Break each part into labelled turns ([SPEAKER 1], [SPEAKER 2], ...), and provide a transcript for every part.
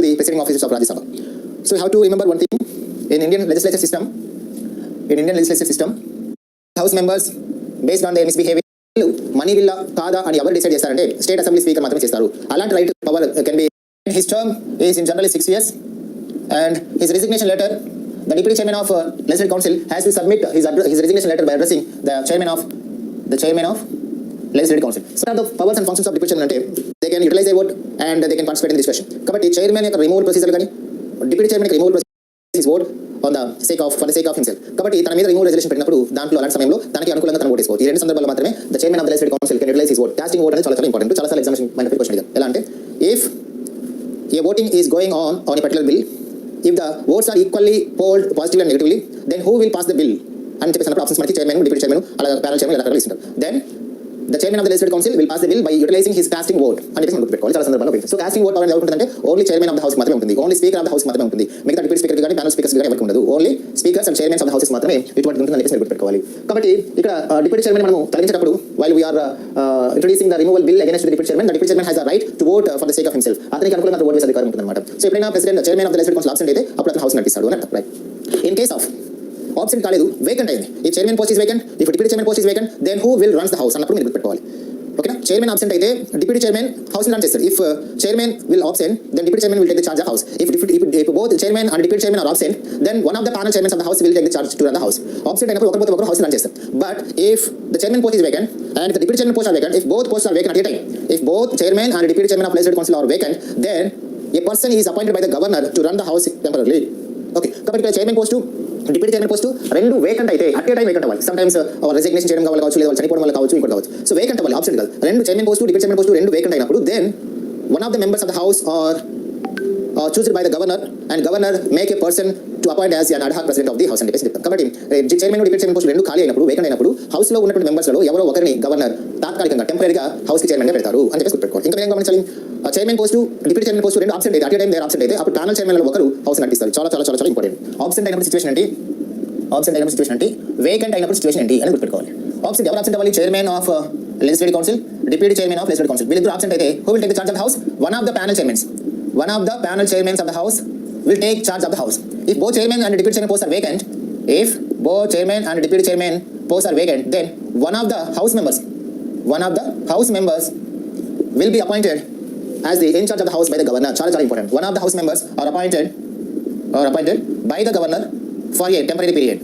[SPEAKER 1] to the presiding officers of Rajya Sabha. So you have to remember one thing. In Indian legislative system, House members, based on their misbehavior, money will kada and ఎవరు decide చేస్తారంటే state assembly speaker మాత్రమే చేస్తారు. అలాంటి right power can be. His term is in generally 6 years, and his resignation letter, the deputy chairman of legislative council has to submit his resignation letter by addressing the chairman of legislative council. So the powers and functions of deputy chairman ante they can utilize their vote and they can participate in the discussion. Kabatti chairman యొక్క removal procedure gani deputy chairman యొక్క removal procedure is vote on the sake of himself. kabatti tana meeda removal resolution పెట్టినప్పుడు దాంట్లో అలాంటి సమయంలో తనకి అనుకూలంగా తన vote వేసుకోవచ్చు. ఈ రెండు సందర్భాల్లో మాత్రమే the chairman of the legislative council can utilize his vote. Casting vote అనేది చాలా ఇంపార్టెంట్. చాలా సార్లు ఎగ్జామినేషన్ మైండ్ క్వశ్చన్ ఇది. ఎలా అంటే if a voting is going on a particular bill, if the votes are equally polled positively and negatively, then who will pass the bill అని చెప్పేసి అప్పుడు ఆప్షన్స్ మనకి చైర్మన్, డిప్యూటీ చైర్మన్, అలా panel chairman ఇలా కలిసి ఉంటారు. Then the chairman of the legislative council will pass the bill by utilizing his casting vote అని చెప్పేసి మనం గుర్తుపెట్టుకోవాలి. చాలా సందర్భాల్లో ఉపయోగిస్తారు. సో casting vote పవర్ ఎవరికి ఉంటుందంటే only chairman of the house మాత్రమే ఉంటుంది. Only speaker of the house మాత్రమే ఉంటుంది. మిగతా డిప్యూటీ స్పీకర్ కానీ ప్యానల్ స్పీకర్స్ కానీ ఎవరికి ఉండదు. Only speakers and chairmans of the houses మాత్రమే ఇటువంటి ఉంటుంది అని చెప్పేసి మీరు గుర్తుపెట్టుకోవాలి. కాబట్టి ఇక్కడ డిప్యూటీ చైర్మన్ మనం తొలగించేటప్పుడు while we are introducing the removal bill against the deputy chairman has a right to vote for the sake of himself. అతనికి అనుకూలంగా ఓట్ వేసే అధికారం ఉంటుందన్నమాట. సో ఎప్పుడైనా president chairman of the legislative council absent అయితే అప్పుడు అతను హౌస్ నడిపిస్తాడు అని అర్థం. Right. In case of absent కాలేదు, వేకెంట్ అయింది, ఈ chairman post is vacant, if deputy chairman post is vacant, then who will runs the house అన్నప్పుడు మీరు గుర్తుపెట్టుకోవాలి. ఓకేనా. చైర్మన్ ఆబ్సెంట్ అయితే డిప్యూటీ చైర్మన్ హౌస్ రన్ చేస్తారు. If chairman will absent, then deputy chairman will take the charge of house. If both chairman and deputy chairman are absent, then one of the panel chairmen of the house will take the charge to run the house. Absent అయినప్పుడు ఒకరు house run చేస్తారు. But if the chairman post is vacant and the deputy chairman post are vacant, if both posts are vacant at a time, if both chairman and deputy chairman of legislative council are vacant, then a person is appointed by the governor to run the house temporarily. Okay. కాబట్టి ఇక్కడ chairman post, deputy chairman post రెండు vacant అయితే at a time vacant అవ్వాలి. Some times resignation చేయడం కావచ్చు, లేదా చనిపోవడం వల్ల కావచ్చు, ఇంకోటి కావచ్చు. సో వేకెంట్ అవ్వాలి, ఆబ్సెంట్ కాదు. రెండు chairman post, deputy chairman post రెండు వేకెంట్ అయినప్పుడు then one of the members of the house are chosen by the governor and governor make a person to appoint as an ad hoc president of the house అని చెప్పేసి చెప్తారు. కాబట్టి chairman, deputy chairman post రెండు ఖాళీ అయినప్పుడు, vacant అయినప్పుడు house లో ఉన్నటువంటి మెంబర్స్లో ఎవరో ఒకరిని గవర్నర్ తాత్కాలికంగా టెంపరీగా హౌస్ కి చైర్మన్ గా పెడతారు అని చెప్పేసి గుర్తుపెట్టుకోవాలి. ఇంకా ఏం గమనించాలి, chairman post, deputy chairman post రెండు ఆబ్సెంట్ అయితే అట్ ఏ టైం ఆబ్సెంట్ అయితే అప్పుడు ప్యానల్ చైర్మన్ ఒకరు హౌస్ నడిపిస్తారు. చాలా చాలా చాలా చాలా ఇంపార్టెంట్. ఆబ్సెంట్ అయినప్పుడు సిచువేషన్ ఏంటి, వేకెంట్ అయినప్పుడు సిచువేషన్ ఏంటి అని గుర్తుపెట్టుకోవాలి. ఆబ్సెంట్ ఎవరు ఆబ్సెంట్ అవ్వాలి, chairman of legislative council, deputy chairman of legislative council. వీళ్ళిద్దరు absent అయితే who will take the charge of the house? One of the panel chairmans of the house will take charge of the house. If both chairman and deputy chairman posts are vacant, then one of the house members will be appointed as the in charge of the house by the governor. చాలా చాలా important. One of the house members are appointed by the governor for a temporary period.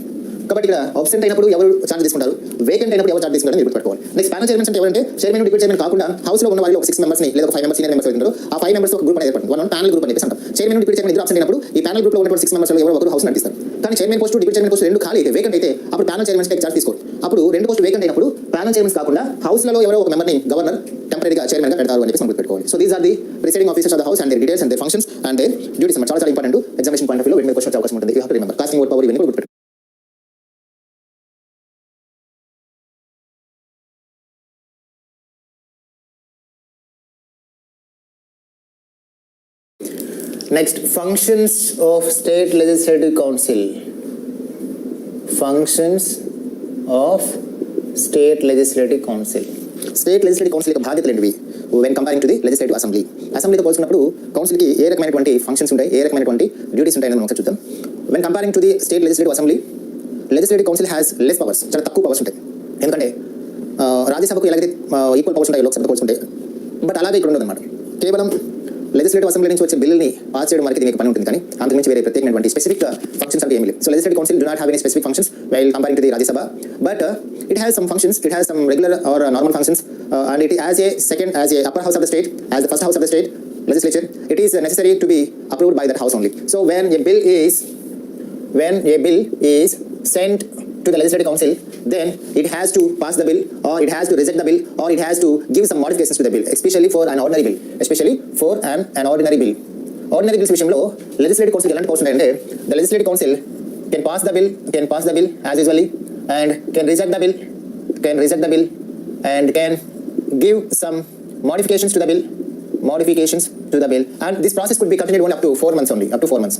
[SPEAKER 1] కాబట్టి ఇక్కడ absent అయినప్పుడు ఎవరు charge తీసుకుంటారు, vacant అయినప్పుడు ఎవరు charge తీసుకుంటారు మీరు గుర్తుపెట్టుకోవాలి. నెక్స్ట్ ప్యానల్ చైర్మన్స్ అంటే ఎవరంటే చైర్మన్, డిప్యూటీ చైర్మన్ కాకుండా హౌస్ లో ఉన్న వాళ్ళు ఒక 6 మెంబర్స్ ని లేదా 5 మెంబర్స్ సీనియర్ మెంబర్స్ ఉంటారు. ఆ 5 మెంబర్స్ ఒక గ్రూప్ అనేది ఏర్పడుతుంది. మనం ప్యానల్ గ్రూప్ అని చెప్పేసి అంటాం. చైర్మన్, డిప్యూటీ చైర్మన్ ఇద్దరు ఆబ్సెంట్ అయినప్పుడు ఈ ప్యానల్ గ్రూప్ లో ఉన్నటువంటి 6 మెంబర్స్ లో ఎవరో ఒకరు హౌస్ నడిపిస్తారు. కానీ chairman post, deputy chairman post రెండు ఖాళీ అయితే, వేకెంట్ అయితే అప్పుడు ప్యానల్ చైర్మన్స్ టేక్ చార్జ్ తీసుకోరు. అప్పుడు రెండు పోస్ట్ వేకెంట్ అయినప్పుడు ప్యానల్ చైర్మన్స్ కాకుండా హౌస్ లలో ఎవరో ఒక మెంబర్ ని గవర్నర్ టెంపరీగా చైర్మన్ గా పెడతారు అని చెప్పేసి మనం గుర్తుపెట్టుకోవాలి. So these are the presiding officers of the house and their details and their functions and their duties. చాలా చాలా important. Examination point of view లో వీటి క్వశ్చన్ వచ్చే అవకాశం ఉంటుంది. You have to remember casting vote power ఇవన్నీ కూడా గుర్తుపెట్టుకోవాలి. Next, functions of state legislative council. Functions of state legislative council. State legislative council యొక్క బాధ్యతలు ఏంటివి when comparing to the legislative assembly? అసెంబ్లీతో పోల్చుకున్నప్పుడు కౌన్సిల్ కి ఏ రకమైనటువంటి ఫంక్షన్స్ ఉంటాయి, ఏ రకమైనటువంటి డ్యూటీస్ ఉంటాయి అనేది మనం ఒకసారి చూద్దాం. when comparing to the state legislative assembly, legislative council has less powers. చాలా తక్కువ పవర్స్ ఉంటాయి. ఎందుకంటే రాజ్యసభకు ఎలాగైతే ఈక్వల్ పవర్స్ ఉంటాయి లోక్సభతో పోల్చుకుంటే, బట్ అలాగే ఇక్కడ ఉండదు అన్నమాట. కేవలం లెజిస్లేటివ్ అసెంబ్లీ నుంచి వచ్చే బిల్లుని పాస్ చేయడం వరకు దీనికి పని ఉంటుంది, కానీ అంతకుమించి వేరే ప్రత్యేకమైనటువంటి స్పెసిఫిక్ ఫంక్షన్స్ అంటే ఏమీ లేవు. So legislative council do not have any specific functions while comparing to the Rajya Sabha, but it has some functions, it has some regular or normal functions, and it as a upper house of the state, as the first house of the state legislature, it is necessary to be approved by that house only. So when a bill is sent to the legislative council, then it has to pass the bill, or it has to reject the bill, or it has to give some modifications to the bill, especially for an ordinary bill. Ordinary bills విషయంలో legislative council ఎలాంటి powers ఉంటాయంటే, the legislative council can pass the bill as usually, and can reject the bill, and can give some modifications to the bill, and this process could be continued up to 4 months only, up to 4 months.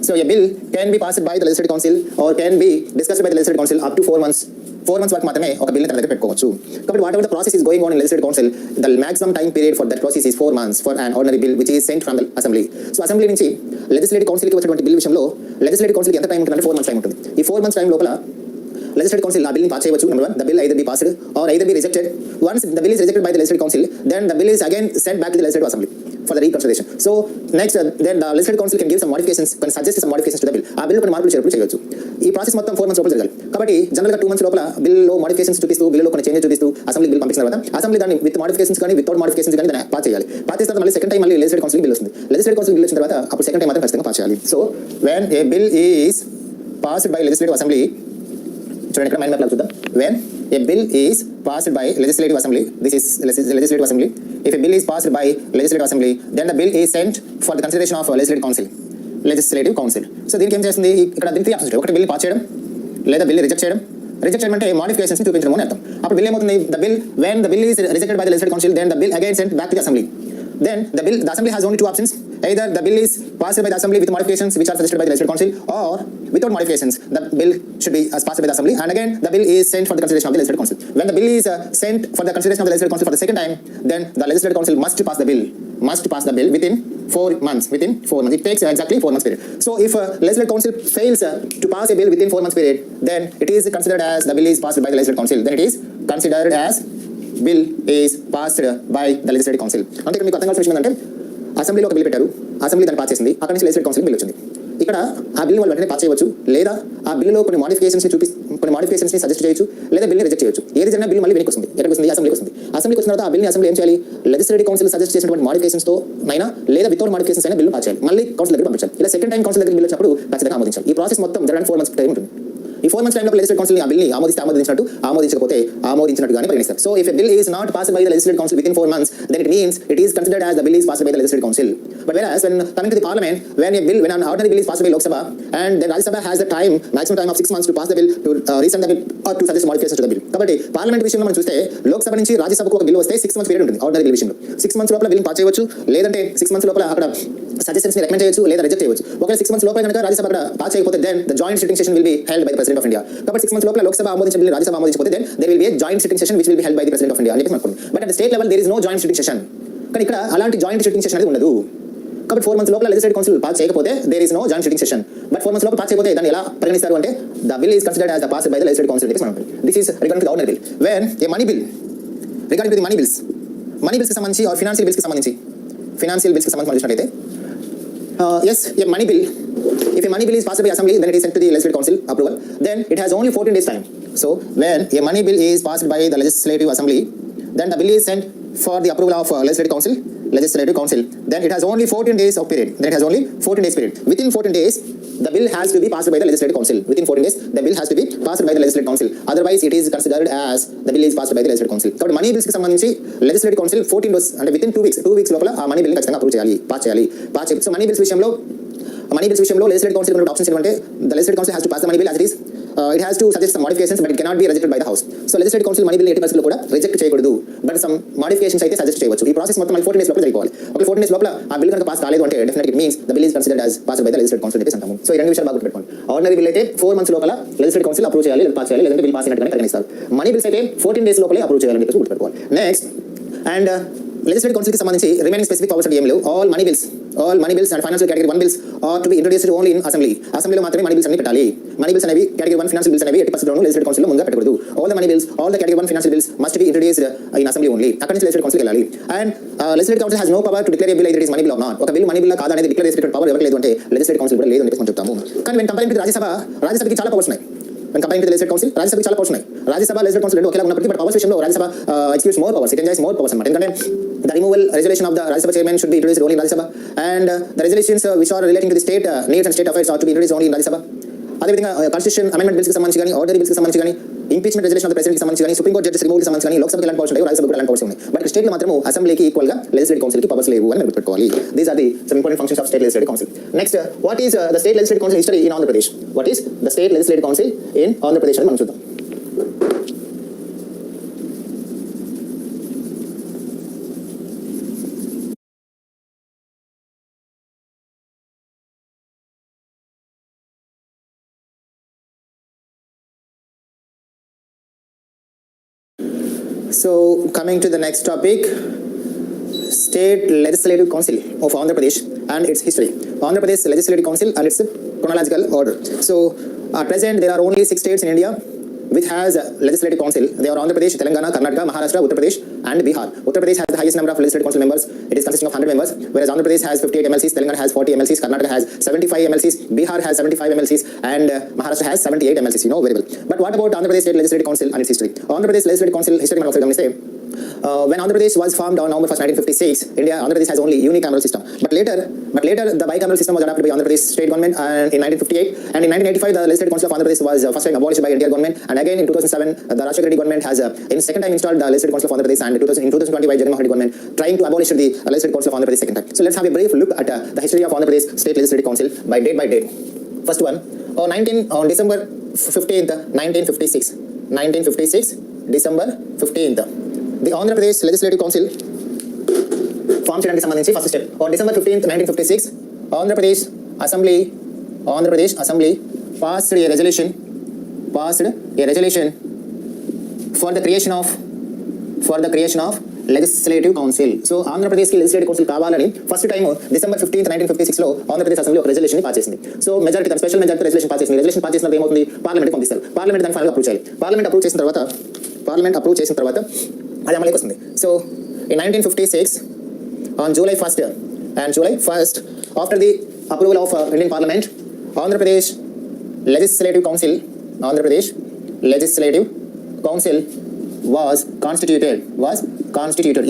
[SPEAKER 1] So a bill can be passed by the legislative council or can be discussed by the legislative council up to 4 months 4 months వరకు మాత్రమే ఒక బిల్ని తన దగ్గర పెట్టుకోవచ్చు. కాబట్టి what ever the process is going on in legislative council, the maximum time period for that process is 4 months for an ordinary bill which is cent from the assembly. So assembly నుంచి legislative కౌన్సిల్కి వచ్చినటువంటి bill విషయంలో legislative కౌన్సిల్కి ఎంత time ఉంటుందంటే 4 months time ఉంటుంది. ఈ 4 months time లోపల legislative council ఆ బిల్ని pass చేయవచ్చు. Number 1, the bill either be passed or either be rejected. Once the bill is rejected by the legislative council, then the bill is again sent back to the legislative assembly for the reconsideration. So next then the legislative council can give some modifications, can suggest some modifications to the bill. ఆ bill కొన్ని మార్పులు చేర్పులు చేయవచ్చు. ఈ process మొత్తం 4 months లోపల జరగాలి. కాబట్టి జనరల్గా 2 months లోపల బిల్లో మోడిఫికేషన్స్ చూపిస్తూ బిల్లో కొన్ని చేంజెస్ చూపిస్తూ అసెంబ్లీ బిల్ పంపించిన తర్వాత అసెంబ్లీ దాన్ని విత్ మోడిఫికేషన్స్ కానీ వితౌట్ మోడిఫికేషన్స్ కానీ దాన్ని పాస్ చేయాలి. పాస్ చేసిన తర్వాత మళ్ళీ సెకండ్ టైం మళ్ళీ లెజిస్లేటివ్ కౌన్సిల్ బిల్ వస్తుంది. లెజిస్లేటివ్ కౌన్సిల్ బిల్ వచ్చిన తర్వాత అప్పుడు సెకండ్ టైం మాత్రం ఖచ్చితంగా పాస్ చేయాలి. So when a bill is passed by legislative assembly, చూడండి ఇక్కడ మైండ్ మ్యాప్ చూద్దాం. When a bill is passed by legislative assembly, this is legislative assembly. If a bill is passed by legislative assembly, then the bill is sent for the consideration of legislative council. Legislative council. So దీనికి ఏం చేస్తుంది, ఇక్కడ దీనికి options ఉంటాయి. ఒకటి bill pass చేయడం లేదా bill reject చేయడం. రిజెక్ట్ చేయడం అంటే మోడిఫికేషన్స్ చూపించడం అని అర్థం. అప్పుడు బిల్ ఏమవుతుంది, the bill when the bill is rejected by the legislative council, then the bill again sent back to the assembly. Then the assembly has only two options. Either the bill is passed by the assembly with modifications which are suggested by the legislative council, or without modifications the bill should be passed by the assembly, and again the bill is sent for the consideration of the legislative council. When the bill is sent for the consideration of the legislative council for the second time, then the legislative council must pass the bill within 4 months. It takes exactly 4 months period. So if legislative council fails to pass a bill within 4 months period, then it is considered as the bill is passed by the legislative council. Then it is considered as bill is passed by the legislative council. అంటే ఇక్కడ మీకు అర్థం కావాల్సిన విషయం ఏంటంటే, అసెంబ్లీలో ఒక bill పెట్టారు, అసెంబ్లీ దాన్ని పాస్ చేసింది, అక్కడ నుంచి లెజిస్లేటివ్ కౌన్సిల్ బిల్ వచ్చింది. ఇక్కడ ఆ బిల్ వాళ్ళు వెంటనే పాస్ చేయవచ్చు, లేదా ఆ బిల్లులో కొన్ని మోడిఫికేషన్స్ని సజెస్ట్ చేయొచ్చు, లేదా బిల్ని రిజెక్ట్ చేయొచ్చు. ఏది జరిగినా బిల్ మళ్ళీ వెనక్కి వస్తుంది. ఎక్కడికి వస్తుంది? అసెంబ్లీకి వస్తుంది. అసెంబ్లీకి వచ్చిన తర్వాత ఆ బిల్ని అసెంబ్లీ ఏం చేయాలి, లెజిస్లేటివ్ కౌన్సిల్ సజెస్ట్ చేసినటువంటి మోడిఫికేషన్స్తో అయినా లేదా వితౌట్ మోడిఫికేషన్స్ అయినా బిల్లు పాస్ చేయాలి, మళ్ళీ కౌన్సిల్ దగ్గర పంపించాలి. ఇలా సెకండ్ టైం కౌన్సిల్ దగ్గర బిల్ వచ్చినప్పుడు ఖచ్చితంగా ఆమోదించాలి. ఈ ప్రాసెస్ మొత్తం జరగడానికి 4 months టైం ఉంటుంది. ఈ 4 months టైంలో లెజిస్లేటివ్ కౌన్సిల్ ఆ బిల్ని ఆమోదించినట్టు, ఆమోదించకపోతే ఆమోదించినట్టుగానే పరిగణిస్తారు. So if a bill is not passed by the legislative council within 4 months, then it means it is considered as the bill is passed by the legislative council. But whereas when coming to the parliament, when an ordinary bill is passed by Lok Sabha, and then Rajya Sabha has the maximum time of 6 months to pass the bill, to resend the bill or to suggest modifications to the bill. కాబట్టి parliament విషయంలో మనం చూస్తే లోక్ సభ నుంచి రాజ్యసభకు ఒక bill వస్తే 6 months period ఉంటుంది ordinary bill విషయంలో. 6 months లోపల బిల్ పాస్ చేయవచ్చు, లేదంటే 6 months లోపల అక్కడ సజెషన్స్ ని రికమెండ్ చేయొచ్చు, లేదా రిజెక్ట్ చేయవచ్చు. ఒకవేళ 6 months లోపల కనుక రాజ్యసభ అక్కడ పాస్ చేయకపోతే then the joint sitting session will be held by the president of India. కాబట్టి 6 months లోపల లోక్సభ ఆమోదించిన బిల్ రాజ్యసభ ఆమోదించకపోతే then there will be a joint sitting session which will be held by the president of India అని చెప్పి అనుకోండి. But at the state level there is no joint sitting session. కానీ ఇక్కడ అలాంటి జాయింట్ సిట్టింగ్ సెషన్ అనేది ఉండదు. కాబట్టి 4 months లోపల లెజిస్లేటివ్ కౌన్సిల్ పాస్ చేయకపోతే there is no joint sitting session. But 4 months లోపల పాస్ చేయకపోతే దాన్ని ఎలా పరిగణిస్తారు అంటే the bill is considered as the passed by the legislative council. This is regarding to the ordinary bill. When a money bill, regarding to the money bills కి సంబంధించి or financial bills కి సంబంధించి మనం చూసినట్లయితే yes, a money bill, if a money bill is passed by assembly, then it is sent to the legislative council approval. Then it has only 14 days time. So when a money bill is passed by the legislative assembly, then the bill is sent for the approval of legislative council, then it has only 14 days of period. Within 14 days the bill has to be passed by the legislative council. Within 14 days the bill has to be passed by the legislative council, otherwise it is considered as the bill is passed by the legislative council. కాబట్టి money bills కి సంబంధించి legislative council 14 days అంటే within 2 weeks లోపల ఆ money bill ని ఖచ్చితంగా approve చేయాలి, pass చేయాలి. సో మనీ బిల్స్ విషయంలో legislative council ఉన్న ఆప్షన్స్ ఏంటంటే the legislative council has to pass the money bill as it is. It has to suggest some modifications, but it cannot be rejected by the house. So legislative council money bill ఎట్టి పరిస్థితుల్లో కూడా reject చేయకూడదు, but some modifications అయితే suggest చేయవచ్చు. ఈ process మొత్తం 14 days లోపల జరిగిపోవాలి. ఒక 14 days లోపల ఆ బిల్ కనుక పాస్ కాలేదు అంటే definitely it means the bill is considered as passed by the legislative council చెప్పేసి అంటాము. సో ఈ రెండు విషయాలు బాగా గుర్తుపెట్టుకోండి. ఆర్డినరీ బిల్ అయితే 4 months లోపల లెజిస్లేటివ్ కౌన్సిల్ అప్రూవ్ చేయాలి, లేదా పాస్ చేయాలి, లేదంటే బిల్ పాస్ అయినట్టుగానే పరిగణిస్తారు. మనీ బిల్స్ అయితే 14 days లోపలే అప్రూవ్ చేయాలని చెప్పేసి గుర్తుపెట్టుకోవాలి. నెక్స్ట్ అండ్ legislative council కి సంబంధించి రిమైనింగ్ స్పెసిఫిక్ పవర్స్ అంటే ఏం లేవు. All money bills and financial category 1 bills are to be introduced only in అసెంబ్లీలో మాత్రమే మనీ బిల్స్ అన్ని పెట్టాలి. మనీ బిల్స్ అనేవి కేటగిరీ 1 ఫైనాన్షియల్ బిల్స్ అనేవి ఎట్టి పరిస్థితుల్లోనూ లెజిస్లేటివ్ కౌన్సిల్ లో ముందుగా పెట్టకూడదు. All the money bills, all the category 1 financial bills must be introduced in assembly only. అక్కడ నుంచి లెజిస్లేటివ్ కౌన్సిల్ వెళ్ళాలి. And legislative council has no power to declare a bill either it is money bill or not. ఒక bill money bill కాదా అనేది declare చేసేటువంటి power ఎవరికి లేదు అంటే లెజిస్లేటివ్ కౌన్సిల్ కూడా లేదు అని చెప్పి మనం చెప్తాము. కానీ when comparing to రాజ్యసభకి చాలా పవర్స్ ఉన్నాయి. When comparing to the legislative council, రాజ్యసభకి చాలా పవర్స్ ఉన్నాయి. రాజ్యసభ legislative council రెండు ఒకేలా ఉన్నప్పటికీ బట్ పవర్స్ విషయంలో Rajya Sabha excuse more powers, it enjoys more powers అన్నమాట. ఎందుకంటే the removal resolution of the Rajya Sabha chairman should be introduced only in Rajya Sabha, and the resolutions which are relating to the state needs and state affairs are to be introduced only in Rajya Sabha. అదేవిధంగా constitution amendment bills కి సంబంధించి కానీ, ordinary bills కి సంబంధించి కానీ, impeachment resolution of the president కి సంబంధించి కానీ, సుప్రీం కోర్ట్ జడ్జెస్ రిమూవల్ కి సంబంధించి కానీ లోక్సభకి ఎలాంటి పవర్స్ ఉంటాయి, రాజ్యసభకు ఎలాంటి పవర్స్ ఉన్నాయి. బట్ స్టేట్ లో మాత్రం అసెంబ్లీకి ఈక్వల్ గా లెజిస్లేటివ్ కౌన్సిల్ కి పవర్స్ లేవు అని మీరు పెట్టుకోవాలి. These are the some important functions of state legislative council. Next, what is the state legislative council history in Andhra Pradesh? What is the state legislative council in Andhra Pradesh అని మనం చూద్దాం. So coming to the next topic, State Legislative Council of Andhra Pradesh and its history. Andhra Pradesh Legislative Council and its chronological order. So at present there are only 6 states in India which has a legislative council. They are Andhra Pradesh, Telangana, Karnataka, Maharashtra, Uttar Pradesh and Bihar. Uttar Pradesh has the highest number of legislative council members. It is consisting of 100 members, whereas Andhra Pradesh has 58 MLCs, Telangana has 40 MLCs, Karnataka has 75 MLCs, Bihar has 75 MLCs and Maharashtra has 78 MLCs. You know very well. But what about Andhra Pradesh State Legislative Council and its history? Andhra Pradesh Legislative Council history మనం ఒకసారి గమనిస్తే when Andhra Pradesh was formed on November 1st, 1956, Andhra Pradesh has only unicameral system. But later the bicameral system was adopted by Andhra Pradesh state government and in 1958, and in 1985 the Legislative Council of Andhra Pradesh was first time abolished by Indian government, and again in 2007 the Rajshekar Reddy government has in second time installed the Legislative Council of Andhra Pradesh, and in 2020 by Jagannath Reddy government trying to abolish the Legislative Council of Andhra Pradesh second time. So let's have a brief look at the history of Andhra Pradesh State Legislative Council by date. First one, on December 15th, 1956, December 15th. The Andhra Pradesh Legislative Council formed చేయడానికి సంబంధించి first step. On December 15th, 1956, Andhra Pradesh Assembly passed a resolution for the creation of Legislative Council. So Andhra Pradesh కి Legislative Council కావాలని first time December 15th, 1956 లో Andhra Pradesh Assembly ఒక resolution pass చేసింది. So special majority resolution pass చేసింది. Resolution pass చేసిన తర్వాత ఏమవుతుంది? Parliament పంపిస్తారు. పార్లమెంట్ దాన్ని ఫైనల్ అప్రూవ్ చేయాలి. పార్లమెంట్ అప్రూవ్ చేసిన తర్వాత అది అమలుకి వస్తుంది. So in 1956 on July 1st after the approval of Indian Parliament, Andhra Pradesh Legislative Council was constituted.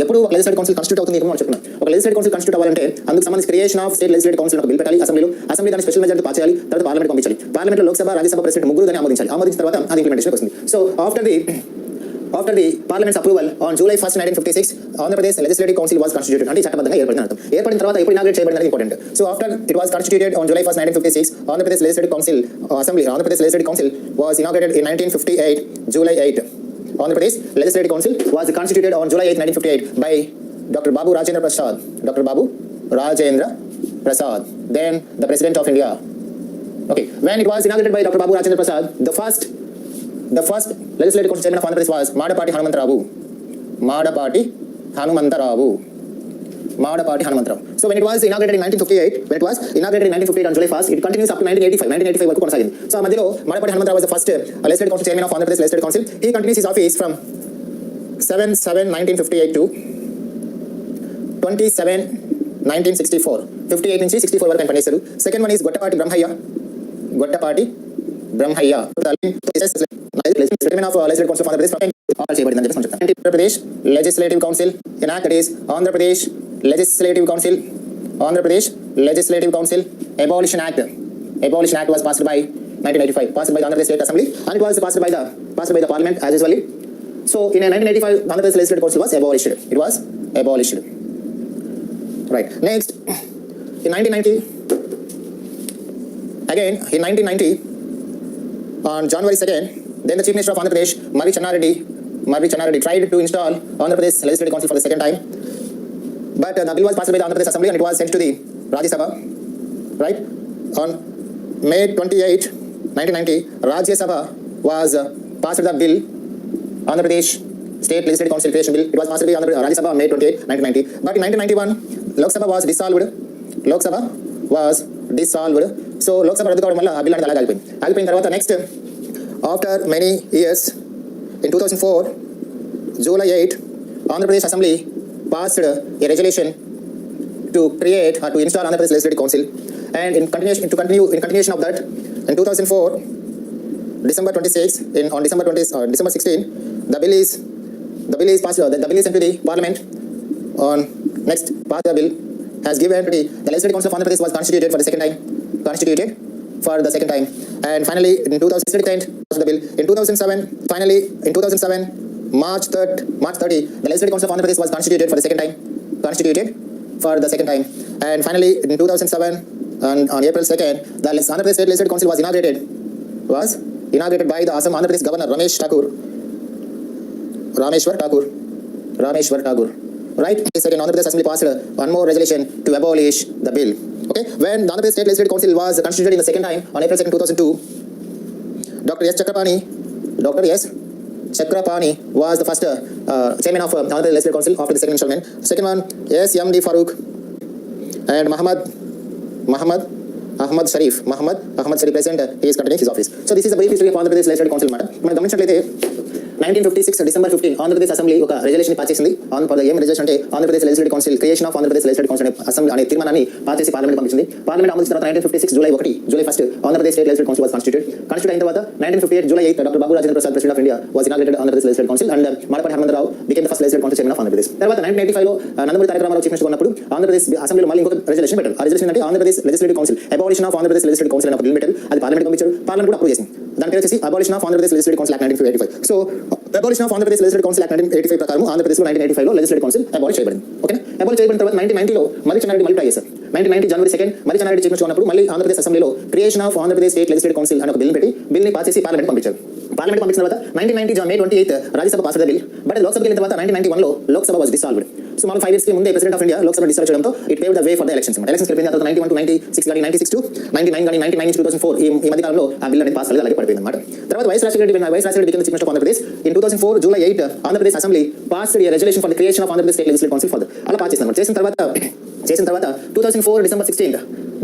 [SPEAKER 1] ఎప్పుడు ఒక లెజిస్లేటివ్ కౌన్సిల్ కాన్స్టిట్యూట్ అవుతుంది మనం చెప్తున్నాం. ఒక లెజిస్లేటివ్ కౌన్సిల్ కాన్స్టిట్యూట్ అవ్వాలంటే అందుకు సంబంధించి creation of state legislative council ఒక బిల్ పెట్టాలి. అసెంబ్లీ దాన్ని స్పెషల్ మెజారిటీ పాస్ చేయాలి. తర్వాత పార్లమెంట్ పంపించాలి. పార్లమెంట్ లో లోక్సభ, రాజ్యసభ ప్రెసిడెంట్ ముగ్గురు దాన్ని ఆమోదించాలి. ఆమోదించిన తర్వాత అది ఇంప్లిమెంటేషన్ వస్తుంది. So after the Parliament's approval on July 1st, 1956, Andhra Pradesh Legislative Council was constituted. అంటే చట్టబద్ధంగా ఏర్పడిన అర్థం. ఏర్పడిన తర్వాత ఎప్పుడు ఇనాగ్రేట్ చేయబడింది important. So after it was constituted on July 1st, 1956, Andhra Pradesh Legislative Council was inaugurated in 1958, July 8. Andhra Pradesh Legislative Council was constituted on July 8, 1958 by Dr. Babu Rajendra Prasad, then the President of India. Okay, when it was inaugurated by Dr. Babu Rajendra Prasad, the first Legislative Council chairman of Andhra Pradesh was Madapati Hanumantarao. So when it was inaugurated in 1958 on July 1st, it continues up to 1985 వరకు కొనసాగింది. So ఆ మధ్యలో Madapati Hanumantarao was the first Legislative Council chairman of Andhra Pradesh Legislative Council. He continues his office from 7/7/1958 to 27/1964. 58 నుంచి 64 వరకు ఆయన పనిచేశారు. Second one is Gottipati Brahmaiah. Chairman of Legislative Council of Andhra Pradesh చేయబడిందని చెప్పి చెప్తాను. Andhra Pradesh Legislative Council enacted is Andhra Pradesh Legislative Council Abolition Act. Abolition Act was passed by 1985, passed by the Andhra Pradesh State Assembly, and it was passed by the Parliament as usually. So in 1985, Andhra Pradesh Legislative Council was abolished. It was abolished. Right. Next, in 1990, on January 2nd, then the Chief Minister of Andhra Pradesh, Mari Channarreddy, tried to install Andhra Pradesh Legislative Council for the second time. But the bill was passed by the Andhra Pradesh Assembly and it was sent to the Rajya Sabha. Right? On May 28, 1990, Rajya Sabha was passed the bill, Andhra Pradesh State Legislative Council Creation Bill. It was passed by the Rajya Sabha on May 28, 1990. But in 1991, Lok Sabha was dissolved. So Lok Sabha రద్దు కావడం వల్ల ఆ bill అనేది అలాగే ఆగిపోయిన తర్వాత next after many years, in 2004, July 8, Andhra Pradesh Assembly passed a resolution to create or to install Andhra Pradesh Legislative Council, and in continuation of that, in 2004, December 16, the bill is passed. The bill is sent to the Parliament. On next, passed the bill has given to the Legislative Council of Andhra Pradesh was constituted for the second time. And finally, in 2006, the bill. In 2007, March 30, the Legislative Council of Andhra Pradesh was constituted for the second time. And finally, in 2007, on April 2nd, the Andhra Pradesh State Legislative Council was inaugurated by the Assam Andhra Pradesh Governor Rameshwar Thakur. Right? Second, Andhra Pradesh Assembly passed one more resolution to abolish the bill. Okay? When the Andhra Pradesh State Legislative Council was constituted in the second time on April 2nd, 2002, Dr. S. Chakrapani was the first chairman of Honorable Legislative Council after the second installment. Second one, yes, M.D. Farooq and Ahmad Sharif present, he is continuing his office. So this is a brief history of Andhra Pradesh Legislative Council matter. మనం గమనించినట్లయితే 1956 December 15 Andhra Pradesh assembly ఒక resolution pass చేసింది. ఏం resolution అంటే Andhra Pradesh legislative council creation of Andhra Pradesh legislative council assembly అనే తీర్మానాన్ని pass చేసి parliament పంపించింది. పార్లమెంట్ ఆమోదించిన తర్వాత 1956 July 1 Andhra Pradesh state legislative council was constituted అయిన తర్వాత 1958 July 8 doctor Babu Rajendra Prasad president of India was inaugurated Andhra Pradesh legislative council and Madapati Hanumantha Rao became the first legislative council chairman of Andhra Pradesh. తర్వాత 1985 లో నందమూరి తారక రామారావు చీఫ్ మినిస్టర్ ఉన్నప్పుడు ఆంధ్రప్రదేశ్ అసెంబ్లీలో మళ్ళీ ఇంకొక రెజల్యూషన్ పెట్టారు. ఆ రెజల్యూషన్ అంటే Andhra Pradesh legislative council abolition of Andhra Pradesh legislative council అనే ఒక బిల్ పెట్టారు. అది పార్లమెంట్ పంపించారు. పార్లమెంట్ కూడా అప్రూవ్ చేసింది. దాని పేరు వచ్చేసి abolition of Andhra Pradesh legislative council act 1985. So abolition of Andhra Pradesh legislative council act 1985 ప్రకారం ఆంధ్రప్రదేశ్లో 1985 లో లెజిస్లేటివ్ కౌన్సిల్ అబాలిష్ చేయబడింది. ఓకే, అబాలిష్ చేయబడిన తర్వాత 1990 లో మరి చెన్నారెడ్డి మళ్ళీ ట్రై చేశారు. 1990 జనవరి 2 మరి చెన్నారెడ్డి చీఫ్ మినిస్టర్ ఉన్నప్పుడు మళ్ళీ ఆంధ్రప్రదేశ్ అసెంబ్లీలో creation of Andhra Pradesh state legislative council అనే ఒక బిల్ పెట్టి బిల్ని పాస్ చేసి పార్లమెంట్ పంపించారు. పార్లమెంట్ పంపించిన తర్వాత 1990 May 28 Rajya Sabha pass the bill. But లోక్సభకి వెళ్ళిన తర్వాత 1991 లో లోక్సభ వాజ్ డిసాల్వ్డ్. సో మనం 5 years కి ముందే president of India Lok Sabha dissolve చేయడంతో it paved the way for the elections. Elections వెళ్ళిన తర్వాత 91 to 96 కానీ 96 to 99 కానీ 99 నుంచి 2004 ఈ మధ్య కాలంలో ఆ బిల్ అనేది పాస్ అవ్వలేదు, అలాగే పడిపోయింది అన్నమాట. తర్వాత YS Rajasekhara Reddy became the chief minister of Andhra Pradesh in 2004 July 8 Andhra Pradesh assembly passed a resolution for the creation of Andhra Pradesh state legislative council for అలా పాస్ చేశారు. చేసిన తర్వాత 2004 December 16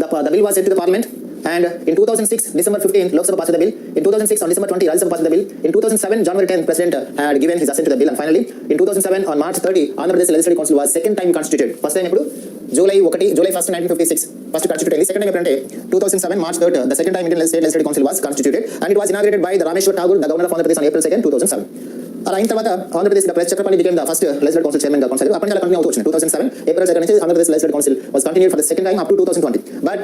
[SPEAKER 1] the bill was sent to the parliament. And in 2006 December 15 Lok Sabha passed the bill. In 2006 on December 20 Rajya Sabha passed the bill. In 2007 January 10 President had given his assent to the bill, and finally in 2007 on March 30 Andhra Pradesh Legislative Council was second time constituted. First time epudu July 1 1956 first constituted అయింది. Second time eppante 2007 March 3 the second time Indian State Legislative Council was constituted, and it was inaugurated by the Rameshwar Tagore, the governor of Andhra Pradesh, on April 2 2007. అలా అయిన తర్వాత Andhra Pradesh Chakrapani became the first legislative council chairman గా కొనసాగారు. అప్పటి నుంచి continue అవుతూ వచ్చింది. 2007 April 2 నుంచి Andhra Pradesh legislative council was continued for the second time up to 2020. But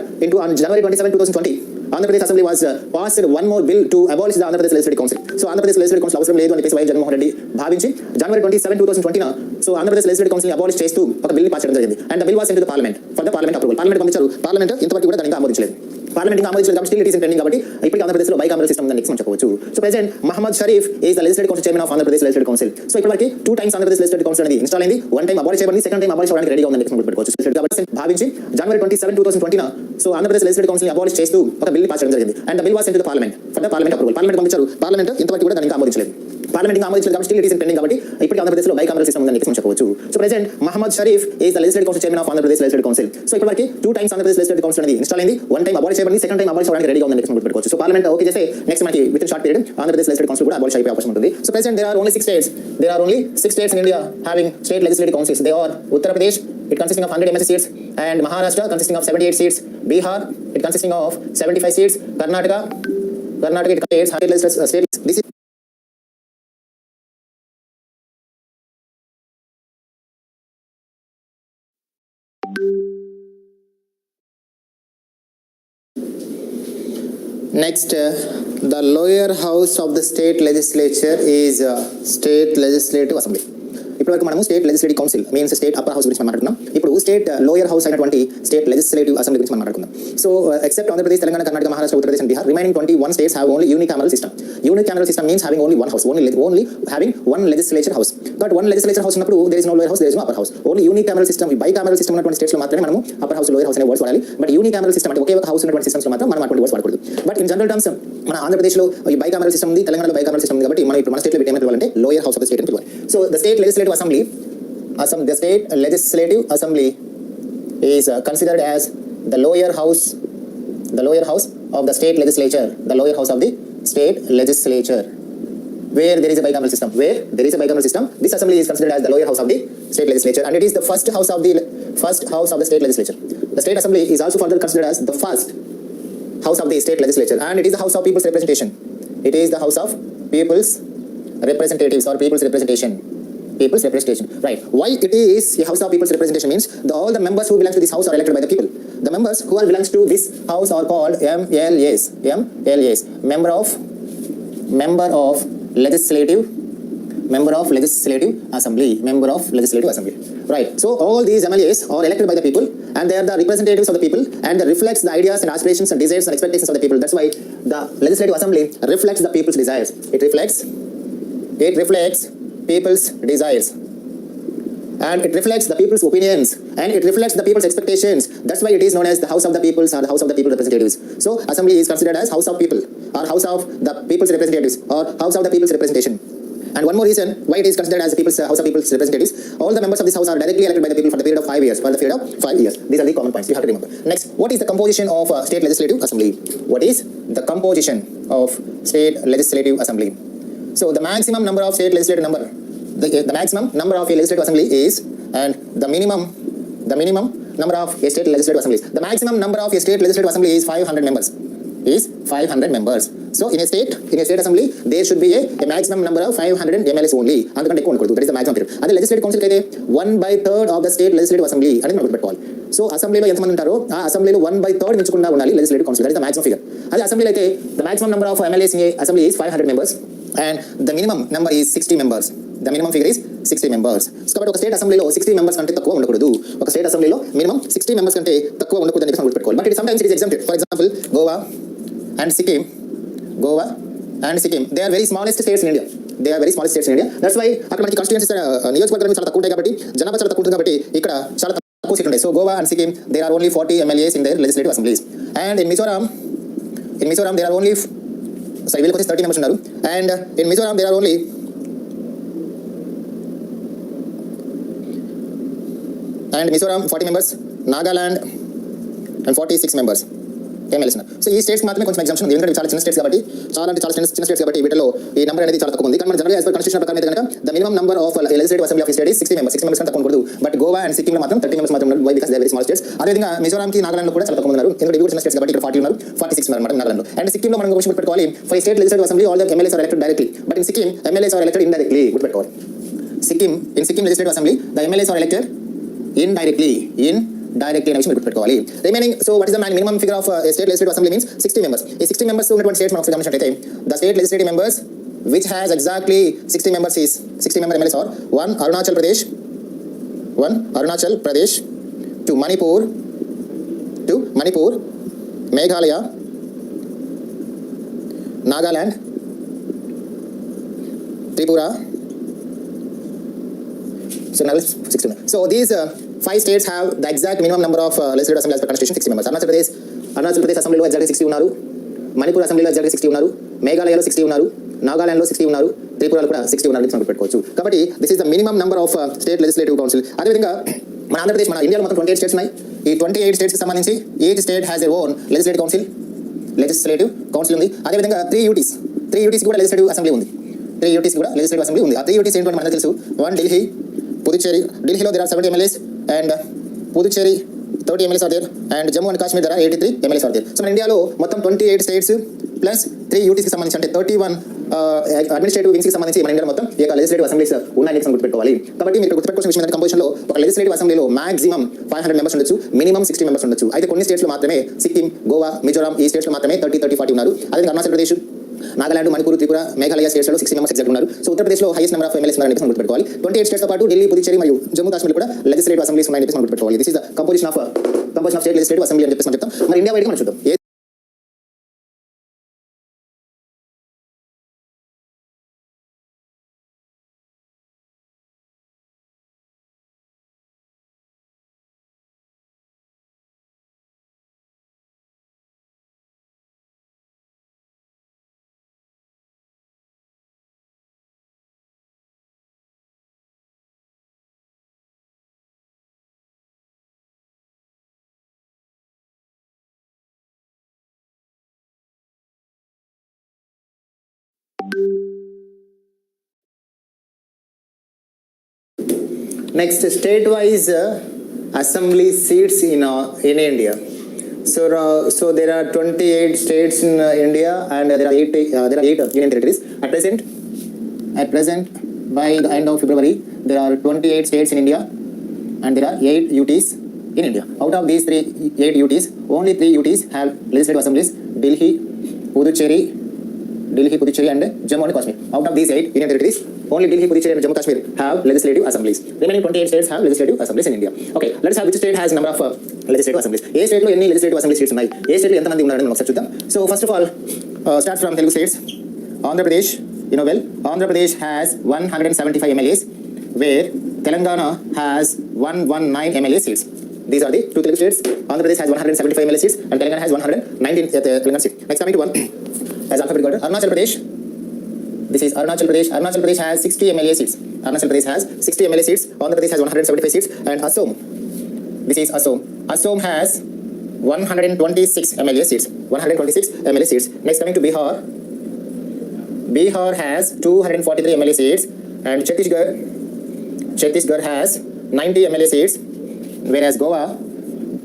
[SPEAKER 1] on January 27 2020 Andhra Pradesh assembly was passed one more bill to abolish the Andhra Pradesh legislative council. So Andhra Pradesh legislative council అవసరం లేదు అని చెప్పేసి వైఎస్ జగన్మోహన్ రెడ్డి భావించి January 27 2020 so Andhra Pradesh legislative council abolish చేస్తూ ఒక bill pass చేయడం జరిగింది. And the bill was sent to the parliament for the parliament approval. Parliament పంపించారు. పార్లమెంట్ ఇంతవరకు కూడా దాన్ని ఆమోదించలేదు. పార్లమెంట్ ఆమోదించలేదు కాబట్టి still it is in pending. కాబట్టి ఇప్పటికీ ఆంధ్రప్రదేశ్లో బైకామరల్ సిస్టమ్ ఉందని మనం చెప్పవచ్చు. So president Mohammed Sharif is the legislative council chairman of Andhra Pradesh legislative council. So ఇప్పటివరకు 2 times ఆంధ్రప్రదేశ్ లెజిస్లేటివ్ కౌన్సిల్ అనేది ఇన్స్టాల్ అయింది. 1 time అబాలిష్ చేయబడింది, సెకండ్ టైం అబాలిష్ అవ్వడానికి రెడీగా ఉందని మనం పెట్టుకోవచ్చు. కాబట్టి భావించి January 27 2020 so Andhra Pradesh legislative council abolish చేస్తూ ఒక బిల్ పాస్ చేయడం జరిగింది. And the bill was sent to the parliament for the parliament approval. Parliament పంపించారు. పార్లమెంట్ ఇంతవరకు కూడా దాన్ని ఆమోదించలేదు. పార్లమెంట్ ఆమోదించలేదు కాబట్టి still it is in pending. కాబట్టి ఇప్పటికీ ఆంధ్రప్రదేశ్లో బైకామరల్ సిస్టమ్ ఉందని మనం చెప్పవచ్చు. So president Mohammed Sharif is the legislative council chairman of Andhra Pradesh legislative council. So ఇప్పటివరకు 2 times ఆంధ్రప్రదేశ్ లెజిస్లేటివ్ కౌన్సిల్ అనేది ఇన్స్టాల్ అయింది. 1 time అబాలిష్ చేయబడింది, సెకండ్ టైం అబాలిష్ అవ్వడానికి రెడీగా ఉందని మనం పెట్టుకోవచ్చు. సో పార్లమెంట్ ఓకే చేస్తే నెక్స్ట్ మనకి with in short period Andhra Pradesh legislative council కూడా అబాలిష్ అయిపోయే అవకాశం ఉంటుంది. So president there are only 6 states in India having state legislative councils. They are Uttar Pradesh, it consisting of 100 MSC seats, and Maharashtra consisting of 78 seats, Bihar it consisting of 75 seats, Karnataka it contains 100 legislative states. This is next the lower house of the state legislature is state legislative assembly. ఇప్పటివరకు మనము state legislative council means state upper house గురించి మాట్లాడుకున్నాం. ఇప్పుడు state lower house అయినటువంటి state legislative assembly గురించి మాట్లాడుకుందాం. So except Andhra Pradesh, Telangana, Karnataka, Maharashtra, Uttar Pradesh and Bihar remaining 21 states have only unicameral system. Unicameral system means having only one house, only having one legislature house. But one legislature house ఉన్నప్పుడు there is no lower house, there is no upper house. Only unicameral system, bicameral system ఉన్నటువంటి states లో మాత్రమే మనము upper house, lower house అనే words వాడాలి. But unicameral system అంటే ఒకే ఒక house ఉన్నటువంటి సిస్టమ్స్ లో మాత్రం మనం అటువంటి వర్డ్స్ వాడకూడదు. బట్ ఇన్ జనరల్ టర్మ్స్ మన ఆంధ్రప్రదేశ్లో ఈ బైకామరల్ సిస్టమ్ ఉంది, తెలంగాణలో బైకామరల్ సిస్టమ్ ఉంది. కాబట్టి మనం ఇప్పుడు మన స్టేట్లో ఏమని పిలవాలంటే lower house of the state అని పిలవాలి. So the state legislative assembly the state legislative assembly is considered as the lower house of the state legislature, the lower house of the state legislature, where there is a bicameral system. This assembly is considered as the lower house of the state legislature, and it is the first house of the state legislature. The state assembly is also further considered as the first house of the state legislature, and it is the house of people's representation. It is the house of people's representatives or people's representation. Right. Why it is a house of people's representation means all the members who belongs to this house are elected by the people. The members who belongs to this house are called MLAs. Member of legislative assembly. Right. So all these MLAs are elected by the people, and they are the representatives of the people, and they reflects the ideas and aspirations and desires and expectations of the people. That's why the legislative assembly reflects the people's desires. It reflects people's desires, and it reflects the people's opinions, and it reflects the people's expectations. That's why it is known as the house of the peoples or the house of the people representatives. So assembly is considered as house of people or house of the people's representatives or house of the people's representation. And one more reason why it is considered as the people's House of People's Representatives, all the members of this house are directly elected by the people for the period of 5 years. For the period of 5 years. These are the common points you have to remember. Next, what is the composition of State Legislative Assembly? What is the composition of State Legislative Assembly? So the maximum number of state legislative number, the maximum number of a legislative assembly is, and the minimum number of a state legislative assemblies. The maximum number of a state legislative assembly is 500 members. Is 500 members. So in a state assembly, there should be a maximum number of 500 MLAs only. That is the maximum period. And the legislative council అయితే 1/3 of the state legislative assembly అనేది మనం గుర్తుపెట్టుకోవాలి. So అసెంబ్లీలో ఎంతమంది ఉంటారో ఆ అసెంబ్లీలో 1/3 మించకుండా ఉండాలి legislative council. That is the maximum figure. అదే అసెంబ్లీలో అయితే the maximum number of MLAs in a assembly is 500 members and the minimum number is 60 members. The minimum figure is 60 members. So కాబట్టి ఒక స్టేట్ అసెంబ్లీలో 60 members కంటే తక్కువ ఉండకూడదు. ఒక స్టేట్ అసెంబ్లీలో మినిమం 60 members కంటే తక్కువ ఉండకూడదు అని మనం గుర్తుపెట్టుకోవాలి. But sometimes it is exempted. For example, Goa and Sikkim, they are very smallest states in India. That's why అక్కడ మనకి కాన్స్టిట్యుయెన్సీస్ నియోజకవర్గాలు చాలా తక్కువ ఉంటాయి కాబట్టి జనాభా చాలా తక్కువ ఉంటుంది కాబట్టి ఇక్కడ చాలా తక్కువ సీట్లు ఉంటాయి. So Goa and Sikkim there are only 40 MLAs in their legislative assemblies. And in Mizoram there are only వీళ్ళకి 30 members ఉన్నారు. And in Mizoram there are only and Mizoram 40 members, Nagaland and 46 members. MLAs. So ఈ states మాత్రమే కొంచెం exemption ఉంది. ఎందుకంటే చాలా చిన్న states కాబట్టి చిన్న స్టేట్స్ కాబట్టి వీటిలో ఈ నెంబర్ అనేది చాలా తక్కువ ఉంది. కానీ మన జనరల్ యాజ్ పర్ కాన్స్టిట్యూషన్ ప్రకారం అయితే కనుక the minimum number of legislative assembly of state 60 members కంటే తక్కువ ఉండదు. బట్ గోవా అండ్ సిక్కింలో మాత్రం 30 members మాత్రం ఉన్నారు. Why because they very small states. అదేవిధంగా మిజోరాంకి నాగాలాండ్లో కూడా చాలా తక్కువ ఉన్నారు. ఎందుకంటే ఇవి కూడా చిన్న స్టేట్స్ కాబట్టి ఇక్కడ 40 ఉన్నారు, 46 ఉన్నారు అన్నమాట నాగాలాండ్లో. అండ్ సిక్కింలో మనం విషయం పెట్టుకోవాలి, for state legislative assembly all the MLAs are elected directly. But in Sikkim MLAs are elected indirectly. గుర్తుపెట్టుకోవాలి, in Sikkim legislative assembly the MLAs are elected indirectly అనే విషయం గుర్తుపెట్టుకోవాలి. Remaining, so what is the minimum figure of state legislative assembly means 60 members. ఈ 60 members ఉన్నటువంటి states మనం గమనించినట్లయితే the state legislative members which has exactly 60 members is 60 member MLAs are 1 Arunachal Pradesh, 2 Manipur, Meghalaya, Nagaland, Tripura. So now 60. So these 5 states have the exact minimum number of legislative assemblies per constitution, 60 members. Arunachal Pradesh అసెంబ్లీలో exactly 60 ఉన్నారు, మణిపూర్ అసెంబ్లీలో exactly 60 ఉన్నారు, మేఘాలయలో 60 ఉన్నారు, నాగాలాండ్లో 60 ఉన్నారు, త్రిపురలో కూడా 60 ఉన్నారు మనం పెట్టుకోవచ్చు. కాబట్టి this is the minimum number of state legislative council. అదేవిధంగా మన ఆంధ్రప్రదేశ్, మన ఇండియాలో మొత్తం 28 స్టేట్స్ ఉన్నాయి. ఈ 28 స్టేట్స్కి సంబంధించి each state has a own legislative council ఉంది. అదేవిధంగా 3 UTs కూడా లెజిస్లేటివ్ అసెంబ్లీ ఉంది. ఆ 3 UTs ఏంటంటే మనకు తెలుసు. 1 ఢిల్లీ, పుదుచ్చేరి. ఢిల్లీలో there are 70 MLAs and Puducherry 30 MLAs are there and Jammu and Kashmir there are 83 MLAs are there. So మన ఇండియాలో మొత్తం 28 స్టేట్స్ ప్లస్ 3 UTస్కి సంబంధించి అంటే 31 అడ్మినిస్ట్రేటివ్ వింగ్స్కి సంబంధించి మన ఇండియాలో మొత్తం ఈ యొక్క లెజిస్లేటివ్ అసెంబ్లీస్ ఉన్నాయని గుర్తుపెట్టుకోవాలి. కాబట్టి మీరు గుర్తుపెట్టుకోవాల్సిన విషయం ఏంటంటే కంపోజిషన్లో ఒక లెజిస్లేటివ్ అసెంబ్లీలో మాక్సిమం 500 members ఉండొచ్చు, మినిమం 60 members ఉండొచ్చు. అయితే కొన్ని స్టేట్స్లో మాత్రమే, సిక్కిం, గోవా, మిజోరాం ఈ స్టేట్స్లో మాత్రమే 30-40 ఉన్నారు. అదే అరుణాచల్ ప్రదేశ్, నాగాలాండ్, మణిపూర్, త్రిపుర, మేఘాలయ స్టేట్స్లో 60 members ఎగ్జాక్ట్ ఉన్నారు. సో ఉత్తరప్రదేశ్లో హైయెస్ట్ నెంబర్ ఆఫ్ MLAs ఉన్నారని మనం గుర్తుపెట్టుకోవాలి. 28 స్టేట్స్తో పాటు ఢిల్లీ, పుదుచ్చేరి మరియు జమ్మూ కాశ్మీర్ కూడా లెజిస్లేటివ్ అసెంబ్లీస్ ఉన్నాయని మనం గుర్తుపెట్టుకోవాలి. This is the composition of state legislative assembly అని చెప్పేసి మనం చెప్తాం. మరి ఇండియా వైడ్గా మనం చూద్దాం. Next, state-wise assembly seats in India. So there are 28 states in India and there are 8 union territories. At present, by the end of February, there are 28 states in India and there are 8 UTs in India. Out of these 8 UTs, only 3 UTs have legislative assemblies: Delhi, Puducherry and Jammu and Kashmir. Out of these 8 union territories, only Delhi, Puducherry and Jammu and Kashmir have legislative assemblies. Remaining 28 states have legislative assemblies in India. Okay, let's have which state has number of legislative assemblies. A state లో ఎన్ని legislative assembly seats ఉన్నాయి, ఏ state లో ఎంత మంది ఉన్నారని మనం ఒకసారి చూద్దాం. So first of all, start from Telugu states. Andhra Pradesh, you know well, Andhra Pradesh has 175 MLAs, where Telangana has 119 MLA seats. These are the 2 Telugu states. Andhra Pradesh has 175 MLA seats and Telangana has 119 Telangana seats. Next, coming to one as alphabetical order. Arunachal Pradesh This is Arunachal Pradesh. Arunachal Pradesh has 60 MLA seats. Arunachal Pradesh has 60 MLA seats. Andhra Pradesh has 175 seats. And Assam. This is Assam. Assam has 126 MLA seats. 126 MLA seats. Next, coming to Bihar. Bihar has 243 MLA seats. And Chhattisgarh has 90 MLA seats. Whereas Goa,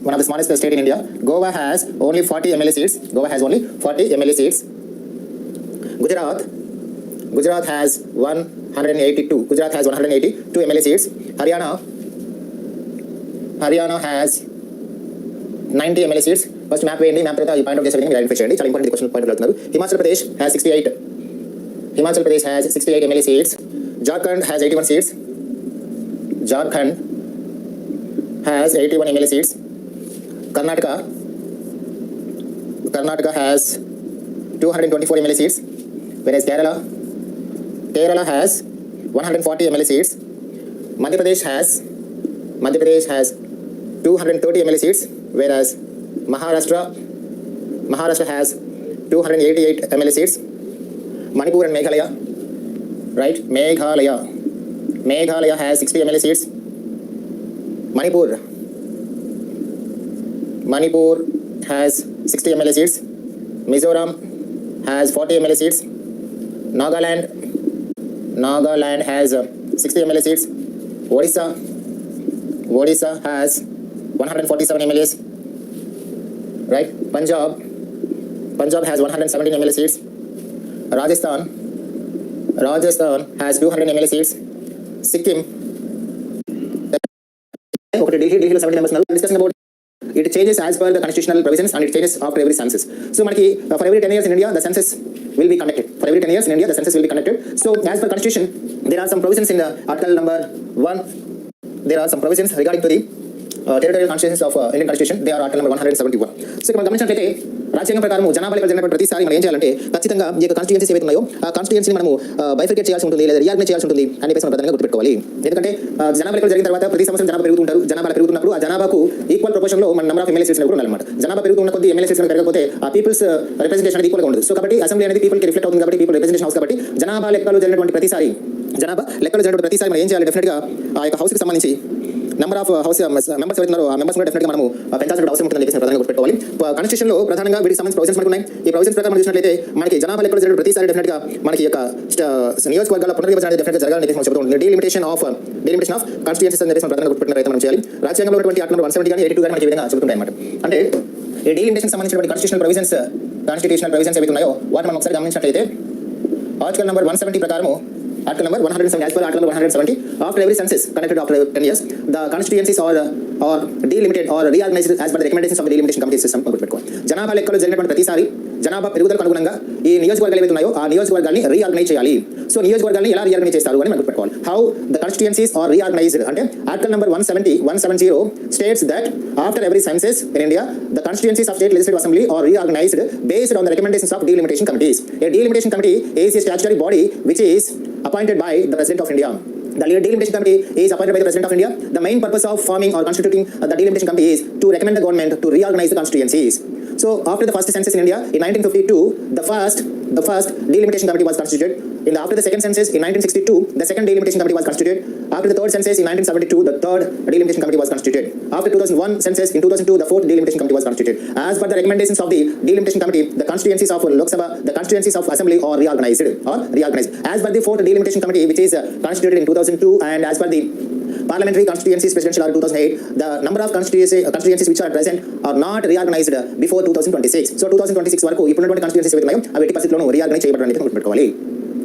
[SPEAKER 1] one of the smallest state in India, Goa has only 40 MLA seats. Goa has only 40 MLA seats. Gujarat has 182. Gujarat has 182 MLA seats. Haryana has 90 MLA seats. First map వేయండి, map తర్వాత ఈ point of చేసే విధంగా identify చేయండి. చాలా important question point అడుగుతున్నారు. Himachal Pradesh has 68. Himachal Pradesh has 68 MLA seats. Jharkhand has 81 seats. Jharkhand has 81 MLA seats. Karnataka has 224 MLA seats. Whereas Kerala has 140 MLA seats. Madhya Pradesh has 230 MLA seats. Whereas Maharashtra has 288 MLA seats. Manipur and Meghalaya, right? Meghalaya has 60 MLA seats. Manipur has 60 MLA seats. Mizoram has 40 MLA seats. Nagaland has 60 MLA seats. Odisha has 147 MLAs. Right? Punjab has 117 MLA seats. Rajasthan has 200 MLA seats. Sikkim, okay, Delhi 70 members. Now discussing about it changes as per the constitutional provisions and it changes after every census. So manaki for every 10 years in India the census will be conducted. For every 10 years in India the census will be conducted. So as per constitution there are some provisions in the article number 1. There are some provisions regarding to the territorial constitutions of Indian constitution. They are article number 171. So మనం గమనించినట్లయితే రాజ్యాంగం ప్రకారం జనాభా లెక్కలు జరిగినప్పుడు ప్రతిసారి మనం ఏం చేయాలంటే ఖచ్చితంగా ఈ యొక్క కాన్స్టిట్యుయెన్సీస్ ఏవైతే ఉన్నాయో ఆ కాన్స్టిట్యుయెన్సీని మనము బైఫర్కేట్ చేయాల్సి ఉంటుంది లేదా రీఆర్గనైజ్ చేయాల్సి ఉంటుంది అని చెప్పేసి మనం ప్రధానంగా గుర్తుపెట్టుకోవాలి. ఎందుకంటే జనాభా లెక్కలు జరిగిన తర్వాత ప్రతి సంవత్సరం జనాభా పెరుగుతుంటారు. జనాభా పెరుగుతున్నప్పుడు ఆ జనాభాకు ఈక్వల్ ప్రపోర్షన్ లో మన నెంబర్ ఆఫ్ ఎమ్మెల్యే సీట్స్ కూడా ఉండాలన్నమాట. జనాభా పెరుగుతున్న కొద్ది ఎమ్మెల్యే సీట్స్ పెరగకపోతే ఆ పీపుల్స్ రిప్రజెంటేషన్ అనేది ఈక్వల్ గా ఉండదు. సో కాబట్టి అసెంబ్లీ అనేది పీపుల్ కి రిఫ్లెక్ట్ అవుతుంది కాబట్టి పీపుల్ రిప్రజెంటేషన్ హౌస్ కాబట్టి జనాభా లెక్కలు జరిగినటువంటి ప్రతిసారి మనం ఏం చేయాలి, డెఫినెట్ గా ఆ యొక్క హౌస్ కి సంబంధించి నెంబర్ ఆఫ్ హౌస్ మెంబర్స్ ఎవరైతున్నారో ఆ మెంబర్స్ కూడా డెఫినెట్ గా మనము పెంచాల్సిన అవసరం ఉంటుందని చెప్పేసి ప్రధానంగా గుర్తుపెట్టుకోవాలి. కాన్స్టిట్యూషన్ లో ప్రధానంగా వీటికి సంబంధించిన ప్రొవిజన్స్ మనకు ఉన్నాయి. ఈ ప్రొవిజన్స్ ప్రకారం చూసినట్లయితే మనకి జనాభా లెక్కలు జరిగిన ప్రతిసారి డెఫినెట్ గా మనకి యొక్క నియోజకవర్గాల పునర్విభజన అనేది డెఫినెట్ గా జరగాలని చెప్పేసి మనం చెబుతూ ఉంటుంది. డీలిమిటేషన్ ఆఫ్ కాన్స్టిట్యూయెన్సీస్ అని చెప్పేసి మనం ప్రధానంగా గుర్తుపెట్టుకున్న మనం చేయాలి. రాజ్యాంగంలో ఉన్నటువంటి ఆర్టికల్ నెంబర్ 170 కానీ 82 కానీ మనకి ఈ విధంగా చెబుతుంటాయి అన్నమాట. అంటే ఈ డీలిమిటేషన్ సంబంధించినటువంటి కాన్స్టిట్యూషనల్ ప్రొవిజన్స్ ఏవైతే ఉన్నాయో వాటిని మనం ఒకసారి గమనించినట్లయితే ఆర్టికల్ నెంబర్ 170 ప్రకారము Article number 170, as per Article number 170, after every census conducted after 10 years, the constituencies are delimited or reorganized as per the recommendations of the delimitation committee system. జనాభా లెక్కలు జరిగినటువంటి ప్రతిసారి జనాభా పెరుగుదలకు అనుగుణంగా ఈ నియోజకవర్గాలు ఏవైతే ఉన్నాయో ఆ నియోజకవర్గాన్ని రీఆర్గనైజ్ చేయాలి. సో నియోజకవర్గాన్ని ఎలా రీఆర్గనైజ్ చేస్తారు అని మనం గుర్తుపెట్టుకోవాలి. How the constituencies are reorganised అంటే article number 170 states that after every census in India, the constituencies of state legislative assembly are reorganized based on the recommendations of delimitation committees. A delimitation committee is a statutory body which is appointed by the President of India. The delimitation committee is appointed by the President of India. The main purpose of forming or constituting the delimitation committee is to recommend the government to reorganize the constituencies. So after the first census in India in 1952, the first delimitation committee was constituted. After the second census in 1962, the second delimitation committee was constituted. After the third census in 1972, the third delimitation committee was constituted. After 2001 census in 2002, the fourth delimitation committee was constituted. As per the recommendations of the delimitation committee, the constituencies of Lok Sabha, the constituencies of Assembly are reorganized. As per the fourth delimitation committee, which is constituted in 2002, and as per the Parliamentary Constituencies Presidential Act 2008, the number of constituencies which are present are not reorganized before 2026. So 2026 వరకు ఇప్పుడున్నటువంటి constituencies ఏవైతే ఉన్నాయో అవి ఎట్టి పరిస్థితుల్లోనూ reorganise చేయబడడానికి గుర్తుపెట్టుకోవాలి.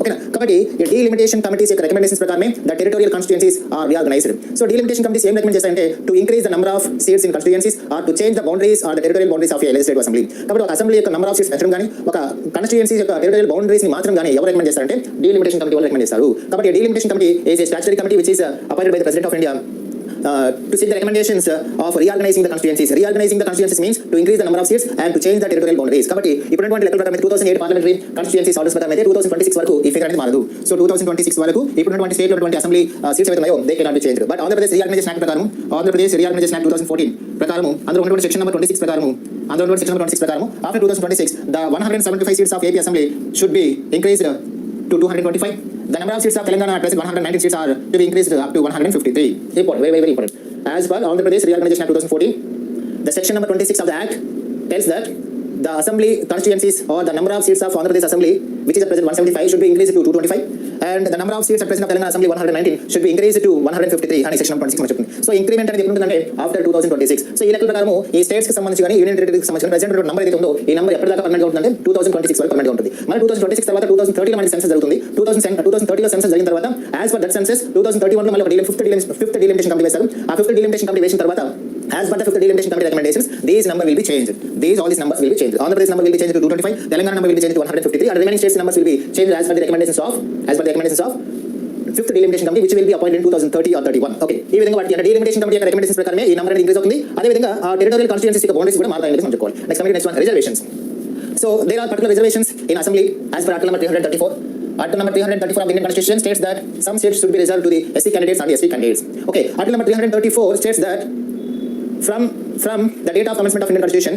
[SPEAKER 1] ఓకేనా? కాబట్టి ఈ డీలిమిటేషన్ కమిటీస్ యొక్క రికమెండేషన్స్ ప్రకారమే the territorial constituencies are reorganised. So delimitation committees ఏం రికమెండ్ చేస్తాయంటే to increase the number of seats in constituencies or to change the boundaries or the territorial boundaries of legislative assembly. కాబట్టి ఒక assembly యొక్క number of seats పెంచడం కానీ ఒక constituencies యొక్క territorial boundaries ని మాత్రం కానీ ఎవరు రికమెండ్ చేస్తారంటే డీలిమిటేషన్ కమిటీ వాళ్ళు రికమెండ్ చేస్తారు. కాబట్టి delimitation committee is a statutory committee which is appointed by the president of India to seek the recommendations of reorganizing the constituencies. Reorganizing the constituencies means to increase the number of seats and to change the territorial boundaries. కాబట్టి ఇప్పుడున్నటువంటి లెక్కల ప్రకారం 2008 parliamentary constituencies orders ప్రకారం అయితే 2026 వరకు ఈ figure అనేది మారదు. సో 2026 వరకు ఇప్పుడున్నటువంటి స్టేట్ లో ఉన్నటువంటి అసెంబ్లీ సీట్స్ ఏవైతే ఉన్నాయో they cannot be changed. But Andhra Pradesh reorganisation act ప్రకారం ఆంధ్రప్రదేశ్ రీఆర్గనైజేషన్ యాక్ట్ 2014 ప్రకారం అందులో ఉన్నటువంటి సెక్షన్ నెంబర్ 26 ప్రకారం after 2026 the 175 seats of AP Assembly should be increased to 225. The number of seats of Telangana at present 119 seats are to be increased up to 153. Important, very, very, very important. As per Andhra Pradesh Reorganization Act 2014, the section number 26 of the Act tells that the assembly constituencies or the number of seats of Andhra Pradesh Assembly, which is at present 175, should be increased to 225, and the number of seats at present of Telangana Assembly 119 should be increased to 153 and section number 26 చెప్తుంది. So increment అనేది ఎప్పుడు ఉంటుందంటే after 2026. So ఈ లెక్కల ప్రకారం ఈ states కి సంబంధించి కానీ యూనియన్ టెరిటరీకి సంబంధించి ప్రెజెంట్ నెంబర్ ఏదైతే ఉందో ఈ నెంబర్ ఎప్పటిదాకా పర్మనెంట్ గా ఉంటుందంటే 2026 వరకు పర్మనెంట్ గా ఉంటుంది. మరి 2026 తర్వాత 2030 లో మనకి సెన్సస్ జరుగుతుంది. 2030 లో సెన్సస్ జరిగిన తర్వాత యాజ్ పర్ దట్ సెన్సస్ 2031 లో మళ్ళీ ఒక ఫిఫ్త్ డీలిమిటేషన్ కమిటీ వేశారు. ఆ ఫిఫ్త్ డీలిమిటేషన్ కమిటీ వేసిన తర్వాత as per the fifth delimitation committee recommendations, these number will be changed. All these numbers will be changed. Andhra Pradesh number will be changed to 225, Telangana number will be changed to 153, and the remaining states numbers will be changed as per the recommendations of fifth delimitation committee, which will be appointed in 2030 or 31. Okay, ఈ విధంగా వాటి delimitation committee యొక్క recommendations ప్రకారమే ఈ number అనేది increase అవుతుంది. అదే విధంగా టెరిటోరియల్ కాన్స్టిట్యుయెన్సీస్ యొక్క బౌండరీస్ కూడా మారుతాయని చెప్పుకోవాలి. Next one reservations. So there are particular reservations in assembly as per article number 334. Article number 334 of the Indian Constitution states that some seats should be reserved to the SC candidates and the ST candidates. Okay, article number 334 states that from the date of commencement of Indian Constitution,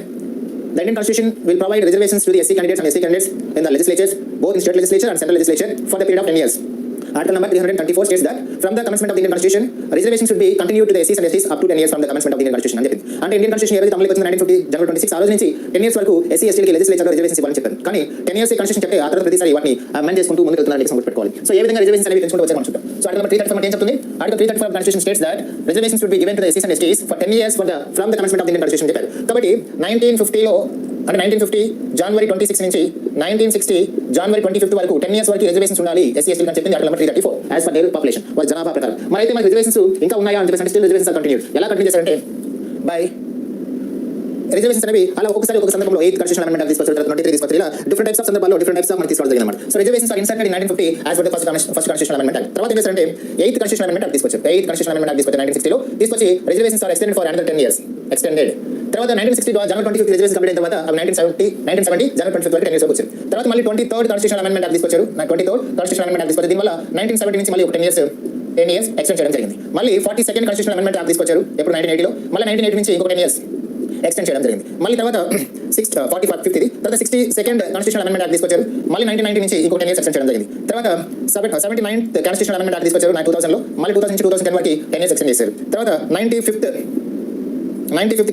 [SPEAKER 1] the Indian Constitution will provide reservations to the SC candidates and ST candidates in the legislatures, both in state legislature and central legislature, for the period of 10 years. Article number 334 states that from the commencement of the Indian Constitution, reservations should be continued to the SCs and STs up to 10 years from the commencement of the Indian Constitution అని చెప్పింది. అంటే Indian constitution ఏదైతే అమలుకి వచ్చింది 1950 జనవరి 26 ఆ రోజు నుంచి 10 years వరకు SC STలకి లెజిస్లేచర్లో రిజర్వేషన్స్ ఇవ్వాలని చెప్పారు. కానీ 10 ఇయర్స్ కాన్స్టిట్యూషన్ చెప్తే ఆ తర్వాత ప్రతిసారి వాటిని అమెండ్ చేసుకుంటూ ముందుకు వెళ్తున్నారని గుర్తుపెట్టుకోవాలి. సో ఏ విధంగా రిజర్వేషన్స్ అనేవి పెంచుకుంటూ వచ్చారు మనం చూద్దాం. సో ఆర్టికల్ 334 ఏం చెప్తుంది? Article 334 of constitution states that reservations should be given to the SCs and STs for 10 years from the commencement of the Indian Constitution చెప్పారు. కాబట్టి 1950లో అంటే 1950 జనవరి 26 నుంచి 1960 జనవరి 25 వరకు 10 ఇయర్స్ వరకు రిజర్వేషన్స్ ఉండాలి SC ST అని చెప్పింది article 334 as per their population వారి జనాభా ప్రకారం. మరి అయితే మనకి రిజర్వేషన్స్ ఇంకా ఉన్నాయా అని చెప్పేసి స్టిల్ రిజర్వేషన్స్ కంటిన్యూడ్. ఎలా కంటిన్యూ చేశారంటే బై రిజర్వేషన్స్ అనేవి అలా ఒక సందర్భంలో 8th కాన్స్టిట్యూషన్ అమెండ్మెంట్ తీసుకొచ్చారు, 23 తీసుకొచ్చారు. ఇలా డిఫరెంట్ టైప్స్ ఆఫ్ సందర్భాల్లో డిఫరెంట్ టైప్స్ ఆఫ్ మనకి తీసుకోవడం జరిగింది అన్నమాట. So reservations are inserted in 1950 as per the first constitution amendment. తర్వాత ఏం చేశారంటే 8th కాన్స్టిట్యూషన్ అమెండ్మెంట్ తీసుకొచ్చారు. 8th కాన్స్టిట్యూషన్ అమెండ్మెంట్ తీసుకొచ్చారు 1960 లో. తీసుకొచ్చి reservations are extended for another 10 years extended. తర్వాత 1960 జనవరి 25 రిజర్వేషన్ కంప్లీట్ అయిన తర్వాత 1970 జనవరి 25 వరకు 10 ఇయర్స్ వచ్చారు. తర్వాత మళ్ళీ 23rd కాన్స్టిట్యూషన్ అమెండ్మెంట్ తీసుకొచ్చారు. 23rd కాన్స్టిట్యూషన్ అమెండ్మెంట్ తీసుకొచ్చారు. దీనివల్ల 1970 నుంచి మళ్ళీ ఒక 10 ఇయర్స్ ఎక్స్టెండ్ చేయడం జరిగింది. మళ్ళీ 42nd కాన్స్టిట్యూషన్ అమెండ్మెంట్ తీసుకొచ్చారు ఎప్పుడు 1980లో. మళ్ళీ 1980 నుంచి ఇంకొక 10 ఇయర్స్ ఎక్స్టెండ్ చేయడం జరిగింది. మళ్ళీ తర్వాత 45th తర్వాత 62nd కాన్స్టిట్యూషన్ అమెండ్మెంట్ తీసుకొచ్చారు. మళ్ళీ 1990 నుంచి ఇంకొక 10 ఇయర్స్ ఎక్స్టెండ్ చేయడం జరిగింది. తర్వాత 79th కాన్స్టిట్యూషన్ అమెండ్మెంట్ తీసుకొచ్చారు 2000లో. మళ్ళీ 2000 నుంచి 2010 వరకు 10 ఇయర్స్ ఎక్స్టెండ్ చేశారు. తర్వాత 95th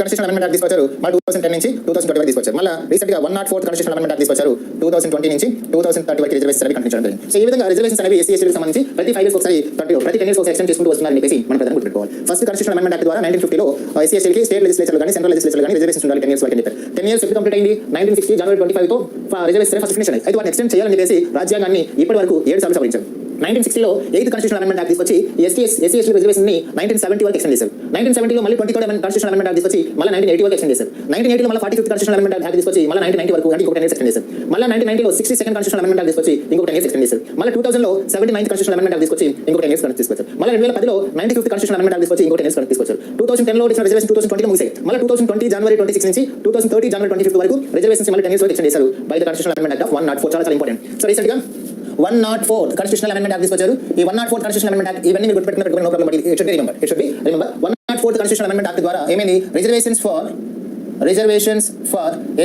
[SPEAKER 1] కాన్స్టిట్యూషన్ అమెండ్మెంట్ తీసుకొచ్చారు. మళ్ళీ 2010 నుంచి 2020 వరకు తీసుకొచ్చారు. మళ్ళీ రీసెంట్గా 104th కాన్స్టిట్యూషన్ అమెండ్మెంట్ తీసుకొచ్చారు 2020 నుంచి 2030 వరకు రిజర్వేషన్స్ అనేవి కంటిన్యూ చేయడం జరిగింది. సో ఈ విధంగా రిజర్వేషన్స్ అనేవి SC STలకు సంబంధించి ప్రతి 5 ఇయర్స్ ఒకసారి ప్రతి 10 ఇయర్స్ ఒకసారి ఎక్స్టెండ్ చేసుకుంటూ వస్తున్నారని చెప్పేసి మన ప్రధాని గుర్తుపెట్టుకోవాలి. ఫస్ట్ కాన్స్టిట్యూషన్ అమెండ్మెంట్ యాక్ట్ ద్వారా 1950లో SC STలకి స్టేట్ లెజిస్లేచర్లు కానీ సెంట్రల్ లెజిస్లేచర్లు కానీ రిజర్వేషన్స్ ఉండాలి 10 ఇయర్స్ వరకు అని చెప్పారు. 10 ఇయర్స్ ఎప్పుడు కంప్లీట్ అయింది? 1960 జనవరి 25తో రిజర్వేషన్ ఫస్ట్ ఫినిష్ అయ్యాయి. అయితే వాటిని ఎక్స్టెండ్ చేయాలని చెప్పేసి రాజ్యాంగాన్ని ఇప్పటి వరకు 7 సార్లు సవరించారు. 1960లో 8th కాన్స్టిట్యూషన్ అమెండ్మెంట్ యాక్ట్ తీసుకొచ్చి SC ST రిజర్వేషన్ ని 1970 వరకు ఎక్స్టెండ్ చేశారు. 1970లో మళ్ళీ 23rd కాన్స్టిట్యూషన్ అమెండ్మెంట్ యాక్ట్ తీసుకొచ్చి మళ్ళీ 1980 వరకు ఎక్స్టెండ్ చేశారు. 1980లో మళ్ళీ 45th కాన్స్టిట్యూషన్ అమెండ్మెంట్ యాక్ట్ తీసుకొచ్చి మళ్ళీ 1990 వరకు అంటే ఇంకొక 10 ఇయర్స్ ఎక్స్టెండ్ చేశారు. మళ్ళీ 1990లో 62nd కాన్స్టిట్యూషన్ అమెండ్మెంట్ యాక్ట్ తీసుకొచ్చి ఇంకొక 10 ఇయర్స్ ఎక్స్టెండ్ చేశారు. మళ్ళీ 2000లో 79th కాన్స్టిట్యూషన్ అమెండ్మెంట్ యాక్ట్ తీసుకొచ్చి ఇంకొక 10 ఇయర్స్ తీసుకొచ్చారు. మళ్ళీ 2010లో 95th కాన్స్టిట్యూషన్ అమెండ్మెంట్ యాక్ట్ తీసుకొచ్చి ఇంకొక 10 ఇయర్స్ తీసుకొచ్చారు. 2010లో వచ్చిన రిజర్వేషన్ 2020లో ముగిసాయి. మళ్ళీ 2020 జనవరి 26 నుంచి 2030 జనవరి 25 వరకు రిజర్వేషన్స్ మళ్ళీ 10 ఇయర్స్ వరకు ఎక్స్టెండ్ చేశారు by the constitution amendment act of 104. చాలా ఇంపార్టెంట్. సో రీసెంట్గా 104 కాన్స్టిట్యూషనల్ అమెండ్మెంట్ యాక్ట్ తీసుకొచ్చారు. ఈ 104 కాన్స్టిట్యూషనల్ అమెండ్మెంట్ యాక్ట్ ఇవన్నీ మీరు గుర్తుపెట్టుకున్న no problem. It should be remember 104 constitutional amendment act ద్వారా ఏమైంది? Reservations for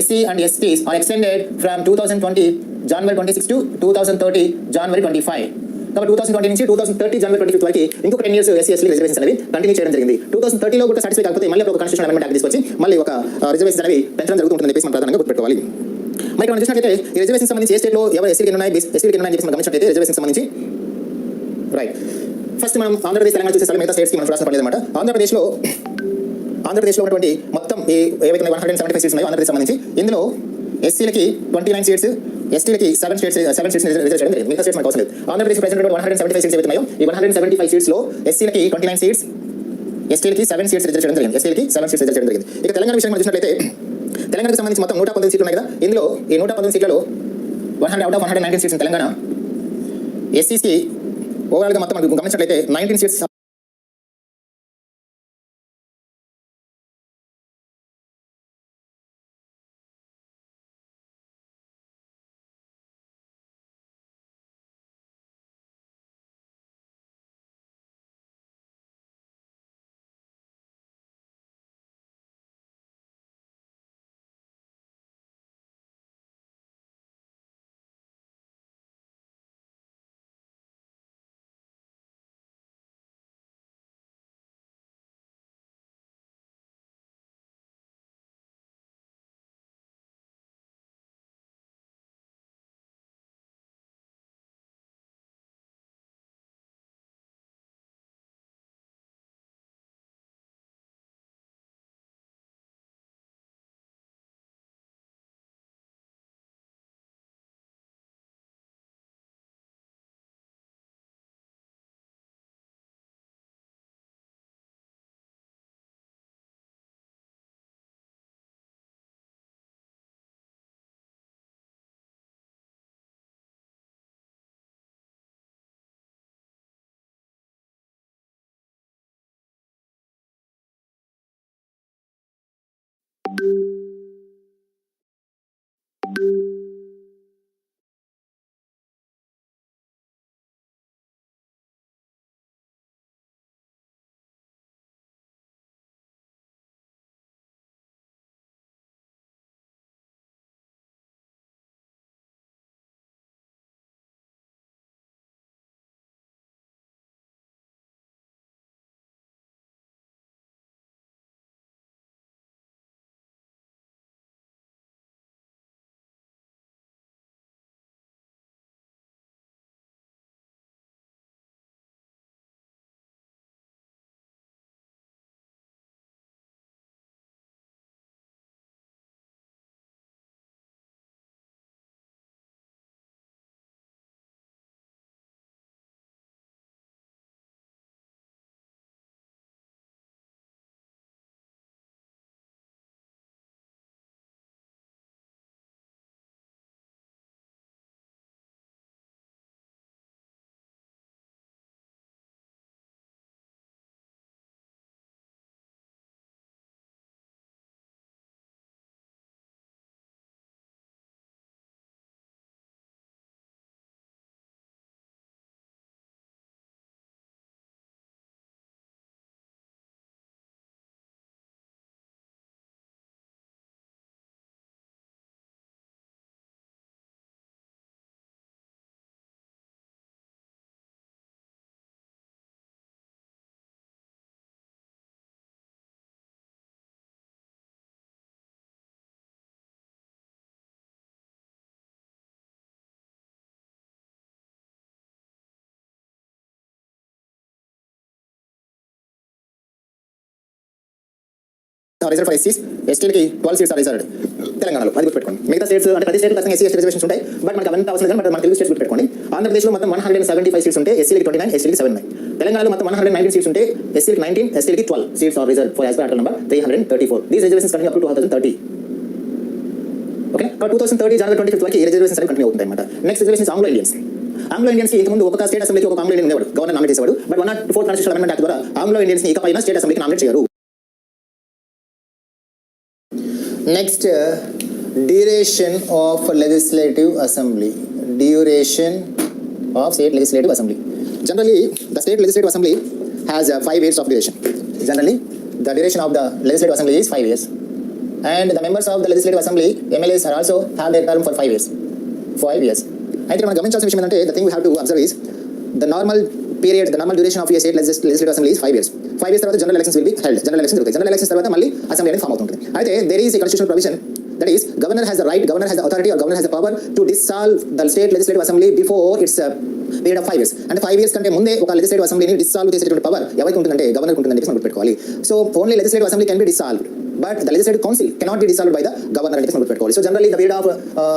[SPEAKER 1] SC and STs are extended from 2020 January 26 to 2030 January 25. కాబట్టి 2020 నుంచి 2030 జనవరి 25 వరకు ఇంకొక 10 ఇయర్స్ SC ST రిజర్వేషన్స్ అనేవి కంటిన్యూ చేయడం జరిగింది. 2030లో కూడా సాటిస్ఫై కాకపోతే మళ్ళీ ఒక కాన్స్టిట్యూషనల్ అమెండ్మెంట్ యాక్ట్ తీసుకొచ్చి మళ్ళీ ఒక రిజర్వేషన్స్ అనేవి పెంచడం జరుగుతుందని చెప్పేసి మనం ప్రధానంగా గుర్తుపెట్టుకోవాలి. మరి మనం చూసినట్లయితే ఈ రిజర్వేషన్ సంబంధించి ఏ స్టేట్లో ఎవరు SCలకి ఉన్నాయి SCలకి ఉన్నాయి అని చెప్పి మనం గమనించినట్లయితే రిజర్వేషన్ సంబంధించి రైట్ ఫస్ట్ మనం ఆంధ్రప్రదేశ్ తెలంగాణ చూసేసరికి మిగతా స్టేట్స్కి మనం చూడాల్సిన పని లేదన్నమాట. ఆంధ్రప్రదేశ్లో ఉన్నటువంటి మొత్తం ఈ ఏవైతే 175 సీట్స్ ఉన్నాయో ఆంధ్రప్రదేశ్ సంబంధించి ఇందులో SCలకి 29 సీట్స్ STలకి 7 సీట్స్ రిజర్వ్ చేయడం జరిగింది. మిగతా స్టేట్స్ మనకు అవసరం లేదు. ఆంధ్రప్రదేశ్ ప్రెజెంట్ 175 సీట్స్ ఏవైతే ఉన్నాయో ఈ 175 సీట్స్లో SCలకి 29 సీట్స్ STలకి 7 సీట్స్ రిజర్వ్ చేయడం జరిగింది. ఇక తెలంగాణ విషయం మనం చూసినట్లయితే తెలంగాణకు సంబంధించి మొత్తం 119 సీట్లు ఉన్నాయి కదా. ఇందులో ఈ 119 సీట్లలో 100 out of 119 సీట్స్ తెలంగాణ SCకి ఓవరాల్గా మొత్తం మనం గమనించినట్లయితే 19 సీట్స్ రిజర్వ్ ఫర్ ఎస్సీస్, ఎస్టీలకి 12 సీట్స్ ఆర్ రిజర్వ్డ్ తెలంగాణలో. అది గుర్తుపెట్టుకోండి. మిగతా స్టేట్స్ అంటే ప్రతి స్టేట్ ఖచ్చితంగా ఎస్సీ ఎస్టీ రిజర్వేషన్స్ ఉంటాయి. బట్ మనకు అవన్నీ అవసరం లేదు. మన తెలుగు స్టేట్స్ గుర్తుపెట్టుకోండి. ఆంధ్రప్రదేశ్లో మొత్తం 175 సీట్స్ ఉంటే ఎస్సీలకి 29, ఎస్టీలకి 79. తెలంగాణలో మొత్తం 119 సీట్స్ ఉంటే ఎస్సీలకి 19, ఎస్టీలకి 12 seats are reserved for as per article number 334. These reservations continue up to 2030. Okay, 2030 జనవరి 25 వరకు ఈ రిజర్వేషన్స్ అనేవి కంటిన్యూ అవుతాయి అన్నమాట. Next reservations Anglo Indians. Anglo ఇండియన్స్కి ఇంతకుముందు ఒక స్టేట్ అసెంబ్లీకి ఒక ఆంగ్లో ఇండియన్ ఉండేవాడు, గవర్నర్ నామినేట్ చేసేవాడు. బట్ 104 కాన్స్టిట్యూషనల్ అమెండ్మెంట్ యాక్ట్ ద్వారా ఆంగ్లో ఇండియన్స్ని ఇకపైన స్టేట్ అసెంబ్లీకి నామినేట్ చేయరు.
[SPEAKER 2] Next duration of legislative assembly. Duration
[SPEAKER 1] of state legislative assembly. Generally, the state legislative assembly has 5 years of duration. Generally, the duration of the legislative assembly is 5 years. And the members of the legislative assembly, MLAs, are also have their term for 5 years. 5 years. అయితే మనం గమనించాల్సిన విషయం ఏంటంటే, the thing we have to observe is the normal period, the normal duration of a state legislative assembly is 5 years. 5 years తర్వాత general elections will be held. General elections జరుగుతాయి. General elections తర్వాత మళ్ళీ assembly అనేది form అవుతుంది. అయితే there is a constitutional provision, that is, governor has the right, governor has the authority, or governor has the power to dissolve the state legislative assembly before its period of 5 years. అంటే 5 years కంటే ముందే ఒక legislative assemblyని dissolve చేసేటువంటి power ఎవరికి ఉంటుందంటే గవర్నర్కి ఉంటుందని చెప్పి మనం గుర్తుపెట్టుకోవాలి. So only legislative assembly can be dissolved, but the legislative council cannot be dissolved by the governor అని చెప్పి మనం గుర్తుపెట్టుకోవాలి. So generally the period of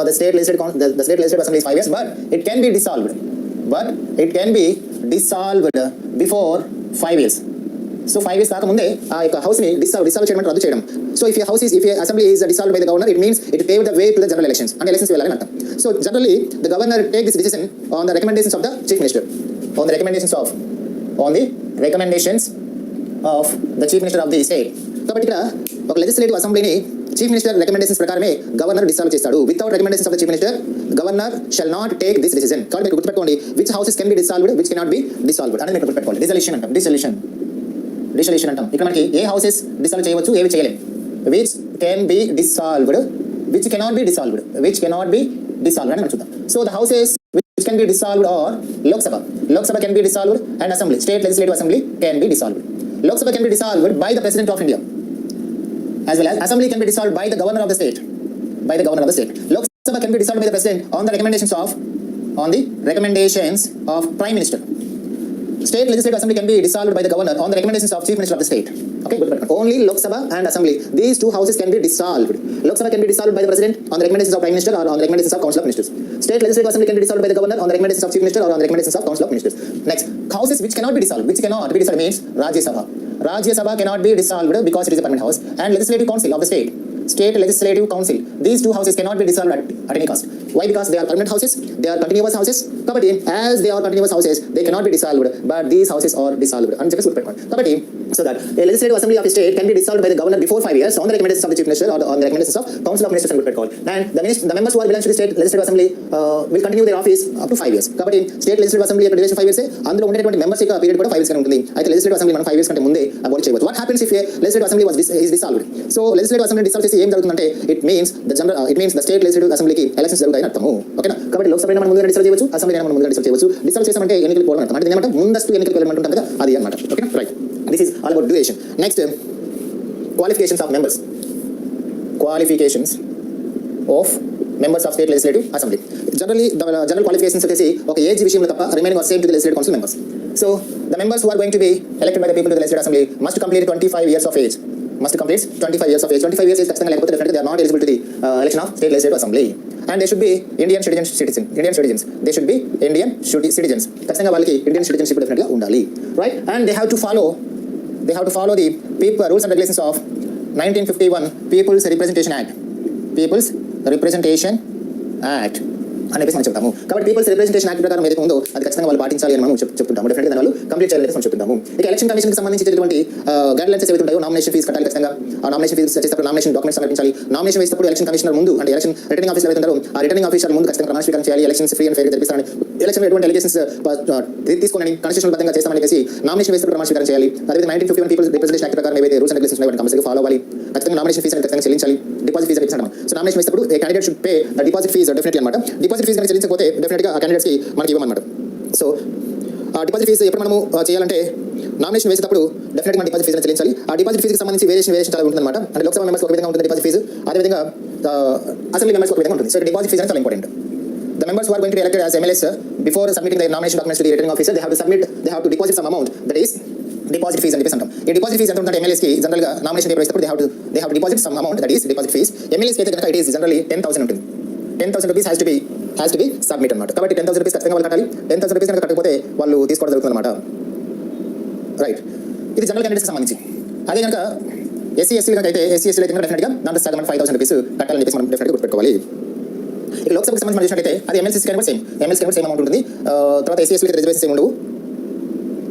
[SPEAKER 1] the state legislative assembly is 5 years, but it can be dissolved. But it can be dissolved before 5 years. So 5 years కాకముందే ఆ యొక్క house ని dissolve చేయడం రద్దు చేయడం. So if a assembly is dissolved by the governor, it means it paved the way to the general elections, and elections వెళ్ళాలని అర్థం. So generally the governor take this decision on the recommendations of the chief minister, on the recommendations of the chief minister of the state. కాబట్టి ఇక్కడ ఒక legislative అసెంబ్లీని chief minister recommendations ప్రకారమే governor dissolve చేస్తాడు. Without recommendations of the chief minister governor shall not take this decision. కాబట్టి మీరు గుర్తుపెట్టుకోండి, which houses can be dissolved, which cannot be dissolved అనేది మీరు గుర్తుపెట్టుకోండి. డిసల్యూషన్ అంటాం. ఇక్కడ మనకి ఏ హౌసెస్ డిసాల్వ్ చేయవచ్చు, ఏవి చేయలేము. Which can be dissolved, which cannot be dissolved అని మనం చూద్దాం. So the houses which can be dissolved are Lok Sabha can be dissolved, and Assembly, State Legislative Assembly can be dissolved. Lok Sabha can be dissolved by the President of India, as well as Assembly can be dissolved by the Governor of the State. Lok Sabha can be dissolved by the President on the recommendations of Prime Minister. State Legislative Assembly can be dissolved by the Governor on the recommendations of Chief Minister of the State. Okay, good. Only Lok Sabha and Assembly, these two houses can be dissolved. Lok Sabha can be dissolved by the President on the recommendations of Prime Minister or on the recommendations of Council of Ministers. State Legislative Assembly can be dissolved by the Governor on the recommendations of Chief Minister or on the recommendations of Council of Ministers. Next, houses which cannot be dissolved, means Rajya Sabha cannot be dissolved because it is a permanent house, and Legislative Council of the State Legislative Council, these two houses cannot be dissolved at any cost. Why? Because they are permanent houses, they are continuous houses. Kabatti, as they are continuous houses, they cannot be dissolved, but these houses are dissolved. And just Kabatti, so that a legislative assembly of a state can be dissolved by the governor before 5 years on the recommendations of the chief minister or on the recommendations of council of ministers. And the members who are belongs to the state legislative assembly will continue their office up to 5 years. Kabatti, state legislative assembly duration 5 years. అందులో ఉండేటువంటి members యొక్క period కూడా 5 years ఉంటుంది. అయితే legislative assembly మనం 5 years కంటే ముందే abolish చేయవచ్చు. What happens if a legislative assembly is dissolved? So legislative assembly dissolve చేసి ఏం జరుగుతుందంటే it means the state legislative assembly కి ఎలక్షన్స్ జరుగుతాయని అర్థము. ఓకేనా? కాబట్టి లోక్సభ మనం ముందుగా డిసాల్వ్ చేయవచ్చు, అసెంబ్లీ మనం ముందుగా డిసాల్వ్ చేయవచ్చు. డిసాల్వ్ చేసామంటే ఎన్నికలకు పోవడం అంటే ఏమంటే ముందస్తు ఎన్నికలకు వెళ్ళమంటుంటాం కదా, అది అన్నమాట. ఓకేనా? Right. This is all about duration. Next, qualifications of members of state legislative assembly. Generally the general qualifications వచ్చేసి ఒక ఏజ్ విషయంలో తప్ప remaining are same to the legislative council members. So the members who are going to be elected by the people to the legislative assembly must complete 25 years of age. 25 years is ఖచ్చితంగా లేకపోతే definitely they are not eligible to the election of state legislative assembly. And they should be Indian citizens. They should be Indian citizens. ఖచ్చితంగా వాళ్ళకి Indian citizenship definitely ఉండాలి. Right? And they have to follow the rules and regulations of 1951 People's Representation Act అని చెప్పేసి మనం చెప్తాము. కాబట్టి peoples representation act ప్రకారం ఏదైతే ఉందో అది ఖచ్చితంగా వాళ్ళు పాటించాలి అని మనం చెప్తుంటాము. డెఫినెట్గా దాని వాళ్ళు కంప్లీట్ చేయాలని మనం చెప్తుంటాము. ఇక ఎలక్షన్ కమిషన్కి సంబంధించినటువంటి గైడ్ లైన్స్ ఏవైతే ఉంటాయో, నామినేషన్ ఫీజు కట్టాలి ఖచ్చితంగా. ఆ నామినేషన్ ఫీజు చేసేటప్పుడు నామినేషన్ డాక్యుమెంట్స్ సమర్పించాలి. నామినేషన్ వేసేటప్పుడు ఎలక్షన్ కమిషనర్ ముందు అంటే ఎలక్షన్ రిటర్నింగ్ ఆఫీసర్ ఏవైతే ఉంటారో ఆ రిటర్నింగ్ ఆఫీసర్ ముందు ఖచ్చితంగా ప్రమాణ స్వీకారం చేయాలి. ఎలక్షన్స్ ఫ్రీ అండ్ ఫెయిర్ జరిపిస్తారని, ఎలక్షన్ ఎటువంటి ఎలిగేషన్స్ తీసుకుని కాన్స్టిట్యూషన్ బద్ధంగా చేస్తామని చెప్పేసి నామినేషన్ వేసేటప్పుడు ప్రమాణ స్వీకారం చేయాలి. అదేవిధంగా 1951 పీపుల్స్ రిప్రజెంటేషన్ యాక్ట్ ప్రకారం ఏవైతే రూల్స్ అండ్ రెగ్యులేషన్స్ ఉన్నాయో వాటిని కంపల్సరీ ఫాలో అవ్వాలి. ఖచ్చితంగా నామినేషన్ ఫీజు ఖచ్చితంగా చెల్లించాలి. డిపాజిట్ ఫీజు చెల్లించడం. సో నామినేషన్ వేసేటప్పుడు a candidate should pay the deposit fee definitely అన్నమాట. డిపాజిట్ ఫీజు చెల్లించకపోతే డెఫినెట్గా ఆ క్యాండిడేట్స్కి మనకి ఇవ్వమన్నమాట. సో ఆ డిపాజిట్ ఫీజు ఎప్పుడు మనము చేయాలంటే నామినేషన్ వేసేటప్పుడు డెఫినెట్గా మన డిపాజిట్ ఫీజు చెల్లించాలి. ఆ డిపాజిట్ ఫీజుకి సంబంధించి వేరియేషన్ చాలా ఉంటుందన్నమాట. అంటే లోక్సభ మెంబర్స్ ఒక విధంగా ఉంటుంది డిపాజిట్ ఫీజు, అదేవిధంగా అసెంబ్లీ మెంబర్స్ ఒక విధంగా ఉంటుంది. సో డిపాజిట్ ఫీజు అనేది చాలా important. The members who are going to be elected as MLAs before submitting their nomination documents to the returning officer, they have to deposit some amount, that is deposit fees అని చెప్పేసి అంటాం. ఈ deposit fees ఎంత ఉంటుందంటే ఎమ్మెల్యేస్కి జనరల్గా nomination paper ఇచ్చినప్పుడు they have deposit some amount, that is deposit fee. ఎమ్మెల్యేస్కి అయితే కనుక ఇట్ ఈస్ జనరల్లీ 10,000 ఉంటుంది. 10,000 rupees has to be submit అనమాట. కాబట్టి 10,000 రూపీస్ ఖచ్చితంగా వాళ్ళు కట్టాలి. 10,000 రూపీస్ కనుక కట్టకపోతే వాళ్ళు తీసుకోవడం జరుగుతుంది అనమాట. రైట్, ఇది జనరల్ క్యాండిడేట్స్కి సంబంధించి. అదే కనుక ఎస్సీ కనుక అయితే అయితే కనుక డెఫినెట్గా దాంట్లో సగం 5,000 రూపీస్ కట్టాలని చెప్పేసి మనం డెఫినెట్గా గుర్తుపెట్టుకోవాలి. ఇక లోక్సభకు సంబంధించి చూసినట్లయితే అది ఎమ్మెల్సీస్కి కూడా సేమ్ అమౌంట్ ఉంటుంది. తర్వాత ఎస్సీకి రిజర్వేషన్ సేమ్ ఉండవు,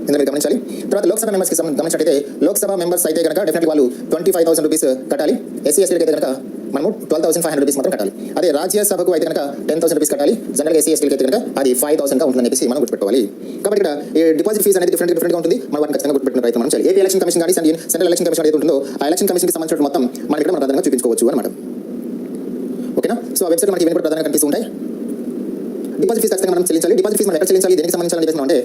[SPEAKER 1] ఇందులో మీరు గమనించాలి. తర్వాత లోక్సభ మెంబర్స్కి గమనించినట్లయితే లోక్సభ మెంబర్స్ అయితే కనుక డెఫినెట్లీ వాళ్ళు 25,000 రూపీస్ కట్టాలి. ఎస్సీకి అయితే కనుక మనము 12,500 రూపీస్ మాత్రం కట్టాలి. అదే రాజ్యసభకు అయితే కనుక 10,000 రూపీస్ కట్టాలి. జనరల్గా ఎస్సీకి అయితే కనుక అది 5,000గా ఉంటుందని చెప్పేసి మనం గుర్తుపెట్టుకోవాలి. కాబట్టి ఇక్కడ ఈ డిపాజిట్ ఫీజ్ అనేది డిఫరెంట్గా ఉంటుంది. మనం వాటిని ఖచ్చితంగా గుర్తుపెట్టిన ప్రయత్నం మనం చేయాలి. ఏపీ ఎలక్షన్ కమిషన్ కానీ సెంట్రల్ ఎలక్షన్ కమిషన్ ఏది ఉంటుందో ఆ ఎలక్షన్ కమిషన్కి సంబంధించిన మొత్తం మనం ఇక్కడ ప్రధానంగా చూపించుకోవచ్చు అనమాట. ఓకేనా? సో ఆ వెబ్సైట్ మనకి ఇవన్నీ కూడా ప్రధానంగా కనిపిస్తూ ఉంటాయి. డిపాజిట్ ఫీజ్ ఖచ్చితంగా మనం చెల్లించాలి. డిపాజిట్ ఫీజ్ మనం ఎక్కడ చెల్లించాలి, దేనికి సంబంధించాలని చెప్పేసి అంటే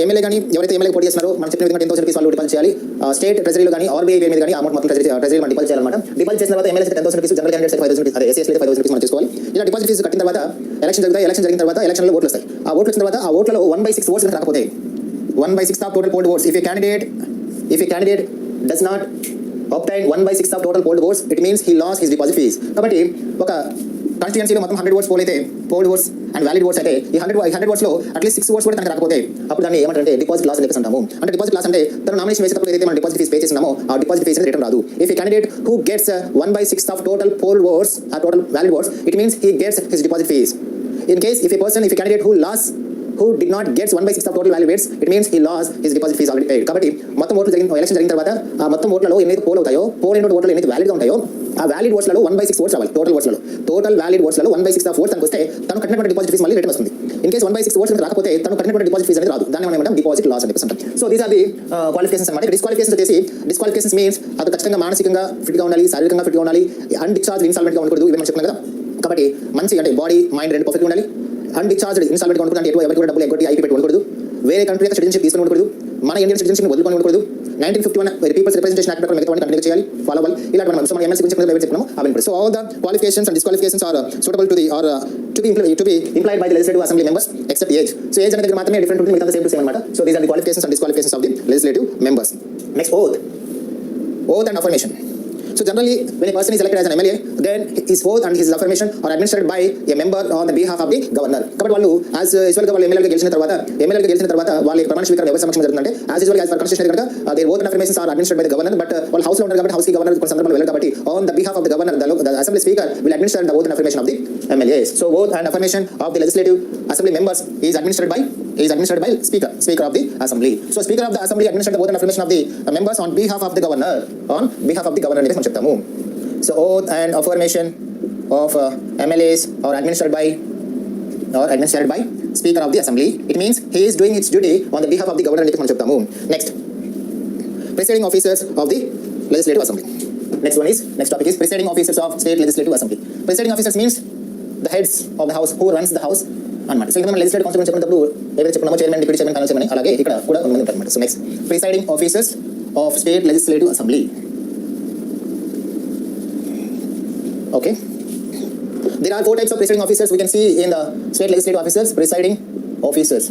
[SPEAKER 1] ఎమ్మెల్యే కానీ ఎవరైతే ఎమ్మెల్యే పోటీ చేస్తున్నారో మనం చెప్పిన విధంగా 10,000 రూపీస్ వాళ్ళు డిపాజిట్ చేయాలి. స్టేట్ ట్రెజరీలో కానీ ఆర్బీఐ మీద కానీ అమౌంట్ మొత్తం ట్రెజరీ మనం డిపాజిట్ చేయాలన్నమాట. డిపాజిట్ చేసిన తర్వాత MLA 10,000 rupees, general candidates 5,000 rupees, అదే ఎస్సీ 5,000 రూపీస్ మనం చేసుకోవాలి. ఇలా డిపాజిట్ ఫీజు కట్టిన తర్వాత ఎలక్షన్ జరుగుతాయి. ఎలక్షన్ జరిగిన తర్వాత ఎలక్షన్లో ఓట్లు వస్తాయి. ఆ ఓట్లు వచ్చిన తర్వాత ఆ ఓట్లలో 1/6 ఓట్స్ రాకపోతే 1/6 of total polled votes, if a candidate does not obtain 1/6 of total polled votes, it means he lose his deposit fees. కాబట్టి ఒక కాన్స్టిట్యుయెన్సీలో మొత్తం 100 ఓట్స్ పోల్ అయితే polled votes and valid votes అయితే ఈ 100 ఓట్స్లో అట్లీస్ట్ 6 ఓట్స్ కూడా తనకు రాకపోతే అప్పుడు దాన్ని ఏమంటారంటే డిపాజిట్ లాస్ అని చెప్పేసి అంటాము. అంటే డిపాజిట్ లాస్ అంటే తను నామినేషన్ వేసేటప్పుడు ఏదైతే మనం డిపాజిట్ ఫీజ్ పే చేస్తున్నామో ఆ డిపాజిట్ ఫీజ్ రిటర్న్ రాదు. If a candidate who gets 1/6 of total polled votes ఆ total valid votes, it means he gets his deposit fee. In case if a candidate who did not get 1/6 of total valid votes, it means he lost his deposit fees already paid. కాబట్టి మొత్తం ఓట్లు election జరిగిన తర్వాత ఆ మొత్తం ఓట్లలో ఎన్నైతే pole అవుతాయో, pole అయిన ఓట్లు ఎన్నైతే వ్యాలిడ్గా ఉంటాయో ఆ వ్యాలిడ్ ఓట్స్లలో 1/6 ఓట్స్ రావాలి. టోటల్ వ్యాలిడ్ ఓట్స్లలో 1/6 ఆఫ్ ఓట్స్ వస్తే తను కట్టినటువంటి డిపాజిట్ ఫీజ్ మళ్ళీ రిటర్న్ వస్తుంది. ఇన్ కేసు 1/6 ఓట్స్ రాకపోతే తను కట్టినటువంటి డిపాజిట్ ఫీజ్ అనేది రాదు. దాన్ని మనం ఏమంటాం డిపాజిట్ లాస్ అని చెప్పేసి అంటాం. So these are the qualifications అన్నమాట. డిస్క్వాలిఫికేషన్స్ మీన్స్ అతను ఖచ్చితంగా మానసికంగా ఫిట్గా ఉండాలి, శారీరకంగా ఫిట్గా ఉండాలి, అన్డిశ్చార్జ్ ఇన్సాల్వెంట్గా ఉండకూడదు. ఇవి మనం చెప్తున్నాం కదా. కాబట్టి మంచి అంటే బాడీ మైండ్ రెండు పర్ఫెక్ట్గా ఉండాలి. అన్డిశ్చార్జ్డ్ ఇన్సాల్వెంట్గా ఉండకూడదు, అంటే ఎవరికి కూడా డబ్బులు ఎగ్గొట్టి ఐపీ పెట్టి ఉండకూడదు. వేరే కంట్రీ యొక్క సిటిజన్షిప్ తీసుకుని ఉండకూడదు. మన ఇండియన్ సిటిజన్షిప్ వదులుకొని ఉండకూడదు. 1951 పీపుల్స్ రిప్రజెంటేషన్ యాక్ట్ ప్రకారం మిగతా కంటిన్యూ చేయాలి, ఫాలో అవ్వాలి. ఇలాంటి మనం సో మన ఎమ్మెల్సీ గురించి చెప్పుకున్నాము అవన్నీ. So all the qualifications and disqualifications are suitable to be implied by the legislative assembly members except age. So age అనేది మాత్రమే డిఫరెంట్ ఉంటుంది, మిగతా సేమ్ అన్నమాట. So these are the qualifications and disqualifications of the legislative members. Next oath and affirmation. So generally, when a person is elected as an MLA, then his oath and his affirmation are administered by a member on the behalf of the governor. కాబట్టి వాళ్ళు as usual గా వాళ్ళు ఎమ్మెల్యేగా గెలిచిన తర్వాత వాళ్ళ ప్రమాణ స్వీకారం ఎవరి సమక్షంలో జరుగుతుందంటే as usual as per constitution కనుక their oath and affirmations are administered by the governor. But వాళ్ళు హౌస్ లో ఉంటారు కాబట్టి హౌస్ కి గవర్నర్ కొన్ని సందర్భాల్లో వెళ్ళారు కాబట్టి on the behalf of the governor, the assembly speaker will administer the oath and affirmation of the MLAs. So oath and affirmation of the legislative assembly members is administered by speaker of the assembly. So speaker of the assembly administers the oath and affirmation of the members on behalf of the governor అని మనం చెప్తాము. So oath and affirmation of MLAs are administered by speaker of the assembly. It means he is doing its duty on the behalf of the governor అని మనం చెప్తాము. Next, presiding officers of the legislative assembly. Next topic is presiding officers of state legislative assembly. Presiding officers means the heads of the house, who runs the house అన్నమాట. So ఇక్కడ మనం legislative constitution చెప్పినప్పుడు ఏవైతే చెప్పుకున్నామో chairman, deputy chairman, council chairman, అలాగే ఇక్కడ కూడా ఉంది అన్నమాట. So next presiding officers of state legislative assembly. Okay, there are 4 types of presiding officers we can see in the state legislative officers. Presiding officers,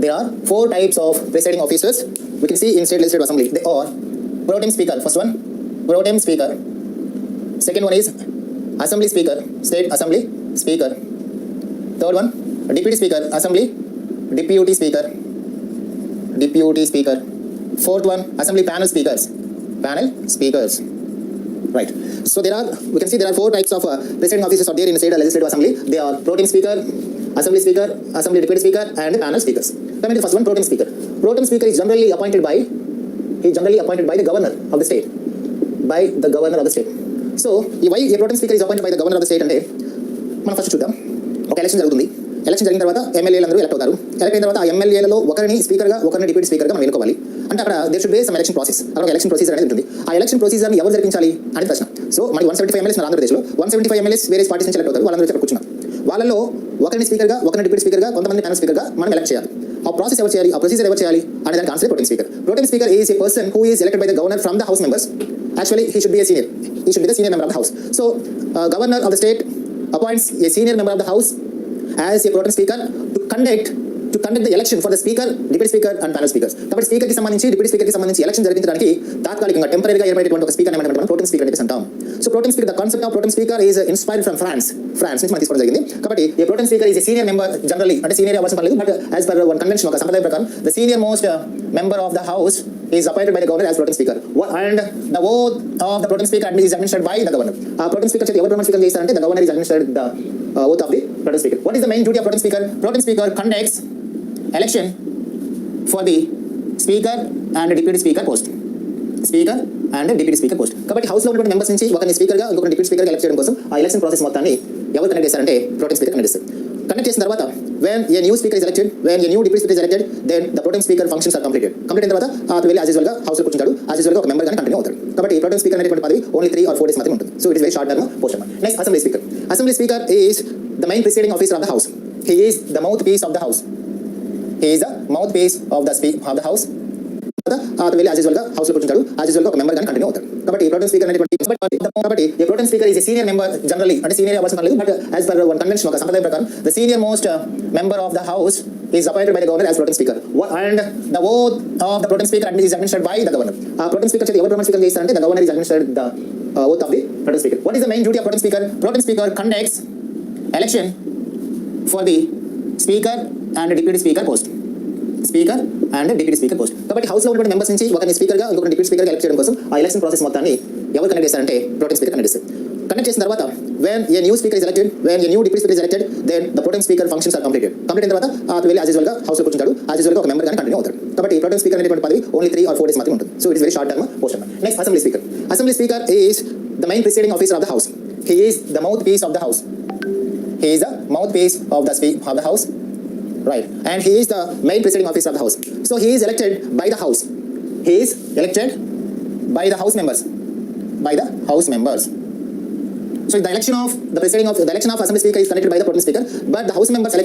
[SPEAKER 1] there are 4 types of presiding officers we can see in state legislative assembly. They are pro tem speaker, first one pro tem speaker, second one is assembly speaker, state assembly speaker, third one deputy speaker, assembly deputy speaker, fourth one assembly panel speakers. Right. So there are 4 types of presiding officers are there in the state legislative assembly. They are pro tem speaker, assembly speaker, assembly deputy speaker, and panel speakers. Coming to the first one, pro tem speaker. Pro tem speaker is generally appointed by the governor of the state. So why a pro tem speaker is appointed by the governor of the state అంటే మనం first చూద్దాం. ఒక election జరుగుతుంది. Election జరిగిన తర్వాత ఎమ్మెల్యేలు అందరూ elect అవుతారు. ఎలక్ట్ అయిన తర్వాత ఆ ఎమ్మెల్యేలలో ఒకరిని స్పీకర్గా, ఒకరిని డిప్యూటీ స్పీకర్గా మనం ఎన్నుకోవాలి. అంటే అక్కడ there should be some election process. అక్కడ ఒక ఎలక్షన్ ప్రొసీజర్ అనేది ఉంటుంది. ఆ ఎలక్షన్ ప్రొసీజర్ని ఎవరు జరిపించాలి అనేది ప్రశ్న. సో మనకి 175 ఎమ్మెల్యేస్ మన ఆంధ్రప్రదేశ్లో 175 ఎమ్మెల్యేస్ వేరే పార్టీస్ నుంచి ఎలక్ట్ అవుతారు. వాళ్ళందరూ ఇక్కడ కూర్చున్నారు. వాళ్ళలో ఒకరిని స్పీకర్గా, ఒకరిని డిప్యూటీ స్పీకర్గా, కొంతమంది ప్యానల్ స్పీకర్గా మనం ఎలక్ట్ చేయాలి. ఆ ప్రాసెస్ ఎవరు చేయాలి, ఆ ప్రొసీజర్ ఎవరు చేయాలి అనే దానికి answer pro tem speaker. Pro tem speaker is a person who is elected by the governor from the house members. Actually, he should be the senior member of the house. So governor of the state appoints a senior member of the house as a pro tem speaker to conduct to conduct the election for the speaker, deputy speaker and panel speakers. కాబట్టి speaker కి సంబంధించి deputy speaker కి సంబంధించి election జరిపించడానికి తాత్కాలికంగా టెంపరీగా ఏర్పడేటువంటి ఒక speaker మనం ప్రోటెం స్పీకర్ అని అంటాం. So pro tem speaker, the concept of pro tem speaker is inspired from France నుంచి మనకి తీసుకోవడం జరిగింది. కాబట్టి ఈ pro tem speaker is senior member, generally అంటే సీనియర్ అవ్వాల్సిన పని లేదు, but as per one convention, ఒక సంప్రదాయం ప్రకారం the senior most member of the house is appointed by the governor as protem speaker, and the oath of the protem speaker is administered by the governor. Protem speaker చేత ఎవరు ప్రమాణ స్వీకారం చేస్తారంటే the governor is administered the oath of the protem speaker. What is the main duty of protem speaker? Protem speaker conducts election for the speaker and deputy speaker post. Speaker and deputy speaker post. కాబట్టి హౌస్లో ఉన్నటువంటి members నుంచి ఒకరిని స్పీకర్గా ఇంకొక deputy స్పీకర్గా elect చేయడం కోసం ఆ ఎలక్షన్ ప్రాసెస్ మొత్తాన్ని ఎవరు కండక్ట్ చేస్తారంటే ప్రోటెం స్పీకర్ కండక్ట్ చేస్తారు. కండక్ట్ చేసిన తర్వాత when a new speaker is elected, when a new deputy speaker is elected, then the protem speaker functions are completed. Complete అయిన తర్వాత అతను వెళ్ళి యాజ్ యూజువల్గా హౌస్లో కూర్చుంటాడు, యాజ్ యూజువల్గా ఒక మెంబర్ గానే కంటిన్యూ అవుతాడు. కాబట్టి ప్రోటెం స్పీకర్ అనేటువంటి పదవి ఓన్లీ 3 or 4 days మాత్రమే ఉంటుంది. So it is very short term post. Next assembly speaker. Assembly speaker is the main presiding officer of the house. He is the mouthpiece of the house. He is the mouthpiece of the house. అతను వెళ్ళి as యూజువల్గా హౌస్లో కూర్చుంటాడు, as యూజువల్గా ఒక member గానే continue అవుతాడు. కాబట్టి ప్రోటెం స్పీకర్ అనేటువంటి కాబట్టి ఈ pro tem speaker is senior member, generally అంటే సీనియర్ అవ్వాల్సిన పని లేదు, but as per one convention, ఒక సంప్రదాయం ప్రకారం the senior most member of the house is appointed by the governor as protem speaker, and the oath of the protem speaker is administered by the governor. Protem speaker చేత ఎవరు ప్రమాణ స్వీకారం చేస్తారంటే the governor is administered the oath of the protem speaker. What is the main duty of protem speaker? Protem speaker conducts election for the speaker and deputy speaker post. Speaker and deputy speaker post. కాబట్టి హౌస్లో ఉన్నటువంటి members నుంచి ఒకరిని స్పీకర్గా ఇంకొక deputy స్పీకర్గా elect చేయడం కోసం ఆ ఎలక్షన్ ప్రాసెస్ మొత్తాన్ని ఎవరు కండక్ట్ చేస్తారంటే ప్రోటెం స్పీకర్ కండక్ట్ చేస్తారు. కండక్ట్ చేసిన తర్వాత when a new speaker is elected, when a new deputy speaker is elected, then the protem speaker functions are completed. Complete అయిన తర్వాత అతను వెళ్ళి యాజ్ యూజువల్గా హౌస్లో కూర్చుంటాడు, యాజ్ యూజువల్గా ఒక మెంబర్ గానే కంటిన్యూ అవుతాడు. కాబట్టి ప్రోటెం స్పీకర్ అనేటువంటి పదవి ఓన్లీ 3 or 4 days మాత్రమే ఉంటుంది. So it is very short term post. Next assembly speaker. Assembly speaker is the main presiding officer of the house. He is the mouthpiece of the house. He is the mouthpiece of the house. Right, and he is the main presiding officer of the house. So he is elected by the house. He is elected by the house members. By the house members. So the election of assembly speaker is conducted by the protem speaker, but the house members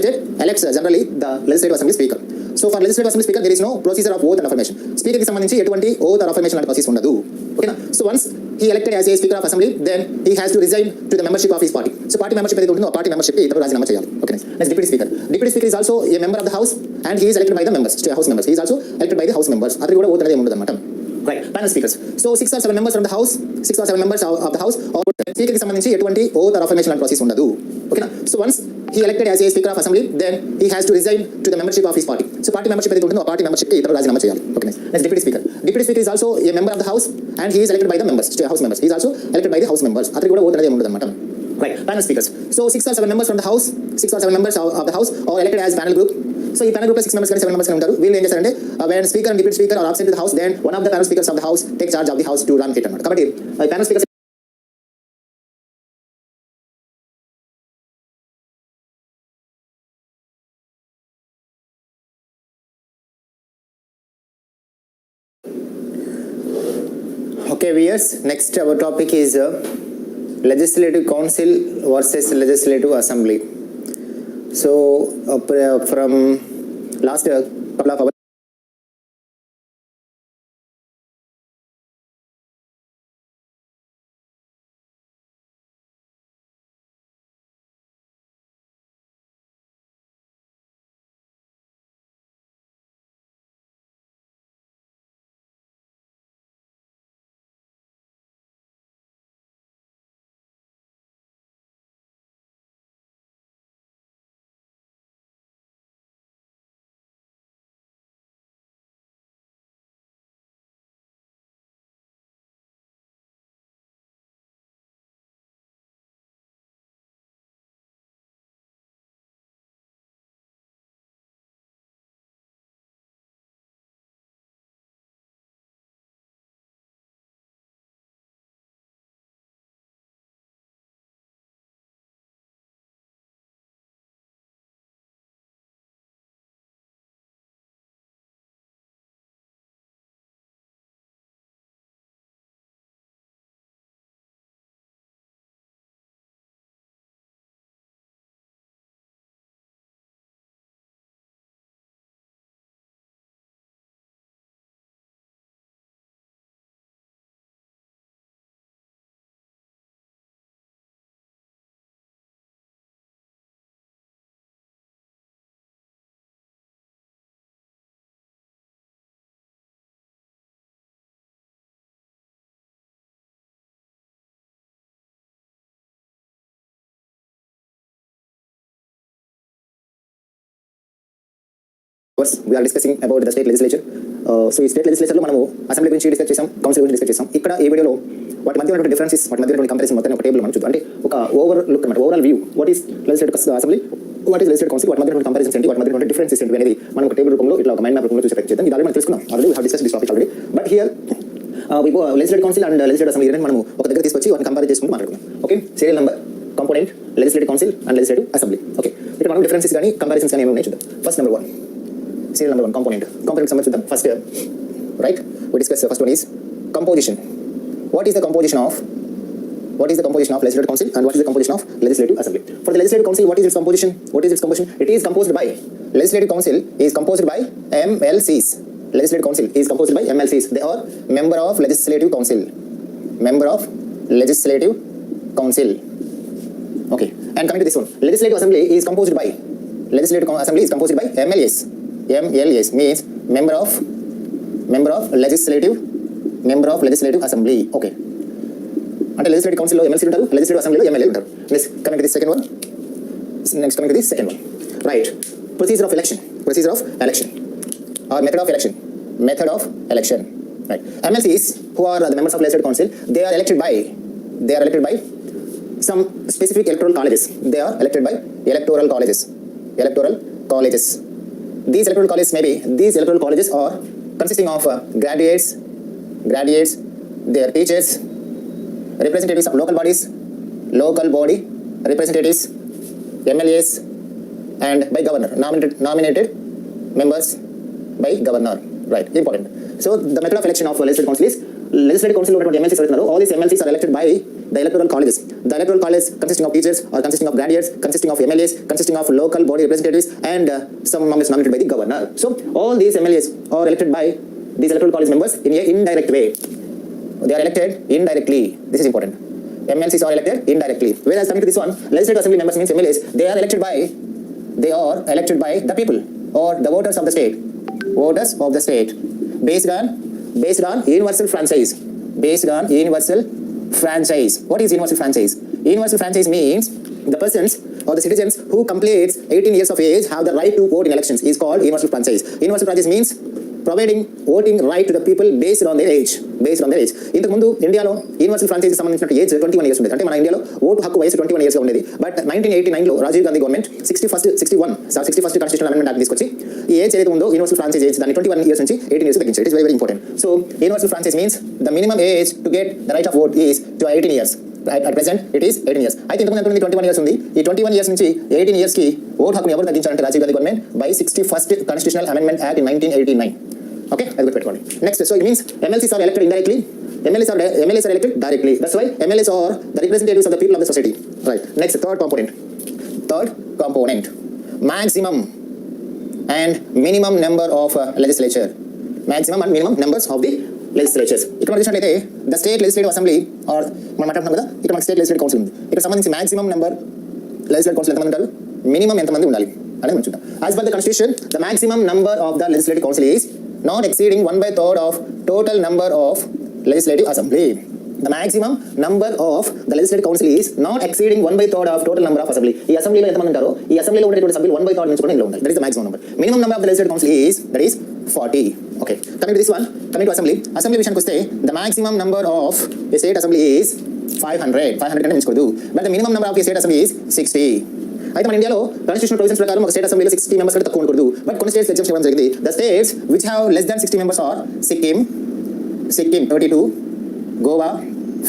[SPEAKER 1] elects generally the legislative assembly speaker. So for legislative assembly speaker there is no procedure of oath and affirmation. Speaker కి సంబంధించి ఎటువంటి oath or affirmation లాంటి process ఉండదు. ఓకేనా? So once he elected as a speaker of assembly, then he has to resign to the membership of his party. So party membership ఏదైతే ఉంటుందో ఆ party membership కి ఇతను రాజీనామా చేయాలి. ఓకేనా? Next deputy speaker. Deputy speaker is also a member of the house and he is elected by the members, house members. He is also elected by the house members. అతను కూడా oath అనేది ఉండదు అన్నమాట. Right, panel speakers. So 6 or 7 members from the house, 6 or 7 members of the house, or speaker కి సంబంధించి ఎటువంటి oath or affirmation లాంటి process ఉండదు. ఓకేనా? So once he elected as a speaker of assembly, then he has to resign to the membership of his party. So party membership ఏదైతే ఉంటుందో ఆ party membership కి ఇతను రాజీనామా చేయాలి. ఓకేనా? Next deputy speaker. Deputy speaker is also a member of the house and he is elected by the members, house members. He is also elected by the house members. అతను కూడా oath అనేది ఉండదు అన్నమాట. Right, panel speakers. So 6 or 7 members from the house, 6 or 7 members of the house are elected as panel group. So ఈ panel group లో 6 members కానీ 7 members కానీ ఉంటారు. వీళ్ళు ఏం చేస్తారంటే when speaker and deputy speaker are absent to the house, then one of the panel speakers of the house take charge of the house to run it అన్నమాట. కాబట్టి panel speakers
[SPEAKER 2] Okay viewers, next our topic is legislative council versus legislative assembly. So from last couple of hours
[SPEAKER 1] we are discussing about the state legislature. So ఈ state లెజిస్లేచర్లో మనము assembly గురించి discuss చేసాం, council గురించి discuss చేసాం. ఇక్కడ ఈ వీడియోలో వాటి మధ్య ఉన్నటువంటి డిఫరెన్సెస్, వాటి మధ్య ఉన్నటువంటి కంపారిజన్ మొత్తం ఒక టేబుల్ మనం చూద్దాం. అంటే ఒక ఓవర్ లుక్ అనమాట, overall view. What is legislative assembly, what is legislative council, వాటి మధ్య కంపారిజన్స్ ఏంటి, వాటి మధ్య డిఫరెన్సెస్ ఏంటి అనేది మనం ఒక టేబుల్ రూపంలో ఇట్లా ఒక మైండ్ మ్యాప్ రూపంలో చూసి చేద్దాం. ఇది ఆల్రెడీ మనం తెలుసుకున్నాం, already have discuss this topic already. But here legislative council and legislative assembly రెండు మనము ఒక దగ్గర తీసుకొచ్చి వాటిని కంపేర్ చేసుకుంటూ మాట్లాడుకున్నాం. Okay, serial number, component, legislative council and legislative assembly. Okay, ఇక్కడ మనం డిఫరెన్సెస్ కానీ కంపారిజన్స్ కానీ ఏమి ఉన్నాయి చూద్దాం. First number 1, serial number 1, component సంబంధించి first right we discuss first one is composition. What is the composition of legislative council and what is the composition of legislative assembly? For the legislative council, what is its composition? It is composed by, legislative council is composed by MLCs. Legislative council is composed by MLCs. They are member of legislative council. Okay, and coming to this one, legislative assembly is composed by MLAs. MLAs means member of legislative assembly. Okay, అంటే legislative council లో MLC ఉంటారు, legislative assembly లో MLA ఉంటారు. Next coming to this second one, right, procedure of election or method of election. Right, MLCs who are the members of legislative council, they are elected by some specific electoral colleges. They are elected by electoral colleges. These electoral colleges are consisting of graduates, their teachers, representatives of local body representatives, MLAs, and by governor, nominated members by governor. Right, important. So the method of election of legislative council is, legislative council lo unnatundi MLCs evertunnaro, all these MLCs are elected by the electoral colleges. The electoral college consisting of teachers or consisting of graduates, consisting of MLAs, consisting of local body representatives, and some members nominated by the governor. So all these MLAs are elected by these electoral college members in an indirect way. They are elected indirectly. This is important. MLCs are elected indirectly. Whereas coming to this one, legislative assembly members means MLAs. They are elected by the people or the voters of the state. Based on universal franchise. What is universal franchise? Universal franchise means the persons or the citizens who completes 18 years of age have the right to vote in elections is called universal franchise. Universal franchise means providing voting right to the people based on their age. ఇంతకు ముందు ఇండియాలో universal franchise సంబంధించిన age 21 years ఉండేది. అంటే మన ఇండియాలో vote హక్కు వయసు 21 ఇయర్స్ గా ఉండేది. బట్ 1989లో Rajiv Gandhi government 61st constitutional amendment act తీసుకొచ్చి ఈ ఏజ్ ఏదైతే ఉందో యూనివర్సల్ ఫ్రాంచైజ్ ఏజ్ దాన్ని 21 ఇయర్స్ నుంచి 18 ఇయర్స్ తగ్గించారు. It is very important. So universal franchise means the minimum age to get the right of vote is to 18 years. At present it is 18 years. అయితే ఇంతకు ముందు 21 years ఉంది. ఈ 21 years నుంచి 18 years కి ఓటు హక్కును ఎవరు తగ్గించారంటే Rajiv Gandhi government by 61st constitutional amendment act in 1989. Okay, అది గుర్తుపెట్టుకోండి. Next, so it means MLCs are elected indirectly, MLAs are elected directly. That's why MLAs are the representatives of the people of the society. Right. Next, third component, maximum and minimum number of legislature. Maximum and minimum numbers of the legislatures. ఇక్కడ మనం చూసినట్లయితే the state legislative assembly or మనం మాట్లాడుతున్నాం కదా, ఇక్కడ మనకి state legislative council ఉంది. ఇక్కడ సంబంధించి maximum number legislative council ఎంతమంది ఉంటారు, minimum ఎంతమంది ఉండాలి అనేది మనం చూద్దాం. As per the constitution, the maximum number of the legislative council is not exceeding 1/3 of total number of legislative assembly. The maximum number of the legislative council is not exceeding 1/3 of total number of assembly. ఈ అసెంబ్లీలో ఎంతమంది ఉంటారో ఈ అసెంబ్లీలో ఉండేటువంటి సభ్యులు 1/3 నుంచి కూడా ఇందులో ఉంటారు. That is the maximum number. Minimum number of the legislative council is 40. Okay, coming to this one, coming to assembly విషయానికి వస్తే the maximum number of a state assembly is 500 కంటే మించకూడదు. But the minimum number of a state assembly is 60. అయితే మన ఇండియాలో constitutional provisions ప్రకారం ఒక state అసెంబ్లీలో 60 members కంటే తక్కువ ఉండకూడదు. బట్ కొన్ని స్టేట్స్ ఎగ్జామ్షన్ ఇవ్వడం జరిగింది. The states which have less than 60 members are Sikkim 32, Goa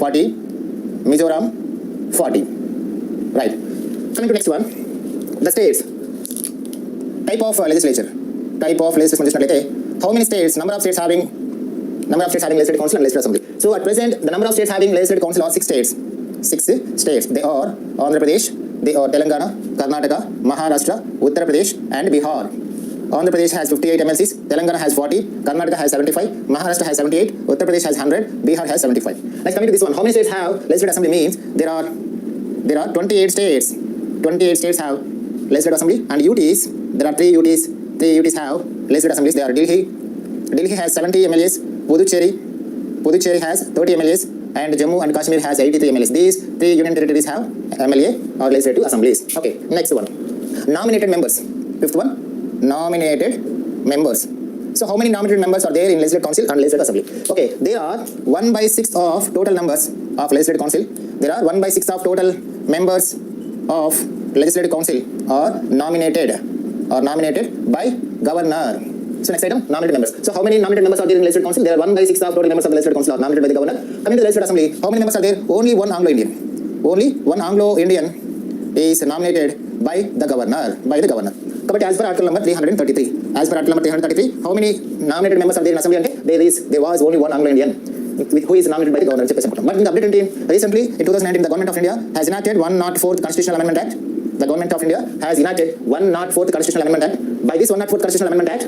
[SPEAKER 1] 40, Mizoram 40. Right, coming to next one, the states type of legislature చూసినట్లయితే how many states, number of states having legislative council and legislative assembly. So at present the number of states having legislative council are 6 states. They are Andhra Pradesh, they are Telangana, Karnataka, Maharashtra, Uttar Pradesh and Bihar. Andhra Pradesh has 58 MLCs, Telangana has 40, Karnataka has 75, Maharashtra has 78, Uttar Pradesh has 100, Bihar has 75. Next, coming to this one, how many states have legislative assembly means there are 28 states. 28 states have legislative assembly, and UTs, there are 3 UTs have legislative assemblies. They are Delhi has 70 MLAs, Puducherry has 30 MLAs, and Jammu and Kashmir has 83 MLAs. These 3 union territories have MLA or legislative assemblies. Okay, next one, nominated members. Fifth one, nominated members. So how many nominated members are there in legislative council and legislative assembly? Okay, there are 1/6 of total numbers of legislative council. There are 1/6 of total members of legislative council are nominated by governor. So next item, nominated members. So how many nominated members are there in legislative council? There are 1/6 of total members of the legislative council are nominated by the governor. Coming to the legislative assembly, how many members are there? Only one Anglo-Indian. Only one Anglo-Indian is nominated by the governor. But as per article number 333, how many nominated members are there in assembly? There was only one Anglo-Indian who is nominated by the governor. But in the update recently in 2019, the government of India has enacted 104th Constitutional Amendment Act. The government of India has enacted 104th Constitutional Amendment Act. By this 104th Constitutional Amendment Act,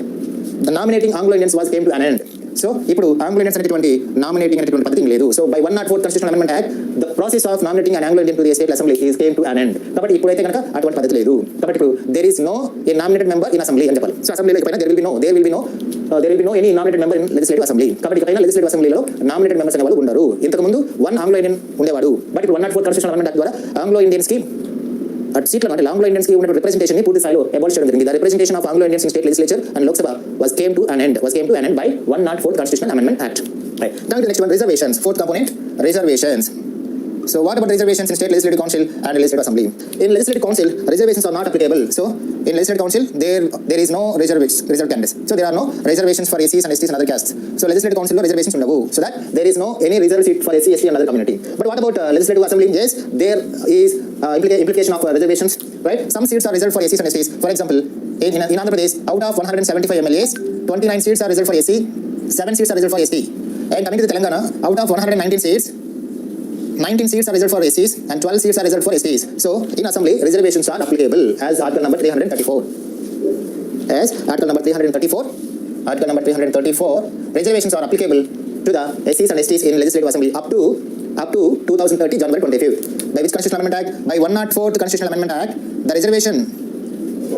[SPEAKER 1] the nominating Anglo-Indians came to an end. So, ఇప్పుడు Anglo-Indians అనేటువంటి nominating అనేటువంటి పద్ధతి లేదు. So, by 104th Constitutional Amendment Act, the process of nominating an Anglo-Indian to the state assembly came to an end. కాబట్టి ఇప్పుడైతే కనుక అటువంటి పద్ధతి లేదు. కాబట్టి ఇప్పుడు there is no a nominated member in assembly అని చెప్పాలి. సో అసెంబ్లీలో ఇకపైన there will be no any nominated member in legislative assembly. కాబట్టి ఇకపైన legislative assemblyలో nominated members అనే వాళ్ళు ఉండరు. ఇంతకు ముందు one Anglo-Indian ఉండేవాడు. బట్ ఇప్పుడు 104th Constitutional Amendment Act ద్వారా Anglo-Indians కి సీట్లను అంటే Anglo-Indians కి ఉన్న రిప్రజెంటేషన్ ని పూర్తి స్థాయిలో అబాలిష్ చేయడం జరిగింది. The representation of Anglo-Indians in state legislature and Lok Sabha came to an end by 104th Constitutional Amendment Act. Right. Now to the next one, reservations. Fourth component, reservations. So what about reservations in state legislative council and legislative assembly? In legislative council, reservations are not applicable. So in legislative council, there is no reserved candidates. So there are no reservations for SCs and STs and other castes. So legislative council no reservations undavu. So that there is no any reserved seat for SC, ST and other community. But what about legislative assembly? Yes, there is implication of reservations. Right? Some seats are reserved for SCs and STs. For example, in Andhra Pradesh, out of 175 MLAs, 29 seats are reserved for SC, 7 seats are reserved for ST. And coming to the Telangana, out of 119 seats, 19 seats are reserved for SCs and 12 seats are reserved for STs. So, in assembly, reservations are applicable as article number 334. As article number 334, reservations are applicable to the SCs and STs in legislative assembly up to 2030 January 25th. By which Constitutional Amendment Act? By 104th Constitutional Amendment Act,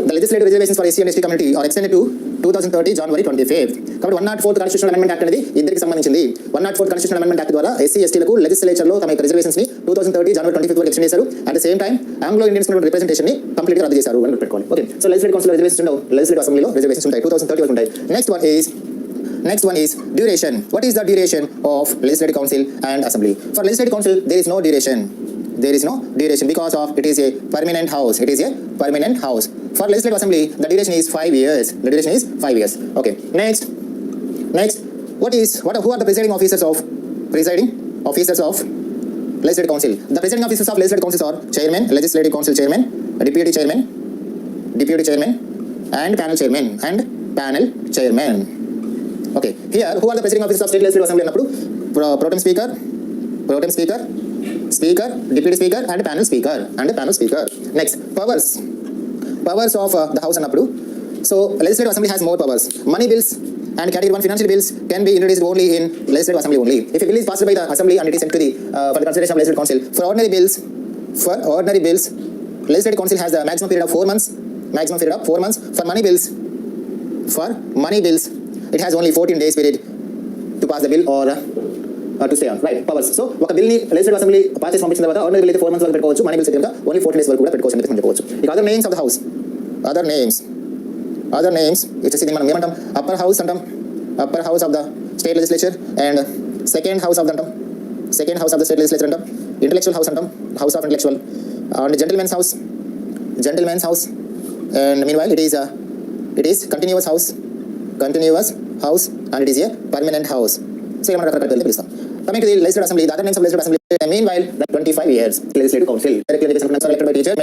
[SPEAKER 1] the legislative reservations for SC and ST community are extended to 2030 January 25th. కాబట్టి 104th Constitutional Amendment Act అనేది ఇద్దరికి సంబంధించింది. 104th Constitutional Amendment Act ద్వారా SC STలకు లెజిస్లేచర్లో తమ యొక్క reservations ని 2030 January 25th వరకు extend చేశారు. At the same time Anglo-Indians representation ని కంప్లీట్ గా రద్దు చేశారు అని పెట్టుకోవాలి. Okay, so legislative council reservations ఉండవు, లెజిస్లేటివ్ అసెంబ్లీలో రిజర్వేషన్స్ ఉంటాయి, 2030 వరకు ఉంటాయి. Next one is duration. What is the duration of legislative council and assembly? For legislative council, there is no duration because of it is a permanent house. For legislative assembly, the duration is 5 years. Okay. Next, who are the presiding officers of legislative council? The presiding officers of legislative councils are chairman, legislative council chairman, deputy chairman, and panel chairman. Okay. Here, who are the presiding officers of state legislative assembly? Pro tem speaker, deputy speaker, and panel speaker. Next, powers of the house and approve. So legislative assembly has more powers. Money bills and category 1 financial bills can be introduced only in legislative assembly only. If a bill is passed by the assembly and it is sent to the for the consideration of legislative council, for ordinary bills, legislative council has the maximum period of 4 months. For money bills, it has only 14 days period to pass the bill or to stay on. Right, powers. So ఒక bill ని legislative assembly pass చేసి పంపించిన తర్వాత ordinary bill అయితే 4 months వరకు పెట్టుకోవచ్చు, money bills అయితే only 14 days వరకు కూడా పెట్టుకోవచ్చు అని చెప్పవచ్చు. ఇక other names of the house, వచ్చేసి మనం ఏమంటాం, upper house of the state legislature and second house of the state legislature అంటాం, ఇంటెలెక్చువల్ హౌస్ అంటాం, house of intellectual, and gentlemen's house, and meanwhile it is continuous house and it is a permanent house. So ఏమన్నా రకరకాల పిలుస్తాం. Coming to the legislative assembly, the other names of legislative assembly, meanwhile, 25 years legislative council, directly elected by teacher,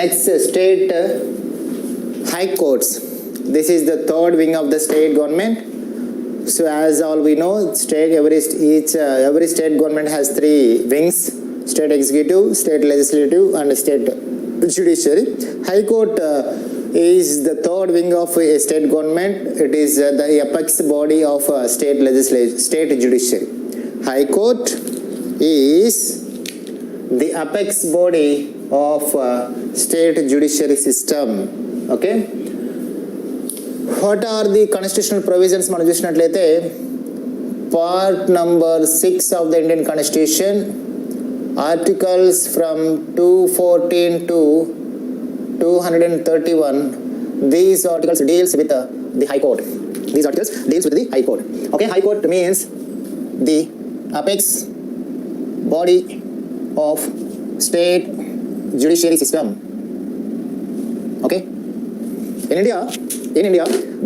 [SPEAKER 2] Next, state high courts. This is the third wing of the state government. So as all we know, every state government has 3 wings: state executive, state legislative, and state judiciary. High court is the third wing of a state government. It is the apex body of state judiciary. High court is the apex body of state judiciary system. Okay. what are the constitutional provisions మనం చూసినట్లయితే part number 6 of the Indian Constitution, articles from 214 to 231, these articles deals with the High Court. These articles deals with the High Court. Okay, High Court means the apex body of state judiciary system. Okay, in India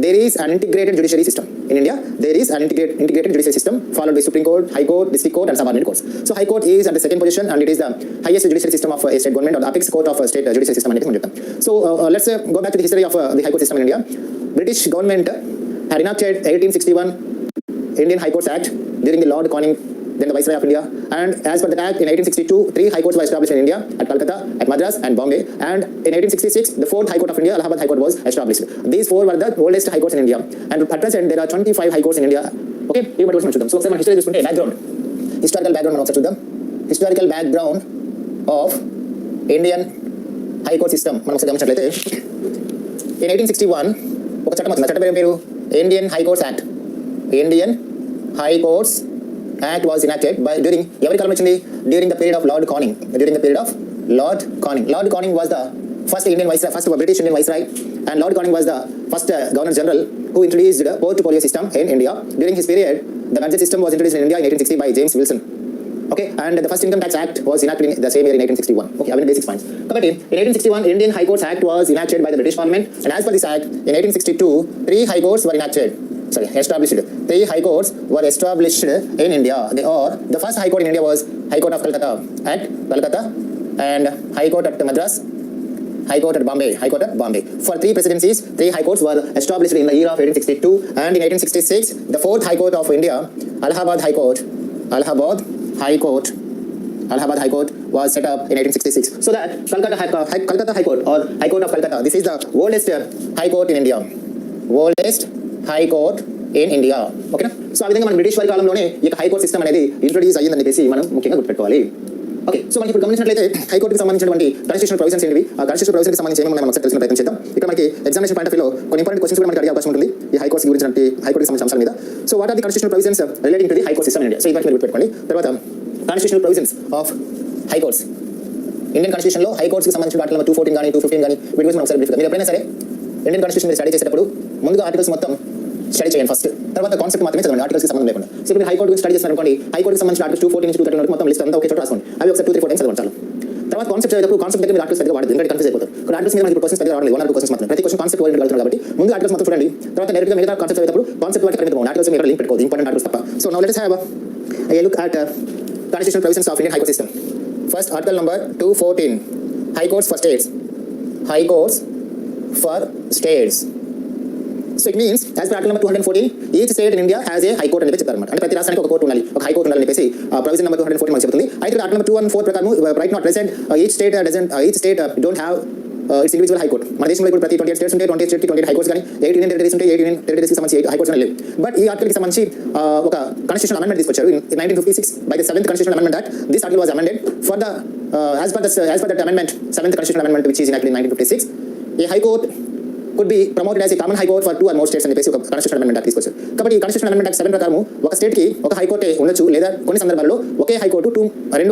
[SPEAKER 2] there is an integrated judiciary system. In India there is an integrated judiciary system followed by Supreme Court, High Court, District Court and subordinate courts. So High Court is at the second position and it is the highest judiciary system of a state government, or the apex court of a state judiciary system. So let's go back to the history of the High Court system in India. British government had enacted 1861 Indian High Courts Act during the Lord Canning, then the Viceroy of India, and as per that act in 1862 3 High Courts were established in India at Calcutta, at Madras and Bombay, and in 1866 the 4th High Court of India, Allahabad High Court, was established. These 4 were the oldest High Courts in India, and at present there are 25 High Courts in India. Okay, we will చూద్దాం. So ఒకసారి history చూసుకుంటే historical background మనం ఒకసారి చూద్దాం. Historical background of Indian High Court system మనం ఒకసారి గమనించినట్లయితే in 1861 ఒక చట్టం వచ్చింది. చట్టం పేరు Indian High Courts Act. Indian High Courts Act was enacted by during every కాలం వచ్చింది during the period of Lord Canning. During the period of Lord Canning. Lord Canning was the first Indian Viceroy, first British Indian Viceroy, and Lord Canning was the first Governor General who introduced the portfolio system in India. During his period, the budget system was introduced in India in 1860 by James Wilson. Okay, and the first Income Tax Act was enacted in the same year in 1861. Okay, I mean basic points. But in 1861, Indian High Courts Act was enacted by the British Parliament, and as per this act, in 1862, 3 High Courts were established. 3 High Courts were established in India. They are, the first High Court in India was High Court of Calcutta at Calcutta, and High Court at Madras, High Court at Bombay. For 3 presidencies, 3 High Courts were established in the year of 1862, and in 1866, the 4th High Court of India, Allahabad High Court was set up in 1866. So that Calcutta High Court, or High Court of Calcutta, this is the oldest High Court in India. Oldest High Court in India. Okay, so ఆ విధంగా మన British వారి కాలంలోనే ఈ high court system అనేది introduce అయ్యిందని చెప్పేసి మనం ముఖ్యంగా గుర్తుపెట్టుకోవాలి. ఓకే, సో మనకి ఇప్పుడు గమనించినట్లయితే హైకోర్టుకి సంబంధించినటువంటి కాన్స్టిట్యూషనల్ ప్రొవిజన్స్ ఏంటివి, ఆ కాన్స్టిట్యూషనల్ ప్రొవిజన్కి సంబంధించి ఏమో మనం ఒకసారి తెలుసుకునే ప్రయత్నం చేద్దాం. ఇక్కడ మనకి ఎగ్జామినేషన్ పాయింట్ ఆఫ్ వ్యూలో కొన్ని ఇంపార్టెంట్ క్వశ్చన్స్ కూడా మనకి అడిగే అవకాశం ఉంటుంది ఈ హైకోర్ట్స్ గురించి, హైకోర్టుకి సంబంధించిన అంశాల మీద. So what are the constitutional provisions relating to the high court system in India? So ఇవన్నీ మీరు గుర్తుపెట్టుకోండి. తర్వాత constitutional provisions of high courts. Indian కాన్స్టిట్యూషన్లో హైకోర్ట్స్కి సంబంధించిన ఆర్టికల్ 214 కానీ 215 కానీ వీటి గురించి మనం ఒకసారి బ్రీఫ్గా, మీరు ఎప్పుడైనా సరే ఇండియన్ కాన్స్టిట్యూషన్ మీరు స్టడీ చేసేటప్పుడు ముందుగా ఆర్టికల్స్ మొత్తం స్టడీ చేయండి ఫస్ట్, తర్వాత కాన్సెప్ట్ మాత్రమే చదవండి, ఆర్టికల్స్కి సంబంధం లేకుండా. సో ఇప్పుడు హైకోర్టు గురించి స్టడీ చేస్తారు అనుకోండి, హైకోర్టుకి సంబంధించిన ఆర్టికల్ 214 నుంచి 213 వరకు మొత్తం లిస్ట్ అంతా ఒకే చోట రాసుకోండి. అవి ఒకసారి 2-3-4 టైమ్స్ చదవండి చాలు. తర్వాత కాన్సెప్ట్ చదివేటప్పుడు కాన్సెప్ట్ దగ్గర మీరు ఆర్టికల్స్ దగ్గర వాడదు, ఎందుకంటే కన్ఫ్యూజ్ అయిపోతారు. ఇక్కడ ఆర్టికల్స్ మీద మనకి క్వశ్చన్స్ దగ్గర రావడం 1 or 2 క్వశ్చన్స్ మాత్రం, ప్రతి క్వశ్చన్ కాన్సెప్ట్ ఓరియంటెడ్ వెళ్తున్నారు కాబట్టి ముందు ఆర్టికల్స్ మొత్తం చూడండి, తర్వాత డైరెక్ట్గా మిగతా కాన్సెప్ట్ చదివేటప్పుడు కాన్సెప్ట్ వాటి పరిమితం, ఆర్టికల్స్ మీద లింక్ పెట్టుకోవద్దు, ఇంపార్టెంట్ ఆర్టికల్స్ తప్ప. So now let us have a look at constitutional provisions of Indian High Court system. First, article number 214, High Courts for States. High Courts for States. So it means, as per article number 214, each state in India has a high court అని చెప్పి చెప్తారు అన్నమాట. అంటే ప్రతి రాష్ట్రానికి ఒక court ఉండాలి, ఒక హై కోర్టు ఉండాలని చెప్పేసి ప్రొవిజన్ నెంబర్ 214 మనకు చెప్తుంది. అయితే ఆర్టికల్ నెంబర్ 214 ప్రకారం right not present each state don't have its individual high court. మన దేశంలో ఇప్పుడు ప్రతి 28 స్టేట్స్ ఉంటే 28 స్టేట్కి 28 హై కోర్ట్స్ కానీ 8 యూనియన్ టెరిటరీస్ ఉంటే 8 యూనియన్ టెరిటరీస్కి సంబంధించి 8 హై కోర్ట్స్ లేవు. బట్ ఈ ఆర్టికల్కి సంబంధించి ఒక కాన్స్టిట్యూషనల్ అమెండ్మెంట్ తీసుకొచ్చారు in 1956 by the 7th Constitutional Amendment Act. This article was amended for the as per that amendment, 7th Constitutional Amendment which is enacted in 1956. A high court could be promoted as a common high court for 2 or more states అని చెప్పేసి ఒక constitutional amendment act తీసుకొచ్చారు. కాబట్టి ఈ constitutional amendment act 7 ప్రకారం ఒక స్టేట్కి ఒక హైకోర్టే ఉండొచ్చు, లేదా కొన్ని సందర్భాల్లో ఒకే హైకోర్టు 2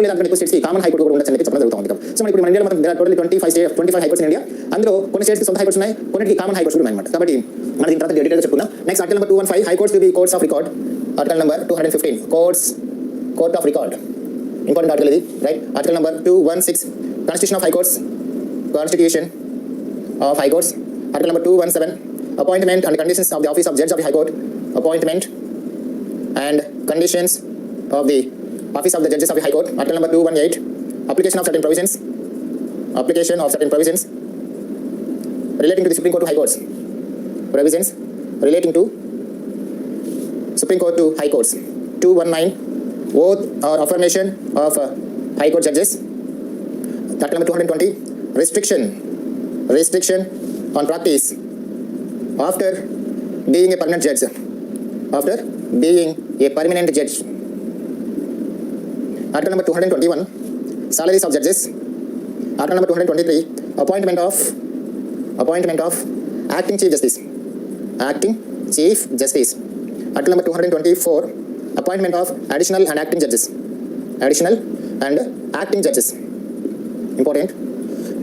[SPEAKER 2] లేదా అంతకంటే ఎక్కువ స్టేట్స్కి కామన్ హైకోర్టు కూడా ఉండొచ్చు అని చెప్పడం జరుగుతుంది. సో మన ఇప్పుడు మన ఇండియాలో మనం టోటల్ 25 హైకోర్ట్స్ ఇన్ ఇండియా. అందులో కొన్ని స్టేట్స్కి సొంత హైకోర్ట్స్ ఉన్నాయి, కొన్నిటికి కామన్ హైకోర్ట్స్ కూడా ఉన్నాయన్నమాట. కాబట్టి మనం దీని తర్వాత డీటెయిల్గా చెప్పుకుందాం. Next article number 215, high courts to be courts of record. Article number 215, court of record, important article ఇది, right. Article number 216, constitution of high courts, constitution of high courts. Article number 217, appointment and conditions of the office of judge of the high court. Appointment and conditions of the office of the judges of the high court. Article number 218, application of certain provisions relating to the Supreme Court to high courts. Provisions relating to Supreme Court to high courts. 219, oath or affirmation of high court judges. Article number 220, restriction on practice after being a permanent judge. Article number 221, salaries of judges. Article number 223, appointment of acting chief justice.
[SPEAKER 1] acting chief justice. Article number 224, appointment of additional and acting judges. Additional and acting judges. Important.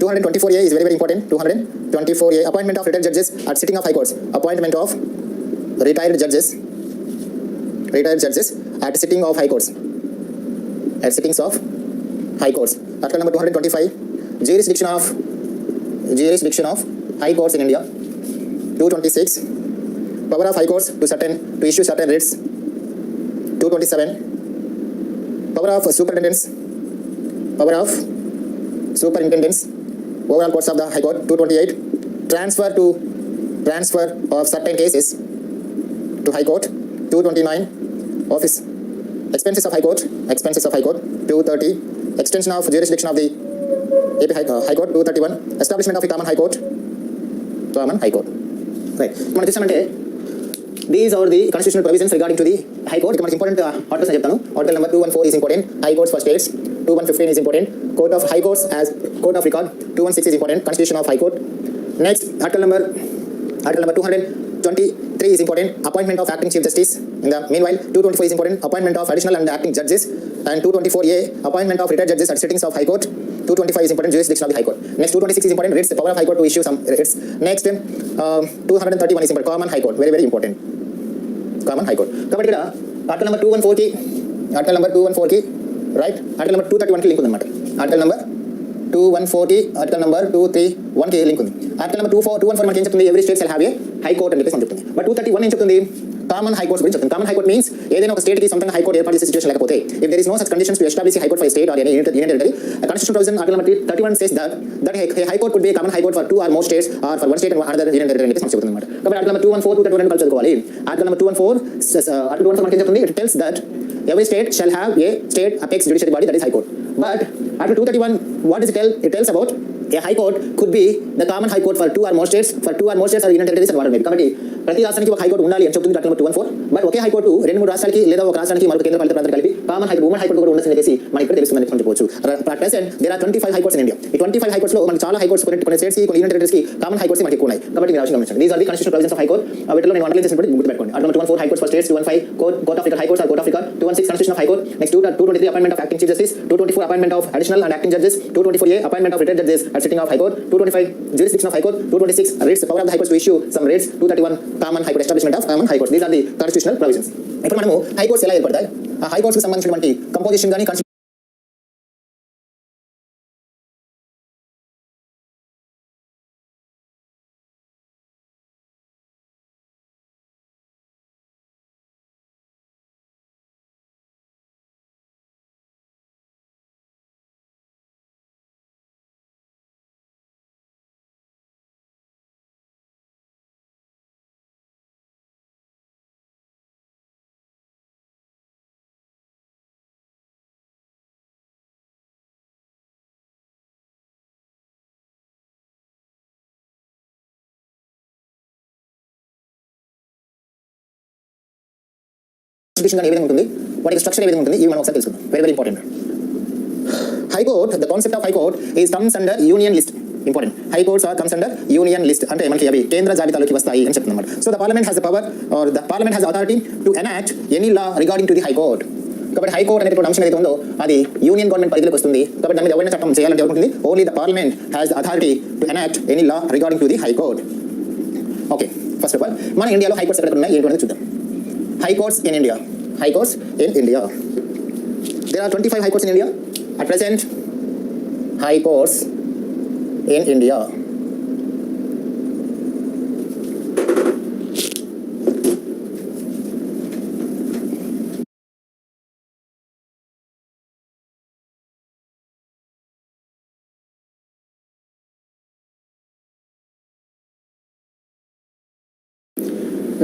[SPEAKER 1] 224A is very, very important. 224A, appointment of retired judges at sitting of high courts. Appointment of retired judges at sitting of high courts. At sittings of high courts. Article number 225, jurisdiction of high courts in India. 226, power of high courts to issue certain writs. 227, power of superintendents overall courts of the high court. 228, transfer of certain cases to high court. 229, office expenses of high court. 230, extension of jurisdiction of the AP high court. 231, establishment of a common high court. Right, మనం చూసామంటే these are the constitutional provisions regarding to the high court. ఇక్కడ మనకి important articles అని చెప్తాను. Article number 214 is important, high courts for states. 2115 is important, court of high courts as court of record. 216 is important, constitution of high court. Next, article number 223 is important, appointment of acting chief justice. In the meanwhile, 224 is important, appointment of additional and acting judges. And 224A, appointment of retired judges at sittings of high court. 225 is important, jurisdiction of the high court. Next, 226 is important, writs, the power of high court to issue some writs. Next, 231 is important, common high court, very, very important. Common high court. కాబట్టి ఇక్కడ article number 214 కి right, article number 231 కి link ఉందన్నమాట. Article number 214 కి article number 231 కి link ఉంది. Article number 214 మనకి ఏం చెప్తుంది? Every state shall have a high court అని చెప్పేసి చెప్తుంది. బట్ 231 ఏం చెప్తుంది? కామన్ హై కోర్ట్స్ గురించి చెప్తుంది. కామన్ హై కోర్ట్ మీన్స్ ఏదైనా ఒక స్టేట్ కి సొంతంగా హై కోర్ట్ ఏర్పాటు చేసే సిచువేషన్ లేకపోతే, if there is no such conditions to establish high court for state or any union territory, constitution provision article number 31 says that a high court could be a common high court for two or more states or for one state and another union territory అని చెప్పేసి చెప్తుంది అన్నమాట. కాబట్టి article number 214 231 కలిసి చదువుకోవాలి. Article number 214 మనకి ఏం చెప్తుంది? It tells that every state shall have a state apex judiciary body, that is high court. But article 231, what does it tell? It tells about a high court could be the common high court for two or more states or union territories and what maybe. కాబట్టి ప్రతి రాష్ట్రానికి ఒక high court ఉండాలి అని చెప్తుంది article number 214. But okay high court 2-3 రాష్ట్రాలకి లేదా ఒక రాష్ట్రానికి మరొక కేంద్ర పాలిత ప్రాంతానికి కలిపి కామన్ హై ఉమెన్ హై కోర్టు కూడా ఉండొచ్చని చెప్పేసి మనకి ఇక్కడ తెలుస్తుందని చెప్పవచ్చు. Present there are 25 high courts in India. ఈ 25 హై కోర్ట్స్ లో మనకి చాలా హై కోర్ట్స్ కొన్ని స్టేట్స్ కి, కొన్ని యూనియన్ టెరిటరీస్ కి కామన్ హై కోర్ట్స్ మనకి ఎక్కువ ఉన్నాయి. కాబట్టి మీరు అవసరం గమనించండి. These are the constitutional provisions of high court. వీటిలో నేను అండర్లైన్ చేసినప్పుడు గుర్తుపెట్టుకోండి. Article 214 high courts for states, 215 court of record high courts are court of record, 216 constitution of high court. Next 223 appointment of acting chief justice, 224 appointment of additional and acting judges, 224A appointment of retired judges at sitting of high court, 225 jurisdiction of high court, 226 writs, power of the high courts to issue some writs, 231 common high court, establishment of common high courts. These are the constitutional provisions. ఇప్పుడు మనము high courts ఎలా ఏర్పడతాయి, ఆ high courts కి సంబంధించినటువంటి composition గాని constitution ఏ విధంగా ఉంటుంది, వాటి స్ట్రక్చర్ ఏ విధంగా ఉంటుంది, ఇవి మనం ఒకసారి తెలుసుకుందాం. Very very important. High court, the concept of high court comes under union list. Important. High courts are comes under union list, అంటే మనకి అవి కేంద్ర జాబితాలోకి వస్తాయి అని చెప్తున్నమాట. So the parliament has the power or the parliament has authority to enact any law regarding to the high court. కాబట్టి high court అనేటువంటి అంశం ఏదైతే ఉందో అది యూనియన్ గవర్నమెంట్ పరిధిలోకి వస్తుంది. కాబట్టి దాని మీద ఎవరైనా చట్టం చేయాలంటే ఎవరికి ఉంటుంది? Only the parliament has the authority to enact any law regarding to the high court. Okay, first of all మన ఇండియాలో హై కోర్ట్స్ ఎక్కడ ఉన్నాయి ఏంటి అనేది చూద్దాం. High courts in India. High courts in India. There are 25 high courts in India. At present, high courts in India.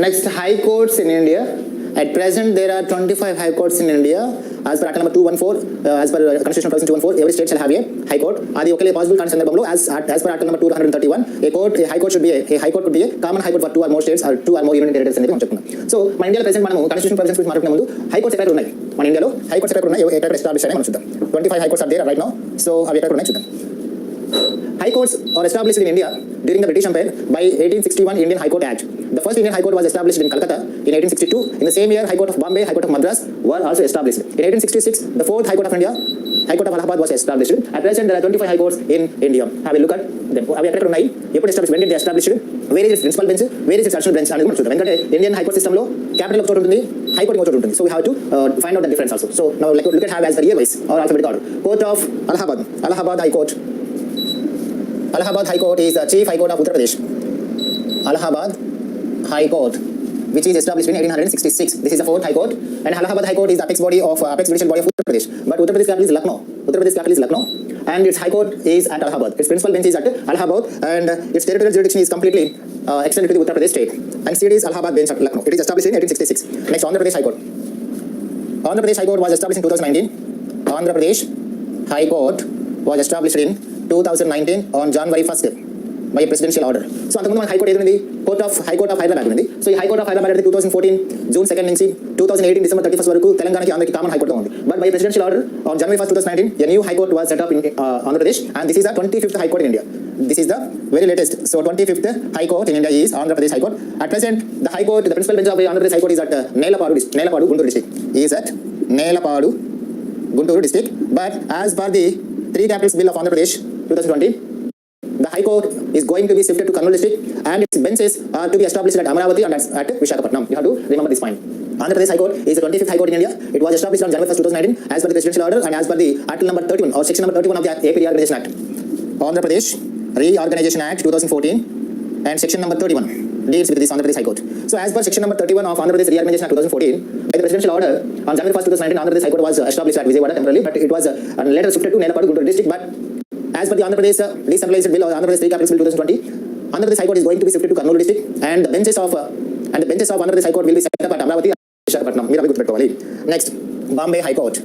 [SPEAKER 2] Next, high courts in India. At present, there are 25 high courts in India. As per Article number 214, as per Constitution Provision 214, every state shall have a high court. అది ఒకే possible కానీ సందర్భంలో as per Article number 231, a high court could be a common high court for two or more states or two or more union territories అనేది మనం చెప్పుకున్నాం. So మన ఇండియాలో present మనము constitution provisions గురించి మాట్లాడుకునే ముందు హై కోర్ట్స్ ఎక్కడ ఉన్నాయి, మన ఇండియాలో హై కోర్ట్స్ ఎక్కడ ఉన్నాయి, ఎక్కడ ఎస్టాబ్లిష్ అని మనం చూద్దాం. 25 high courts are there right now. So అవి ఎక్కడ ఉన్నాయి చూద్దాం. High courts are established in India during the British Empire by 1861 Indian High Court Act.
[SPEAKER 1] The first Indian High Court was established in Calcutta in 1862. In the same year, High Court of Bombay, High Court of Madras were also established. In 1866, the fourth High Court of India, High Court of Allahabad was established. At present, there are 25 High Courts in India. Have a look at them. అవి ఎక్కడ ఉన్నాయి, ఎప్పుడు established, when did they establish, where is its principal bench, where is its additional bench అనేది మనం చూద్దాం. ఎందుకంటే Indian high court సిస్టంలో capital ఒక చోట ఉంటుంది, హై కోర్ట్ ఒక చోట ఉంటుంది. So we have to find out the difference also. So now look at have as the year wise or alphabetical order. Court of Allahabad, Allahabad High Court. Allahabad High Court is the chief high court of Uttar Pradesh. Allahabad High Court, which is established in 1866. This is the fourth High Court, and Allahabad High Court is the apex judicial body of Uttar Pradesh. But Uttar Pradesh capital is Lucknow. Uttar Pradesh capital is Lucknow, and its High Court is at Allahabad. Its principal bench is at Allahabad, and its territorial jurisdiction is completely extended to the Uttar Pradesh state. And seat is Allahabad bench at Lucknow. It is established in 1866. Next, Andhra Pradesh High Court. Andhra Pradesh High Court was established in 2019. Andhra Pradesh High Court was established in 2019 on January 1st by a presidential order. So అంతకుముందు మన high court ఏది high court of Hyderabad ఉంది. So ఈ high court of Hyderabad అనేది 2014 June 2 నుంచి 2018 December 31 వరకు తెలంగాణకి ఆంధ్రకి common high court ఉంది. But by presidential order on January 1st 2019 a new high court was set up in Andhra Pradesh, and this is the 25th high court in India. This is the very latest. So 25th high court in India is Andhra Pradesh High Court. At present, the high court, the principal bench of Andhra Pradesh High Court is at Nelapadu Guntur district. Is at Nelapadu Guntur district. But as per the three capitals bill of Andhra Pradesh 2020, the High Court is going to be shifted to Kurnool district, and its benches are to be established at Amaravati and at Visakhapatnam. You have to remember this point. Andhra Pradesh High Court is the 25th High Court in India. It was established on January 1st 2019 as per the presidential order and as per the Article number 31 or section number 31 of the AP Reorganization Act. Andhra Pradesh Reorganization Act 2014 and section number 31 deals with this Andhra Pradesh High Court. So as per section number 31 of Andhra Pradesh Reorganization Act 2014, by the presidential order on January 1st 2019, Andhra Pradesh High Court was established at Vijayawada temporarily, but it was later shifted to Nelapadu Guntur district. But as per the Andhra Pradesh decentralized bill or Andhra Pradesh three capitals bill 2020, Andhra Pradesh High Court is going to be shifted to Kurnool district, and the benches of Andhra Pradesh High Court will be set up at Amaravati and Visakhapatnam. మీరు అవి గుర్తుపెట్టుకోవాలి. Next Bombay high court.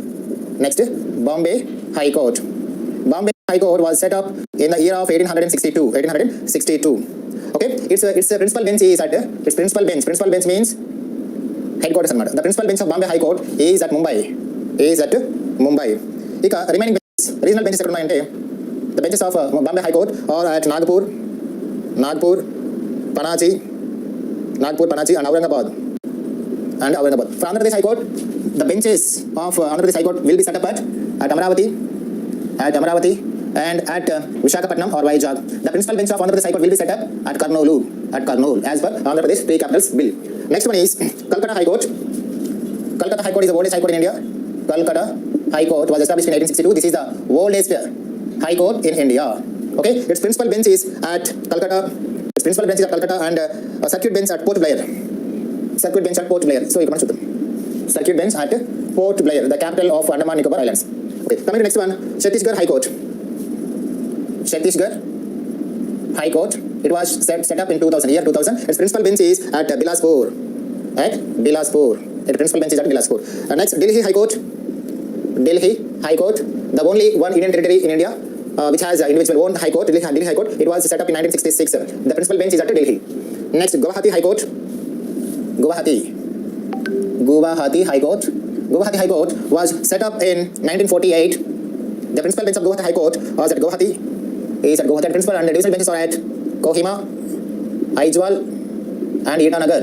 [SPEAKER 1] Bombay high court. Bombay High Court was set up in the year of 1862. Okay, its principal bench is at its principal bench. Principal bench means headquarters anamata. The principal bench of Bombay High Court is at Mumbai. ఇక remaining benches, regional benches ఎక్కడ ఉన్నాయంటే the benches of Bombay High Court are at Nagpur, Panaji and Aurangabad. For Andhra Pradesh High Court, the benches of Andhra Pradesh High Court will be set up at Amaravati and at Visakhapatnam or Vizag. The principal bench of Andhra Pradesh High Court will be set up at Kurnool as per Andhra Pradesh three capitals bill. Next one is Calcutta High Court. Calcutta High Court is the oldest high court in India. Calcutta High Court was established in 1862. This is the oldest high court in India. Okay, its principal bench is at Calcutta. And a circuit bench at Port Blair. So you can చూద్దాం. Circuit bench at Port Blair, the capital of Andaman Nicobar Islands. Okay, coming to next one, Chhattisgarh High Court. It was set up in 2000. Its principal bench is at Bilaspur. Its principal bench is at Bilaspur. Next, Delhi High Court, the only one Indian territory in India which has individual owned High Court, Delhi High Court. It was set up in 1966. The principal bench is at Delhi. Next, Guwahati High Court. Guwahati High Court was set up in 1948. The principal bench of Guwahati High Court was at Guwahati. The principal and divisional benches are at Kohima, Aizawl and Itanagar.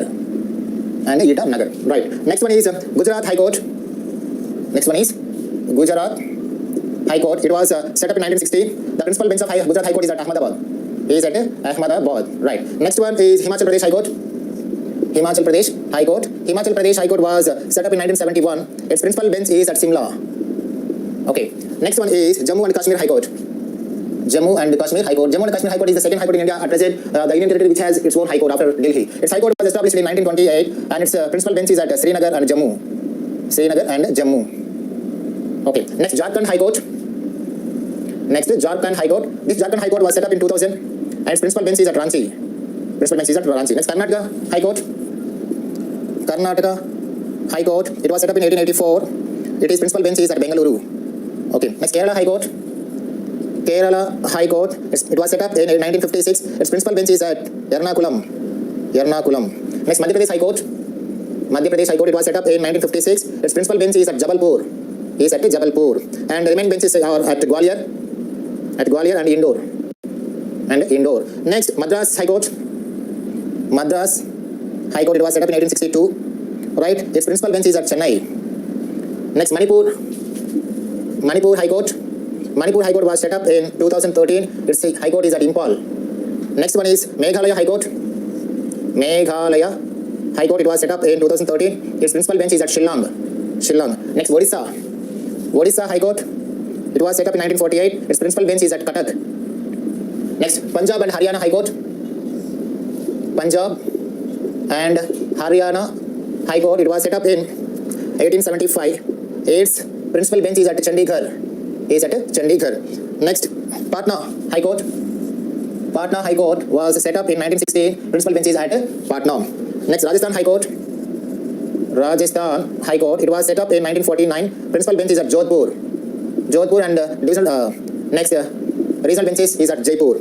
[SPEAKER 1] Right. Next one is Gujarat High Court. High Court. It was set up in 1960. The principal bench of Gujarat High Court is at Ahmedabad. Right. Next one is Himachal Pradesh High Court. Himachal Pradesh High Court was set up in 1971. Its principal bench is at Simla. Okay. Next one is Jammu and Kashmir High Court. Jammu and Kashmir High Court is the second High Court in India at present. The Indian territory which has its own High Court after Delhi. Its High Court was established in 1928, and its principal bench is at Srinagar and Jammu. Okay. Next, Jharkhand High Court. This Jharkhand High Court was set up in 2000, and its principal bench is at Ranchi. Next, Karnataka High Court. It was set up in 1884. Its principal bench is at Bengaluru. Okay. Next, Kerala High Court. It was set up in 1956. Its principal bench is at Ernakulam. Next, Madhya Pradesh High Court. It was set up in 1956. Its principal bench is at Jabalpur. And the remaining benches are at Gwalior and Indore. Next, Madras High Court. High Court, it was set up in 1862, right? Its principal bench is at Chennai. Next, Manipur High Court. Manipur High Court was set up in 2013. Its High Court is at Impal. Next one is Meghalaya High Court. Meghalaya High Court, it was set up in 2013. Its principal bench is at Shillong. Next, Odisha High Court. It was set up in 1948. Its principal bench is at Cuttack. Next, Punjab and Haryana High Court. Punjab and Haryana High Court, it was set up in 1875. Its principal bench is at Chandigarh. Next, Patna High Court. Patna High Court was set up in 1916. Principal bench is at Patna. Next, Rajasthan High Court. It was set up in 1949. Principal bench is at Jodhpur and regional benches is at Jaipur.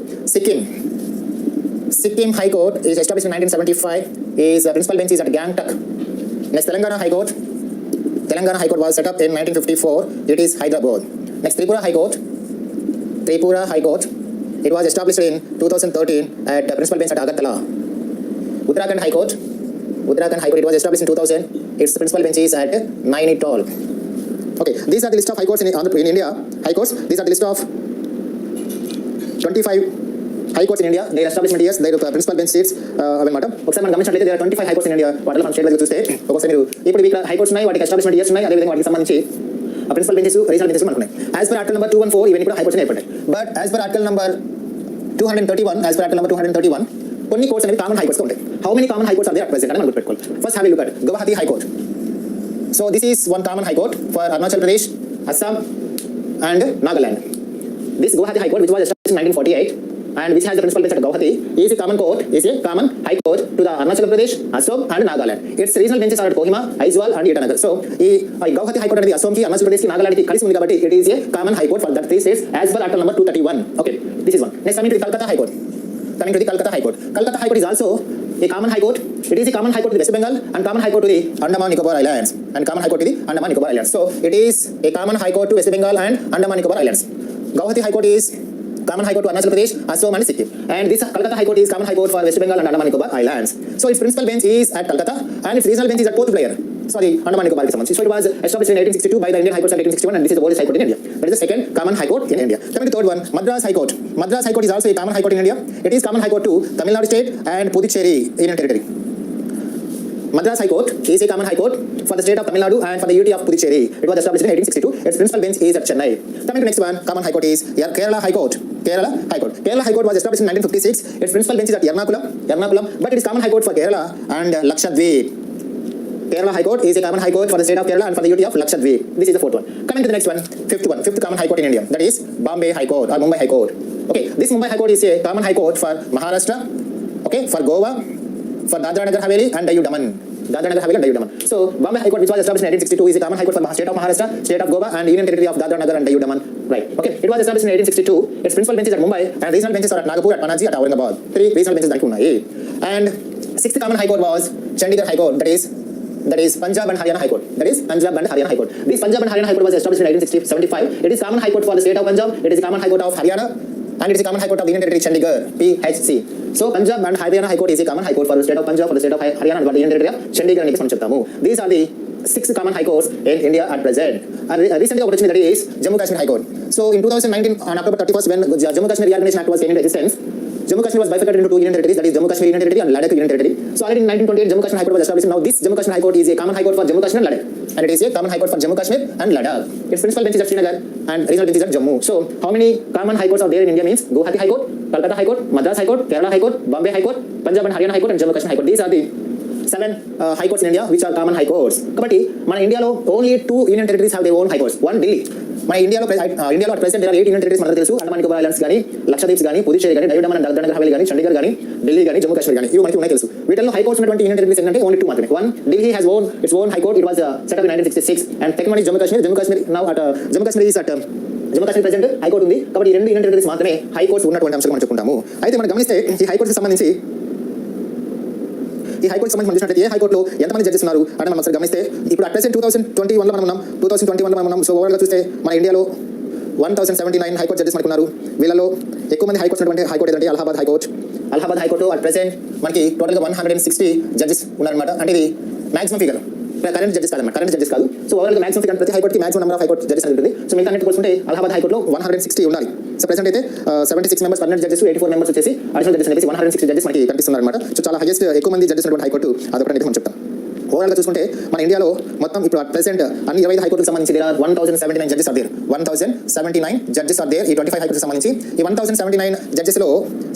[SPEAKER 1] Sikkim High Court is established in 1975. Its principal bench is at Gangtok. Next, Telangana High Court. Telangana High Court was set up in 1954. It is Hyderabad. Next, Tripura High Court. It was established in 2013 at principal bench at Agartala. Uttarakhand High Court, it was established in 2000. Its principal bench is at Nainital. Okay, these are the list of high courts in India. High courts. These are the list of 25 high courts in India. Their establishment years, their principal bench seats. అన్నమాట ఒకసారి మనం గమనించినట్లయితే there are 25 high courts in India. వాటిలో మనం state wise చూస్తే ఒకసారి మీరు ఇప్పుడు ఇక్కడ హై కోర్ట్స్ ఉన్నాయి, వాటికి ఎస్టాబ్లిష్మెంట్ ఇయర్స్ ఉన్నాయి, అదేవిధంగా వాటికి సంబంధించి ప్రిన్సిపల్ బెంచెస్, రీజనల్ బెంచెస్ మనకు ఉన్నాయి. యాజ్ పర్ ఆర్టికల్ నెంబర్ 214 ఇవన్నీ కూడా హై కోర్ట్స్ ఏర్పడ్డాయి. But as per article number 231 కొన్ని కోర్ట్స్ అనేవి కామన్ హై కోర్ట్స్ ఉంటాయి. How many common high courts are there at present అని మనం పెట్టుకోవాలి. First have a look at Guwahati high court. So this is one common high court for Arunachal Pradesh, Assam and Nagaland. This Guwahati High Court, which was established in 1948 and which has the principal bench at Guwahati, is a common high court to the Arunachal Pradesh, Assam and Nagaland. Its regional benches are at Kohima, Aizawl and Itanagar. So ఈ Guwahati High Court అనేది అస్సాం కి, అరుణాచల్ ప్రదేశ్ కి, నాగాలాండ్ కి కలిసి ఉంది కాబట్టి it is a common high court for that three states as per article number 231. Okay, this is one. Next, coming to the Calcutta High Court. Calcutta High Court is also a common high court. It is a common high court to the West Bengal and common high court to the Andaman Nicobar Islands So it is a common high court to West Bengal and Andaman Nicobar Islands. Guwahati High Court is common high court to Arunachal Pradesh, Assam and Sikkim. And this Calcutta High Court is common high court for West Bengal and Andaman Nicobar Islands. So its principal bench is at Calcutta and its regional bench is at Port Blair. Andaman Nicobar ki samandhi. So it was established in 1862 by the Indian High Court of 1861 and this is the oldest high court in India. That is the second common high court in India. Coming to the third one, Madras High Court. Madras High Court is also a common high court in India. It is common high court to Tamil Nadu state and Puducherry Union Territory. Madras High Court is a common high court for the state of Tamil Nadu and for the unity of Puducherry. It was established in 1862. Its principal bench is at Chennai. Coming to next one, common high court is Kerala High Court. Kerala High Court was established in 1956. Its principal bench is at Ernakulam, but it is common high court for Kerala and Lakshadweep. Kerala High Court is a common high court for the state of Kerala and for the unity of Lakshadweep. This is the fourth one. Coming to the next one, fifth common high court in India. That is Bombay High Court or Mumbai High Court. Okay, this Mumbai High Court is a common high court for Maharashtra, okay, for Goa, for Dadra Nagar Haveli and Daman. So Bombay High Court, which was established in 1862, is a common high court for the state of Maharashtra, state of Goa and Union Territory of Dadra Nagar and Daman. Right. Okay. It was established in 1862. Its principal benches at Mumbai and regional benches are at Nagpur, at Panaji, at Aurangabad. Three regional benches that ఉన్నాయి. And sixth common high court was Chandigarh High Court. That is Punjab and Haryana High Court. This Punjab and Haryana High Court was established in 1875. It is common high court for the state of Punjab. It is a common high court of Haryana and it is a common high court of the Union Territory Chandigarh, PHC. So Punjab and Haryana High Court is a common high court for the state of Punjab, for the state of Haryana and for the Union Territory of Chandigarh అని మనం చెప్తాము. These are the six common high courts in India at present. Recently opportunity that is Jammu Kashmir High Court. So in 2019 on October 31st when Jammu Kashmir Reorganization Act was came into existence, Jammu Kashmir was bifurcated into two union territories, that is Jammu Kashmir Union Territory and Ladakh Union Territory. So already in 1928 Jammu Kashmir High Court was established. Now this Jammu Kashmir High Court is a common high court for Jammu Kashmir and Ladakh, and it is a common high court for Jammu Kashmir and Ladakh. Its principal bench is at Srinagar and regional bench is at Jammu. So how many common high courts are there in India means Guwahati High Court, Calcutta High Court, Madras High Court, Kerala High Court, Bombay High Court, Punjab and Haryana High Court and Jammu Kashmir High Court. These are the 7 high courts in India which are common high courts. Kabatti మన ఇండియాలో only 2 union territories have their own high courts. One Delhi. మన ఇండియాలో at present there are 8 union territories మనకు తెలుసు. Andaman Nicobar islands గాని, లక్షద్వీప్స్ గాని, పుదుచ్చేరి గాని, dive Daman and Dadra Nagar Haveli గాని, చండీగఢ్ గాని, ఢిల్లీ గాని, జమ్మూ కాశ్మీర్ గాని ఇవి మనకి ఉన్నాయి తెలుసు. వీటిల్లో హై కోర్ట్స్ ఉన్నటువంటి యూనియన్ టెరిటరీస్ ఏంటంటే ఓన్లీ 2 మాత్రమే. One Delhi has its own high court. It was set up in 1966 and second one is Jammu Kashmir now at Jammu Kashmir is at Jammu Kashmir present high court ఉంది. కాబట్టి ఈ రెండు union territories మాత్రమే high courts ఉన్నటువంటి అంశాలు మనం చెప్పుకుంటాము. అయితే మనం గమనిస్తే ఈ హై కోర్ట్స్ సంబంధించి చూసినట్లయితే ఏ హైకోర్టులో ఎంతమంది జడ్జెస్ ఉన్నారు అంటే మనం ఒకసారి గమనిస్తే ఇప్పుడు అట్ ప్రెసెంట్ 2021లో మనం ఉన్నాం. సో ఓవరాల్గా చూస్తే మన ఇండియాలో 1079 హైకోర్టు జడ్జెస్ మనకు ఉన్నారు. వీళ్ళలో ఎక్కువ మంది హైకోర్ట్స్ ఉన్నటువంటి హైకోర్టు ఏంటంటే Allahabad high court. Allahabad high court at present మనకి టోటల్గా 160 జడ్జెస్ ఉన్నారనమాట. అంటే ఇది మాక్సిమం ఫిగర్, కరెంట్ జడ్జెస్ కాదన్నమాట, కరెంట్ జడ్జెస్ కాదు. సో ఓవరాల్గా మాక్సిమం ఫిగర్ ప్రతి హైకోర్టుకి maximum number of high court judges అని ఉంటుంది. సో మిగతా అన్నిటి కోసుకుంటే అలహాబాద్ హైకోర్టులో 160 ఉండాలి. సో ప్రెసెంట్ అయితే 76 మెంబర్స్ పర్మనెంట్ జడ్జెస్, 84 మెంబర్స్ వచ్చేసి అడిషనల్ జడ్జెస్ అని చెప్పేసి 160 జడ్జెస్ మనకి కనిపిస్తున్నారు అనమాట. సో చాలా హైయెస్ట్ ఎక్కువ మంది జడ్జెస్ ఉన్నటువంటి హైకోర్టు అదొకటి అనేది మనం చెప్తాం. ఓవరాల్గా చూసుకుంటే మన ఇండియాలో మొత్తం ఇప్పుడు ప్రెసెంట్ అన్ని 25 హైకోర్టుకు సంబంధించి 1079 judges are there. 1079 judges are there ఈ 25 హైకోర్టుకు సంబంధించి. ఈ 1079 జడ్జెస్లో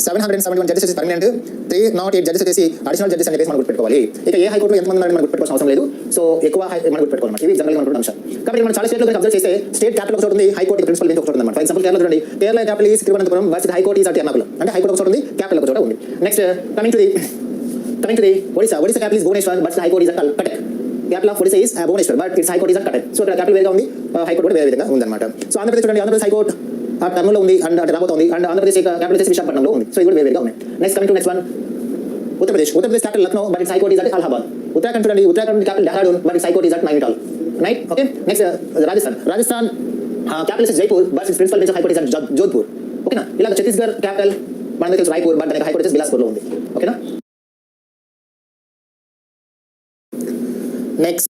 [SPEAKER 1] 771 జడ్జెస్ వచ్చి పర్మనెంట్, 308 జడ్జెస్ వచ్చేసి అడిషనల్ జడ్జెస్ అని చెప్పేసి మనం గుర్తుపెట్టుకోవాలి. ఇక ఏ హైకోర్టులో ఎంతమంది ఉన్నారని మనం గుర్తుపెట్టుకోవాల్సిన అవసరం లేదు. సో ఎక్కువ మనం గుర్తుపెట్టుకోవాలి. ఇవి జనరల్గా మన అంశం. కాబట్టి మనం చాలా స్టేట్లో అబ్జర్వ్ చేస్తే స్టేట్ క్యాపిటల్ ఒక చోటు ఉంది, హైకోర్టు ప్రిన్సిపల్ బెంచ్ ఒక చోటు ఉంది. ఫర్ ఎగ్జాంపుల్ కేరళ చూడండి, Kerala capital is Thiruvananthapuram, but high court is at Ernakulam. అంటే హైకోర్టు ఒక చోటు ఉంది, క్యాపిటల్ ఒక చోట ఉంది. Next coming to the Odisha capital is Bhubaneswar, but the High Court is at Cuttack. Capital of Odisha is Bhubaneswar, but its High Court is at Cuttack. So capital వేరేగా ఉంది, High Court కూడా వేరే విధంగా ఉందన్నమాట. So Andhra Pradesh చూడండి, Andhra Pradesh high court ఆ టర్మ్లో ఉంది అండ్ అంటే రాబోతూ ఉంది. అండ్ ఆంధ్రప్రదేశ్ క్యాపిటల్ వచ్చేసి విశాఖపట్నంలో ఉంది. సో ఇవి కూడా వేరేగా ఉన్నాయి. Next coming to next one, Uttar Pradesh capital Lucknow, but its high court is at Allahabad. Uttarakhand చూడండి, Uttarakhand capital Dehradun, but its high court is at Nainital. Right, okay. Next Rajasthan capital is Jaipur, but its principal bench of high court is at Jodhpur. ఓకేనా. ఇలా Chhattisgarh capital మనకి తెలుసు Raipur, but దానికి high court వచ్చేసి బిలాస్పూర్లో ఉంది. ఓకేనా. Next